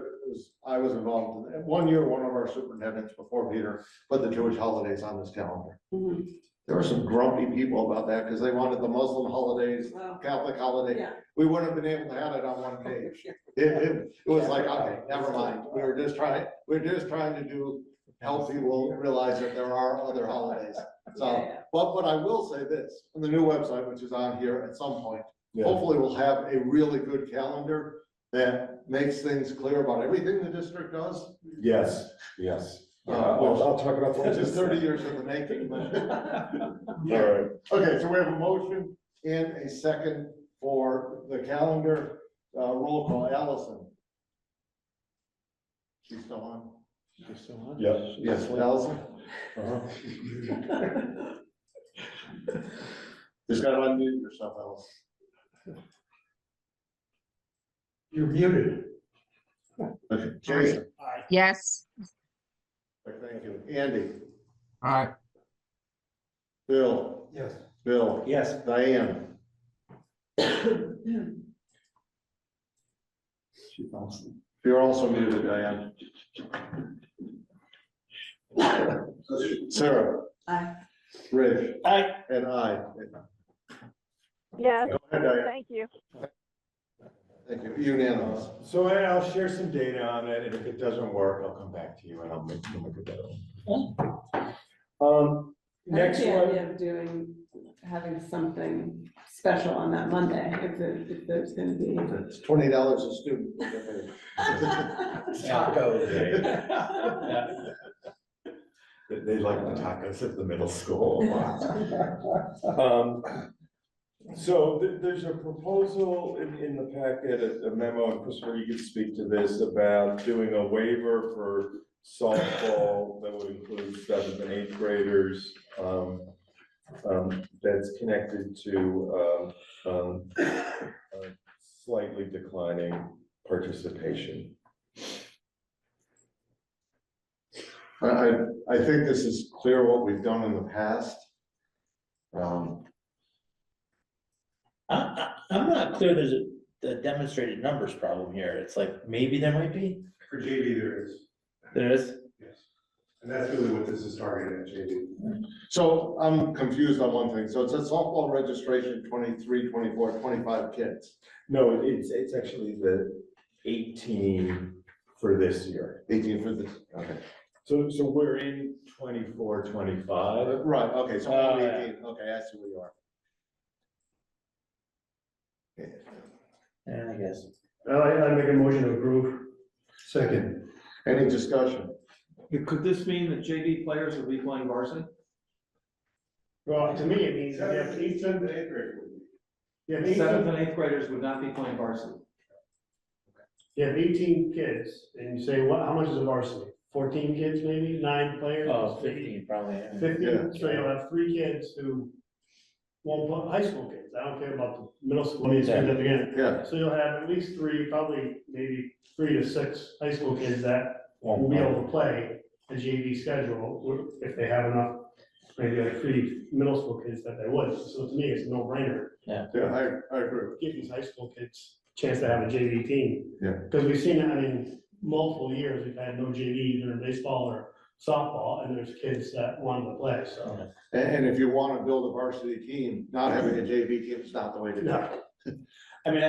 I was involved in, one year, one of our superintendents before Peter put the Jewish holidays on this calendar. Mhm. There were some grumpy people about that because they wanted the Muslim holidays, Well, Catholic holiday. yeah. We wouldn't have been able to have it on one page. It was like, okay, never mind. We're just trying to help people realize that there are other holidays. So, but I will say this, on the new website, which is on here at some point, hopefully we'll have a really good calendar that makes things clear about everything the district does. Yes. I'll talk about Which is 30 years in the making. But All right. okay, so we have a motion and a second for the calendar. Roll call, Allison. She's still on? She's still on? Yep. Yes, Allison? Just gotta unmute yourself, Allison. You're muted. Okay, Jason. Yes. Thank you. Andy. Aye. Bill. Yes. Bill. Yes. Diane. You're also muted, Diane. Sarah. Aye. Rich. Aye. And I. Yes, Go ahead, Diane. thank you. Thank you. Unanimous. So I'll share some data on it, and if it doesn't work, I'll come back to you and I'll make it better. Next I like the one. idea of having something special on that Monday, if there's gonna be. It's $20 a student. Taco. They like the tacos at the middle school a lot. So there's a proposal in the packet, a memo, and Christopher, you could speak to this, about doing a waiver for softball that would include 7th and 8th graders. That's connected to slightly declining participation. I think this is clear what we've done in the past. I'm not clear there's a demonstrated numbers problem here. It's like, maybe there might be. For JV, there is. There is? Yes. And that's really what this is targeting at JV. So I'm confused on one thing. So it says softball registration, 23, 24, 25 kids. No, it's actually the 18 for this year. 18 for this, okay. So we're in 24, 25. Right, okay, so only 18, okay, I see where you are. Yeah, I guess. I make a motion to approve. Second. Any discussion? Could this mean that JV players will be playing varsity? Well, to me, it means that you have 7th, 8th grade. you have 18 7th and 8th graders would not be playing varsity. You have 18 kids, and you say, what, how much is a varsity? 14 kids, maybe, 9 players? Oh, 15 probably. Yeah. 15, so you'll have 3 kids who won't play, high school kids, I don't care about the middle school, kids at the beginning. Yeah. So you'll have at least 3, probably maybe 3 to 6 high school kids that will be able to play the JV schedule, if they have enough, maybe like 3 middle school kids that they would, so to me, it's a no-brainer. Yeah, I agree. Give these high school kids a chance to have a JV team. Yeah. Because we've seen, I mean, multiple years, we've had no JV, either in baseball or softball, and there's kids that want to play, so. And if you want to build a varsity team, not having a JV team is not the way to do it. I mean,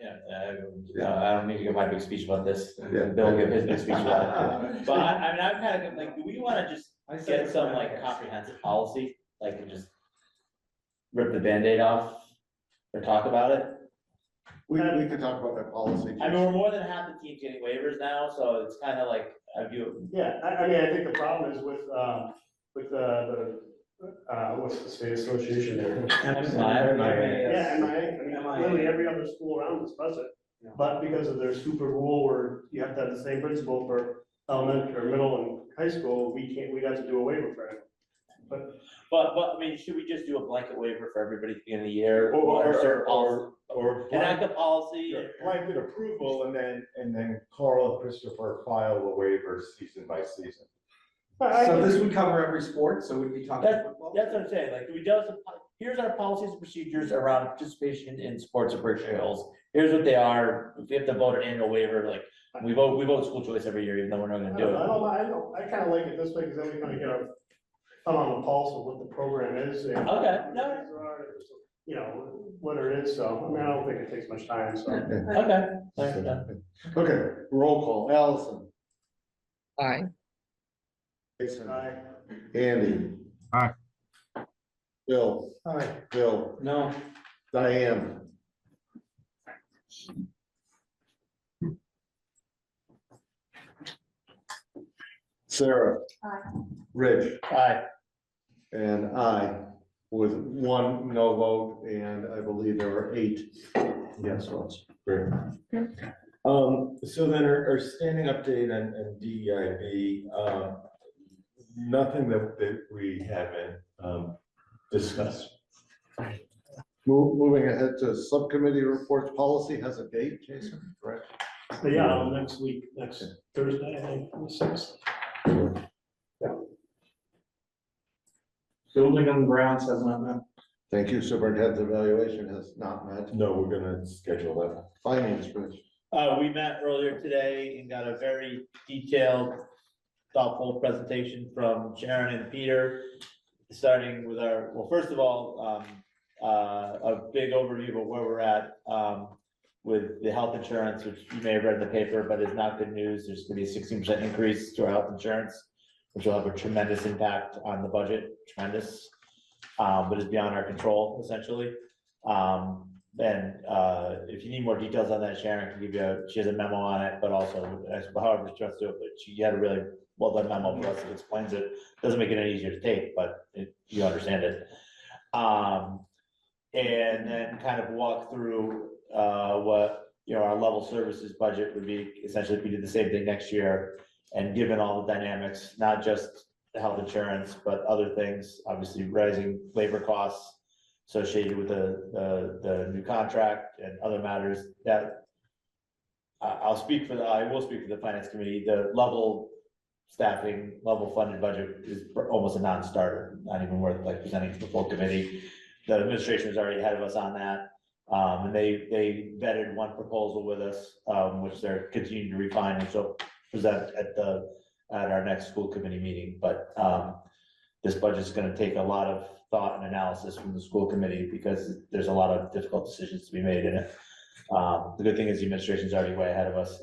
I don't need to give my big speech about this. Yeah. Bill give his big speech about it. But I mean, I'm kind of like, do we wanna just get some like comprehensive policy, like just rip the Band-Aid off or talk about it? We could talk about that policy. I mean, we're more than half the teams getting waivers now, so it's kind of like, I view. Yeah, I mean, I think the problem is with what's the state association there? Yeah, I mean, literally every other school around us does it. But because of their super rule where you have to have the same principal for elementary or middle and high school, we got to do a waiver for it. But, I mean, should we just do a blanket waiver for everybody at the end of the year? Or Enact a policy? blanket approval and then Carl and Christopher file a waiver season by season. So this would cover every sport, so we'd be talking football? That's what I'm saying, like, do we just, here's our policies and procedures around participation in sports at Berkshire Hills. Here's what they are, if we have to vote an annual waiver, like, we vote school choice every year, even though we're not gonna do it. I kind of like it this way because then we kind of get our thumb on the pulse of what the program is. And Okay, no. you know, whether it is, so, I mean, I don't think it takes much time, so. Okay. Okay, roll call. Allison. Aye. Jason. Aye. Andy. Aye. Bill. Aye. Bill. No. Diane. Sarah. Aye. Rich. Aye. And I, with one no vote, and I believe there were 8 yes votes. Great. So then our standing update on DEIB, nothing that we haven't, discussed. Moving ahead to subcommittee reports, policy has a date, Jason, correct? But yeah, next week, next Thursday, I think, the 6th. Building and grounds has not met. Thank you, superintendent's evaluation has not met. No, we're gonna schedule that. Finance, Rich. We met earlier today and got a very detailed, thoughtful presentation from Sharon and Peter. Starting with well, first of all, a big overview of where we're at, with the health insurance, which you may have read in the paper, but is not good news. There's gonna be a 16% increase to our health insurance, which will have a tremendous impact on the budget, tremendous, but is beyond our control, essentially. If you need more details on that, Sharon can give you, she has a memo on it, but also, however she wants to do it, but she had a really well done memo for us that explains it. Doesn't make it any easier to take, but you understand it. And then kind of walk through, what, our level services budget would be, essentially, if we did the same thing next year. And given all the dynamics, not just the health insurance, but other things, obviously rising labor costs associated with the new contract and other matters that I will speak for the finance committee. The level staffing, level funded budget is almost a non-starter, not even worth like presenting to the full committee. The administration is already ahead of us on that. And they vetted one proposal with us, which they're continuing to refine, and so present at our next school committee meeting. But this budget's gonna take a lot of thought and analysis from the school committee because there's a lot of difficult decisions to be made in it. The good thing is the administration's already way ahead of us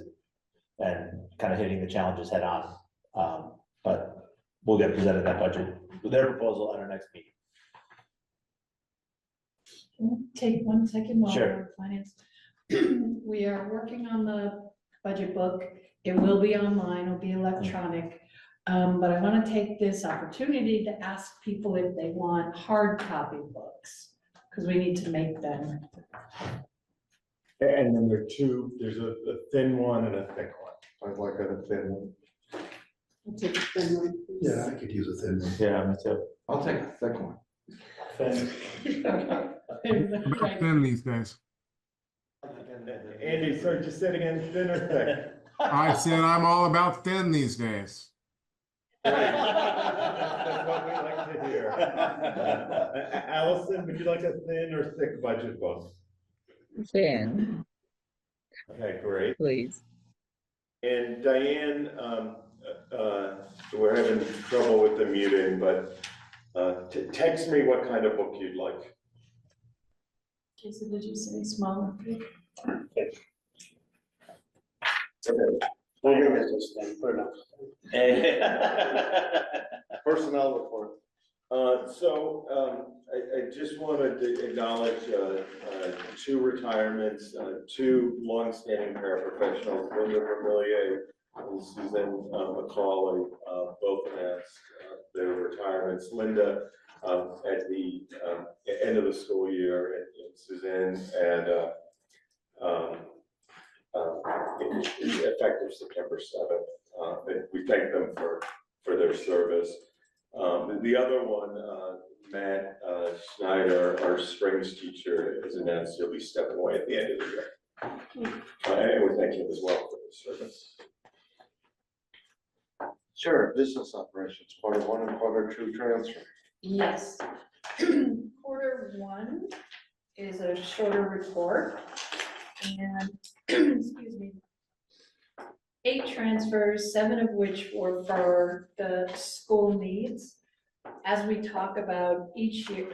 and kind of hitting the challenges head on. But we'll get presented that budget with their proposal at our next meeting. Take 1 second while Sure. we're finance. We are working on the budget book. It will be online, it'll be electronic. But I want to take this opportunity to ask people if they want hard copy books, because we need to make them. And then there's a thin one and a thick one. I'd like a thin one. I'll take a thin one, please. Yeah, I could use a thin one. Yeah, me too. I'll take a thick one. About thin these days. Andy, sorry, just say it again, thin or thick? I said I'm all about thin these days. That's what we like to hear. Allison, would you like a thin or thick budget book? Thin, Okay, great. please. And Diane, we're having trouble with the muting, but text me what kind of book you'd like. Jason, did you say small? Personnel report. I just wanted to acknowledge, two retirements, two longstanding paraprofessionals, Linda Vermillier and Suzanne McCauley, both announced their retirements. Linda, at the, end of the school year, and Suzanne effective September 7th. And we thank them for their service. The other one, Matt Schneider, our strings teacher, has announced he'll be stepping away at the end of the year. And we thank him as well for his service. Sure, business operations, Q1 and Q2 transfer. Yes. Q1 is a shorter report and, excuse me, 8 transfers, 7 of which were for the school needs. As we talk about each year,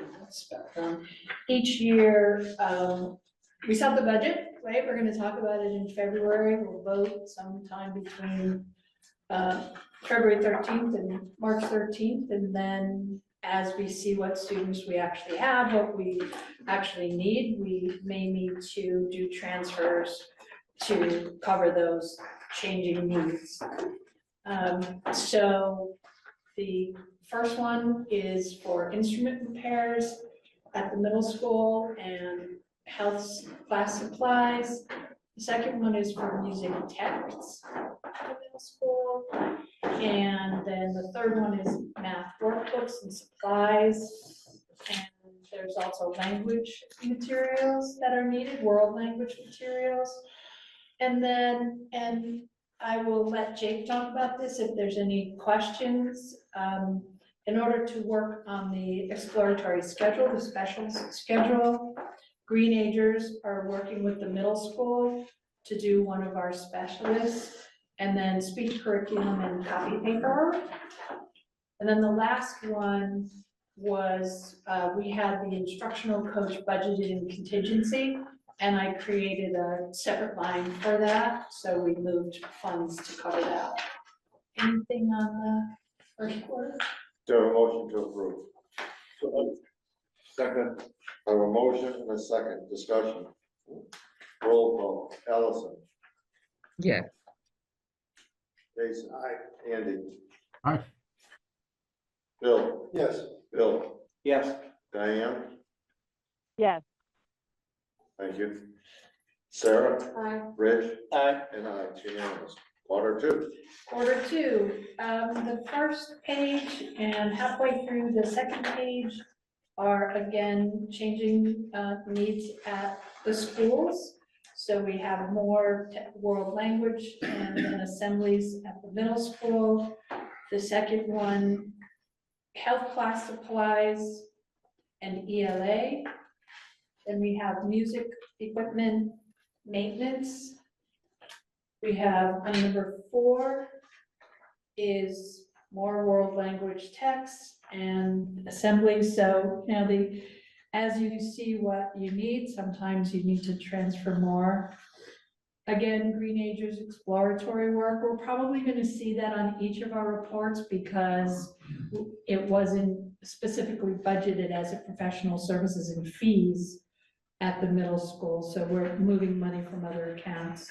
we set the budget, right? We're gonna talk about it in February. We'll vote sometime between February 13th and March 13th. And then as we see what students we actually have, what we actually need, we may need to do transfers to cover those changing needs. So the first one is for instrument repairs at the middle school and health class supplies. The second one is for music texts at the middle school. And then the third one is math workbooks and supplies. And there's also language materials that are needed, world language materials. And then, and I will let Jake talk about this if there's any questions. In order to work on the exploratory schedule, the specials schedule, Greenagers are working with the middle school to do one of our specialists, and then speech curriculum and copy paper. And then the last one was, we had the instructional coach budgeted in contingency, and I created a separate line for that, so we moved funds to cover that. Anything on the first quarter? Do I have a motion to approve? Second. I have a motion and a second. Discussion. Roll call. Allison. Yes. Jason. Aye. Andy. Aye. Bill. Yes. Bill. Yes. Diane. Yes. Thank you. Sarah. Aye. Rich. Aye. And I, it's unanimous. Q2. Q2, the first page and halfway through the second page are again changing needs at the schools. So we have more world language and then assemblies at the middle school. The second one, health class supplies and ELA. Then we have music equipment maintenance. We have on number 4 is more world language text and assembly. So, you know, as you see what you need, sometimes you need to transfer more. Again, Greenagers exploratory work, we're probably going to see that on each of our reports because it wasn't specifically budgeted as a professional services and fees at the middle school. So we're moving money from other accounts.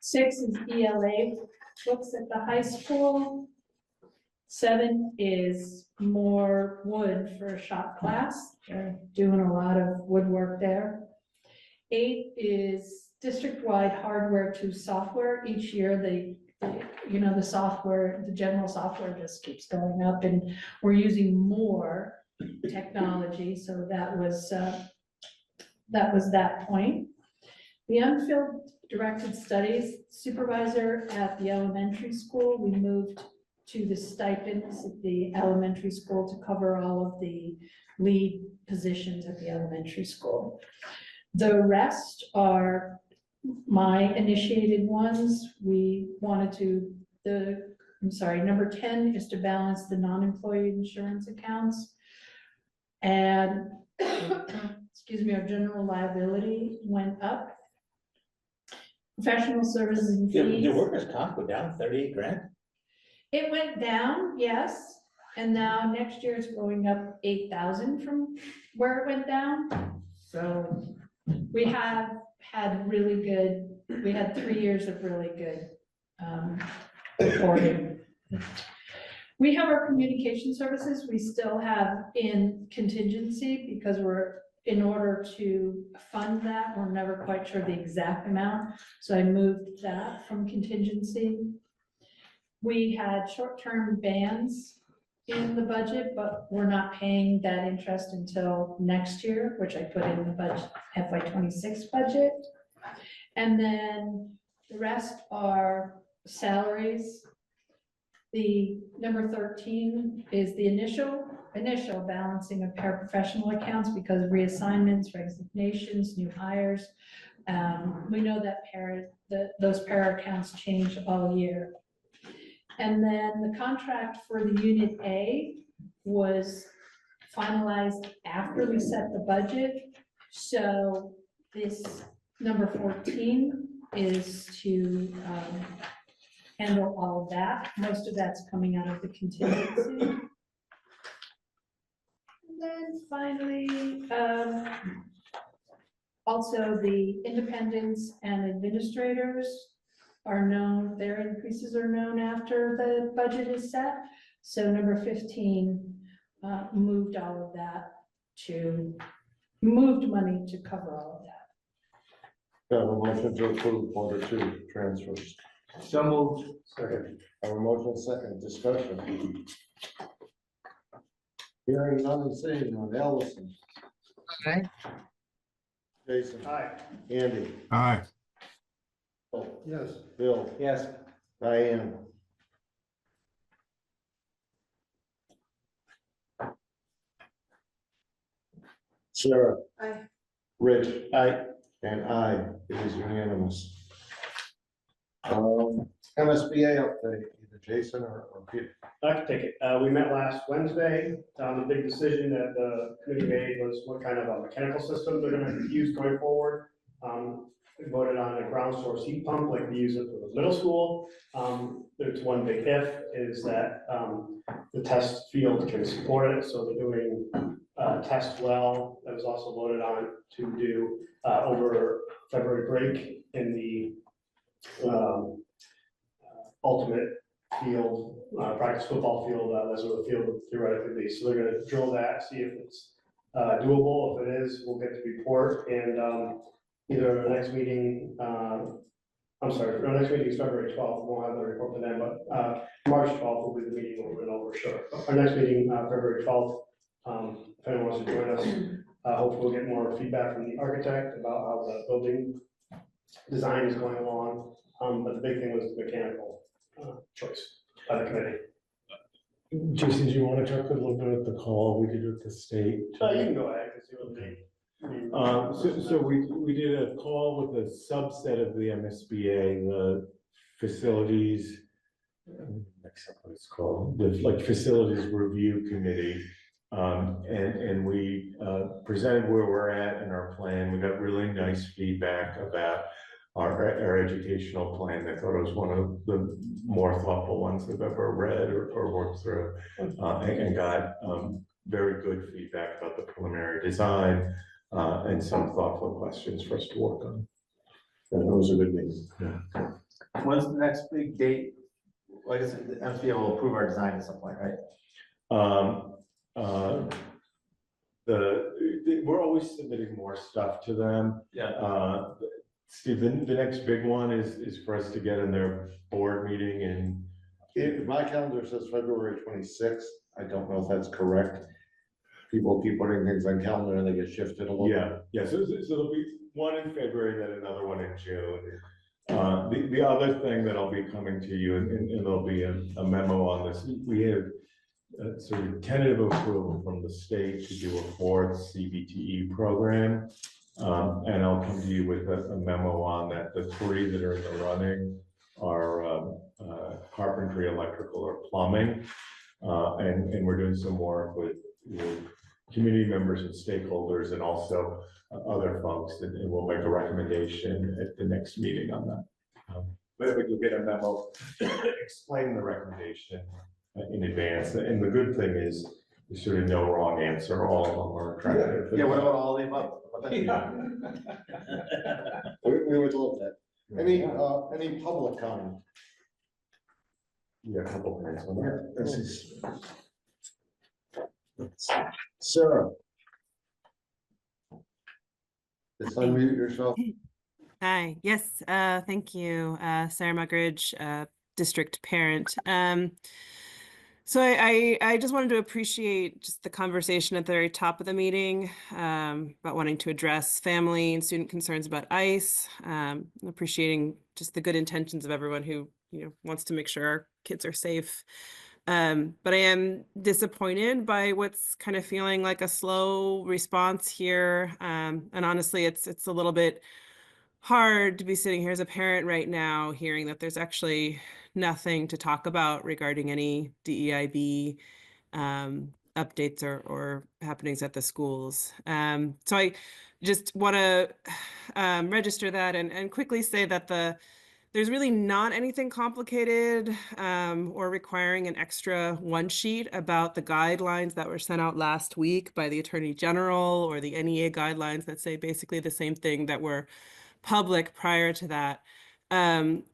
6 is ELA books at the high school. 7 is more wood for a shop class. They're doing a lot of woodwork there. 8 is district-wide hardware to software. Each year, the software, the general software just keeps going up, and we're using more technology. So that was that point. The unfilled directed studies supervisor at the elementary school, we moved to the stipends at the elementary school to cover all of the lead positions at the elementary school. The rest are my initiated ones. We wanted to, number 10 is to balance the non-employee insurance accounts. And our general liability went up. Professional services and The fees. workers' comp go down 38 grand? It went down, yes, and now next year it's going up 8,000 from where it went down. So we have had really good, we had 3 years of really good reporting. We have our communication services, we still have in contingency because in order to fund that, we're never quite sure the exact amount. So I moved that from contingency. We had short-term bans in the budget, but we're not paying that interest until next year, which I put in the budget, FY '26 budget. And then the rest are salaries. The number 13 is the initial balancing of paraprofessional accounts because of reassignments, resignations, new hires. We know that those para accounts change all year. And then the contract for the Unit A was finalized after we set the budget. So this number 14 is to handle all of that. Most of that's coming out of the contingency. And then finally, also the independents and administrators are known, their increases are known after the budget is set. So number 15 moved all of that moved money to cover all of that. Have a motion to approve order 2 transfers. So moved. Second. Have a motion second, discussion. Hearing none, seeing none. Allison. Aye. Jason. Aye. Andy. Aye. Yes. Bill. Yes. Diane. Sarah. Aye. Rich. Aye. And I, it is unanimous. MSBA update, either Jason or Peter. I can take it. We met last Wednesday. The big decision that the committee made was what kind of a mechanical system they're gonna use going forward. We voted on a ground source heat pump like we use it for the middle school. There's one big if, is that the test field can support it, so they're doing test well. That was also voted on to do over February break in the ultimate field, practice football field, that's what the field would theoretically be. So they're gonna drill that, see if it's doable. If it is, we'll get the report and either our next meeting, I'm sorry, our next meeting is February 12th. We won't have the report for then, but March 12th will be the meeting we'll run over, sure. Our next meeting, February 12th, if anyone wants to join us, hopefully we'll get more feedback from the architect about how the building design is going along. But the big thing was the mechanical choice by the committee. Jason, do you want to talk a little bit about the call we did with the state? You can go ahead, because you will be. So we did a call with a subset of the MSBA, the facilities, mix up what it's called, the like facilities review committee. And we presented where we're at in our plan. We got really nice feedback about our educational plan. I thought it was one of the more thoughtful ones I've ever read or worked through, and got very good feedback about the preliminary design and some thoughtful questions for us to work on. And it was a good meeting. Yeah. When's the next big date? Like I said, the MSBA will approve our design at some point, right? We're always submitting more stuff to them. Yeah. Steve, the next big one is for us to get in their board meeting and My calendar says February 26th. I don't know if that's correct. People keep putting things on calendar and they get shifted a little. yeah, so there'll be one in February, then another one in June. The other thing that'll be coming to you, and there'll be a memo on this, we have sort of tentative approval from the state to do a 4th CBTE program. And I'll come to you with a memo on that. The 3 that are in the running are carpentry, electrical, or plumbing. And we're doing some work with community members and stakeholders and also other folks, and we'll make a recommendation at the next meeting on that. But we can get a memo explaining the recommendation in advance, and the good thing is, there's sort of no wrong answer, all of them are attractive. Yeah, what about all the above? We would love that. Any public comment? Yeah, a couple things on that. This is. Sarah. Just unmute yourself. Hi, yes, thank you, Sarah Mugridge, district parent. So I just wanted to appreciate just the conversation at the very top of the meeting about wanting to address family and student concerns about ICE, appreciating just the good intentions of everyone who wants to make sure our kids are safe. But I am disappointed by what's kind of feeling like a slow response here. And honestly, it's a little bit hard to be sitting here as a parent right now, hearing that there's actually nothing to talk about regarding any DEIB updates or happenings at the schools. So I just want to register that and quickly say that there's really not anything complicated or requiring an extra one sheet about the guidelines that were sent out last week by the Attorney General, or the NEA guidelines that say basically the same thing that were public prior to that.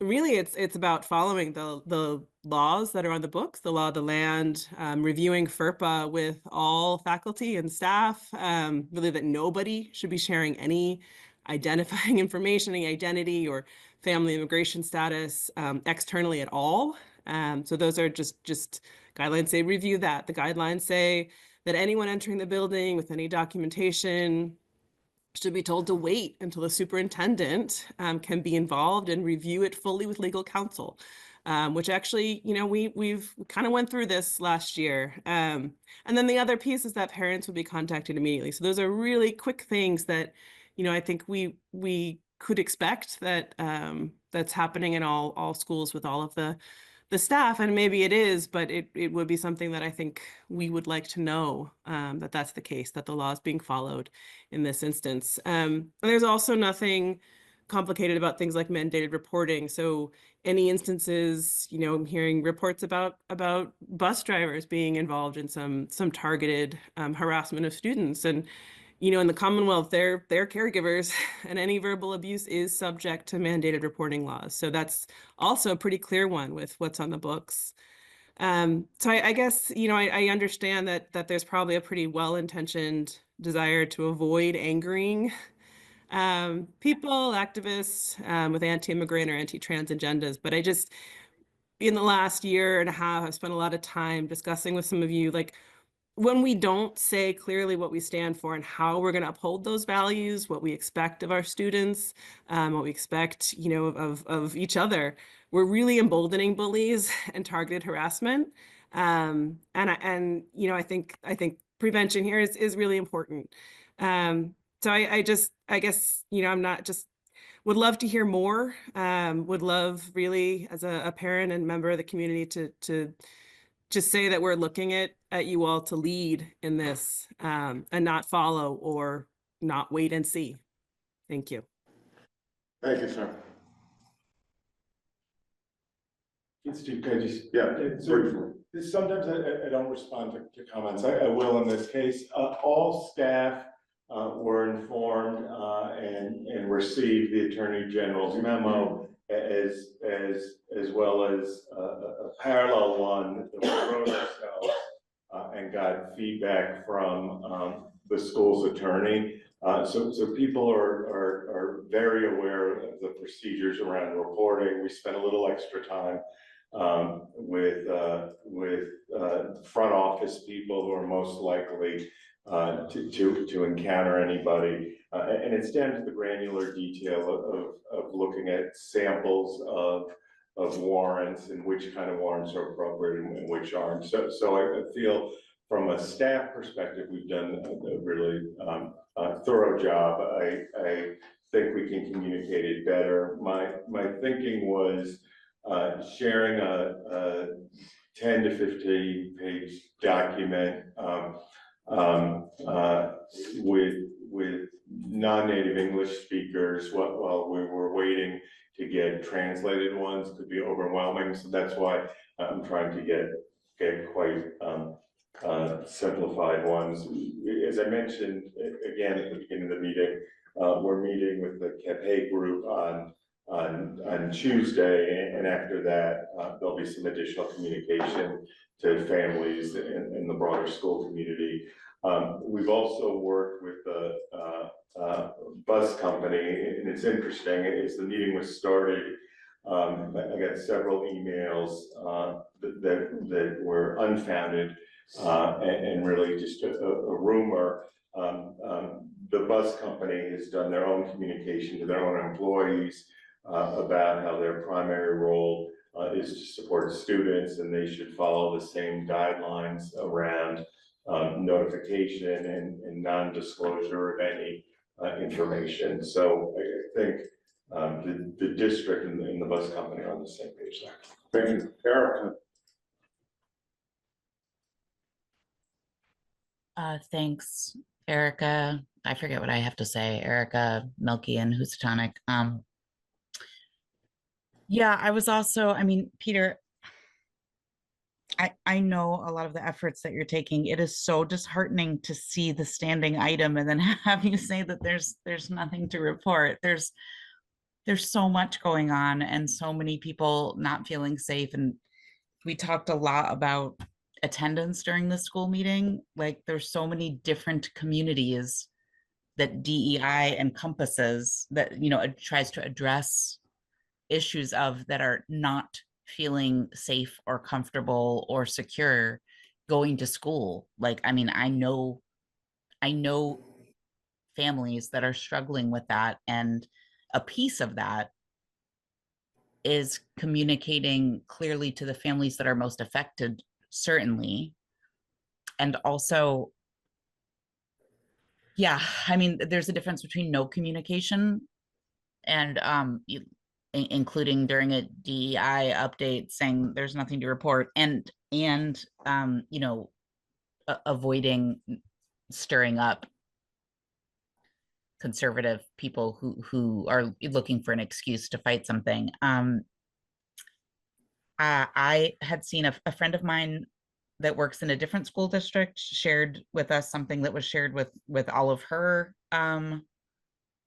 Really, it's about following the laws that are on the books, the law of the land, reviewing FERPA with all faculty and staff, really that nobody should be sharing any identifying information, any identity or family immigration status externally at all. So those are just guidelines say review that. The guidelines say that anyone entering the building with any documentation should be told to wait until the superintendent can be involved and review it fully with legal counsel, which actually, we've kind of went through this last year. And then the other piece is that parents would be contacted immediately. So those are really quick things that, I think we could expect that that's happening in all schools with all of the staff, and maybe it is, but it would be something that I think we would like to know, that that's the case, that the law is being followed in this instance. And there's also nothing complicated about things like mandated reporting. So any instances, I'm hearing reports about bus drivers being involved in some targeted harassment of students, and in the Commonwealth, they're caregivers, and any verbal abuse is subject to mandated reporting laws. So that's also a pretty clear one with what's on the books. So I guess, I understand that there's probably a pretty well-intentioned desire to avoid angering people, activists with anti-immigrant or anti-trans agendas. But I just, in the last year and a half, I've spent a lot of time discussing with some of you, like, when we don't say clearly what we stand for and how we're going to uphold those values, what we expect of our students, what we expect, of each other, we're really emboldening bullies and targeted harassment. I think prevention here is really important. So I guess, I'm not just, would love to hear more, would love really as a parent and member of the community to just say that we're looking at you all to lead in this, and not follow or not wait and see. Thank you. Thank you, sir. Steve, can I just? Yeah, So sometimes I don't respond to comments. I will in this case. All staff were informed and received the Attorney General's memo, as well as a parallel one that we wrote ourselves and got feedback from the school's attorney. So people are very aware of the procedures around reporting. We spent a little extra time with front office people who are most likely to encounter anybody. And it's down to the granular detail of looking at samples of warrants and which kind of warrants are appropriate and which aren't. So I feel from a staff perspective, we've done a really thorough job. I think we can communicate it better. My thinking was sharing a 10 to 15 page document with non-native English speakers, while we were waiting to get translated ones, could be overwhelming. So that's why I'm trying to get quite simplified ones. As I mentioned, again, at the beginning of the meeting, we're meeting with the CAPE group on Tuesday, and after that, there'll be some additional communication to families in the broader school community. We've also worked with the bus company, and it's interesting, as the meeting was started, I got several emails that were unfounded and really just a rumor. The bus company has done their own communication to their own employees about how their primary role is to support students, and they should follow the same guidelines around notification and non-disclosure of any information. So I think the district and the bus company are on the same page there. Thank you, Erica. Thanks, Erica. I forget what I have to say. Erica, Milky, and Housatonic. Yeah, I was also, I mean, Peter, I know a lot of the efforts that you're taking. It is so disheartening to see the standing item and then have you say that there's nothing to report. There's so much going on and so many people not feeling safe. And we talked a lot about attendance during the school meeting. Like there's so many different communities that DEI encompasses that, you know, it tries to address issues of that are not feeling safe or comfortable or secure going to school. Like, I mean, I know families that are struggling with that, and a piece of that is communicating clearly to the families that are most affected, certainly. And also, yeah, I mean, there's a difference between no communication and including during a DEI update saying there's nothing to report, and you know, avoiding stirring up conservative people who are looking for an excuse to fight something. I had seen a friend of mine that works in a different school district shared with us something that was shared with all of her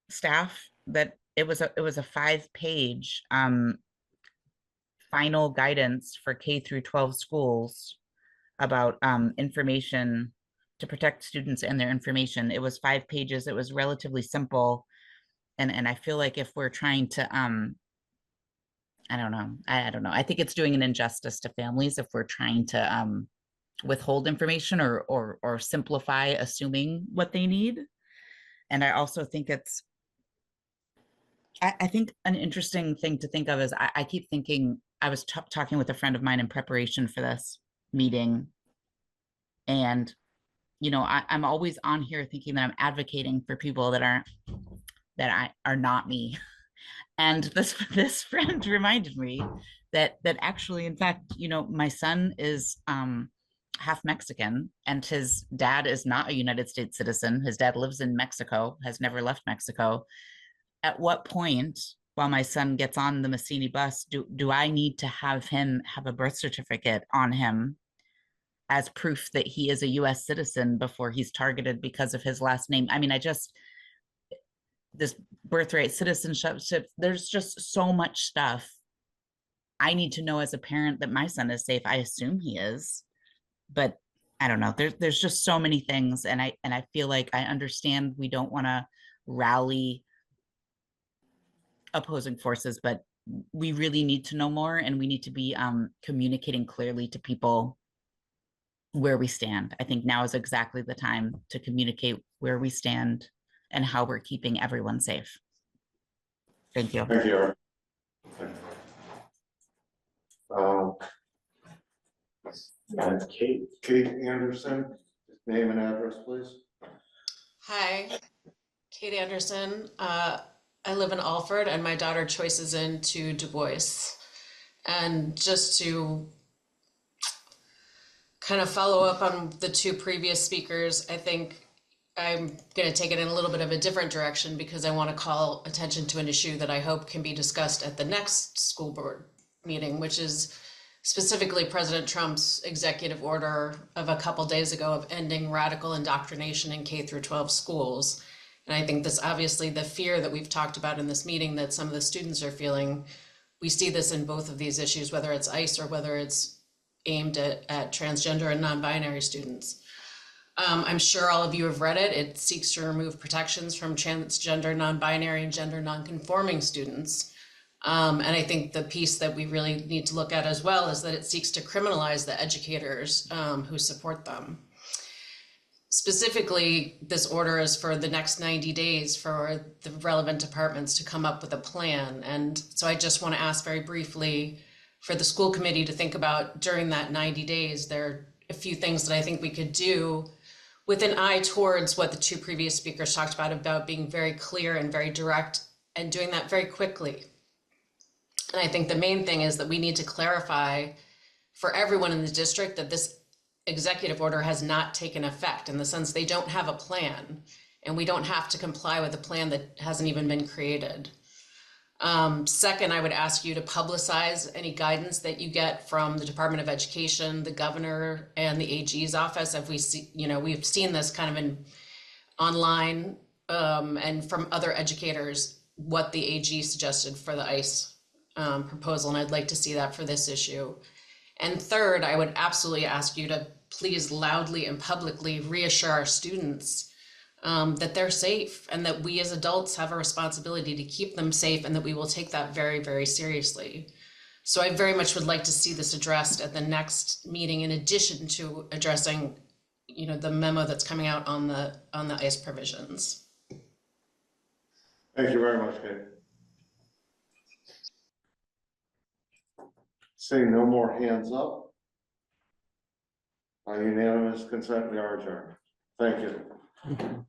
staff, that it was a 5-page final guidance for K through 12 schools about information to protect students and their information. It was 5 pages. It was relatively simple. And I feel like if we're trying to, I don't know. I think it's doing an injustice to families if we're trying to withhold information or simplify assuming what they need. And I also think it's, I think an interesting thing to think of is I keep thinking, I was talking with a friend of mine in preparation for this meeting. And, you know, I'm always on here thinking that I'm advocating for people that are not me. And this friend reminded me that actually, in fact, you know, my son is half Mexican and his dad is not a United States citizen. His dad lives in Mexico, has never left Mexico. At what point, while my son gets on the Massini bus, do I need to have him have a birth certificate on him as proof that he is a US citizen before he's targeted because of his last name? I mean, this birthright citizenship, there's just so much stuff I need to know as a parent that my son is safe. I assume he is, but I don't know. There's just so many things. And I feel like I understand we don't want to rally opposing forces, but we really need to know more, and we need to be communicating clearly to people where we stand. I think now is exactly the time to communicate where we stand and how we're keeping everyone safe. Thank you. Thank you. And Kate Anderson, name and address, please. Hi, Kate Anderson. I live in Alford and my daughter choices into Du Bois. And just to kind of follow up on the two previous speakers. I think I'm going to take it in a little bit of a different direction because I want to call attention to an issue that I hope can be discussed at the next school board meeting, which is specifically President Trump's executive order of a couple days ago of ending radical indoctrination in K through 12 schools. And I think this, obviously, the fear that we've talked about in this meeting that some of the students are feeling, we see this in both of these issues, whether it's ICE or whether it's aimed at transgender and non-binary students. I'm sure all of you have read it. It seeks to remove protections from transgender, non-binary, and gender non-conforming students. And I think the piece that we really need to look at as well is that it seeks to criminalize the educators who support them. Specifically, this order is for the next 90 days for the relevant departments to come up with a plan. And so I just want to ask very briefly for the school committee to think about during that 90 days. There are a few things that I think we could do with an eye towards what the two previous speakers talked about being very clear and very direct and doing that very quickly. And I think the main thing is that we need to clarify for everyone in the district that this executive order has not taken effect, in the sense they don't have a plan and we don't have to comply with a plan that hasn't even been created. Second, I would ask you to publicize any guidance that you get from the Department of Education, the governor, and the AG's office. If we see, we've seen this kind of in online and from other educators, what the AG suggested for the ICE proposal, and I'd like to see that for this issue. And third, I would absolutely ask you to please loudly and publicly reassure our students that they're safe and that we as adults have a responsibility to keep them safe and that we will take that very, very seriously. So I very much would like to see this addressed at the next meeting, in addition to addressing, the memo that's coming out on the ICE provisions. Thank you very much, Kate. Seeing no more hands up, by unanimous consent, we are adjourned. Thank you.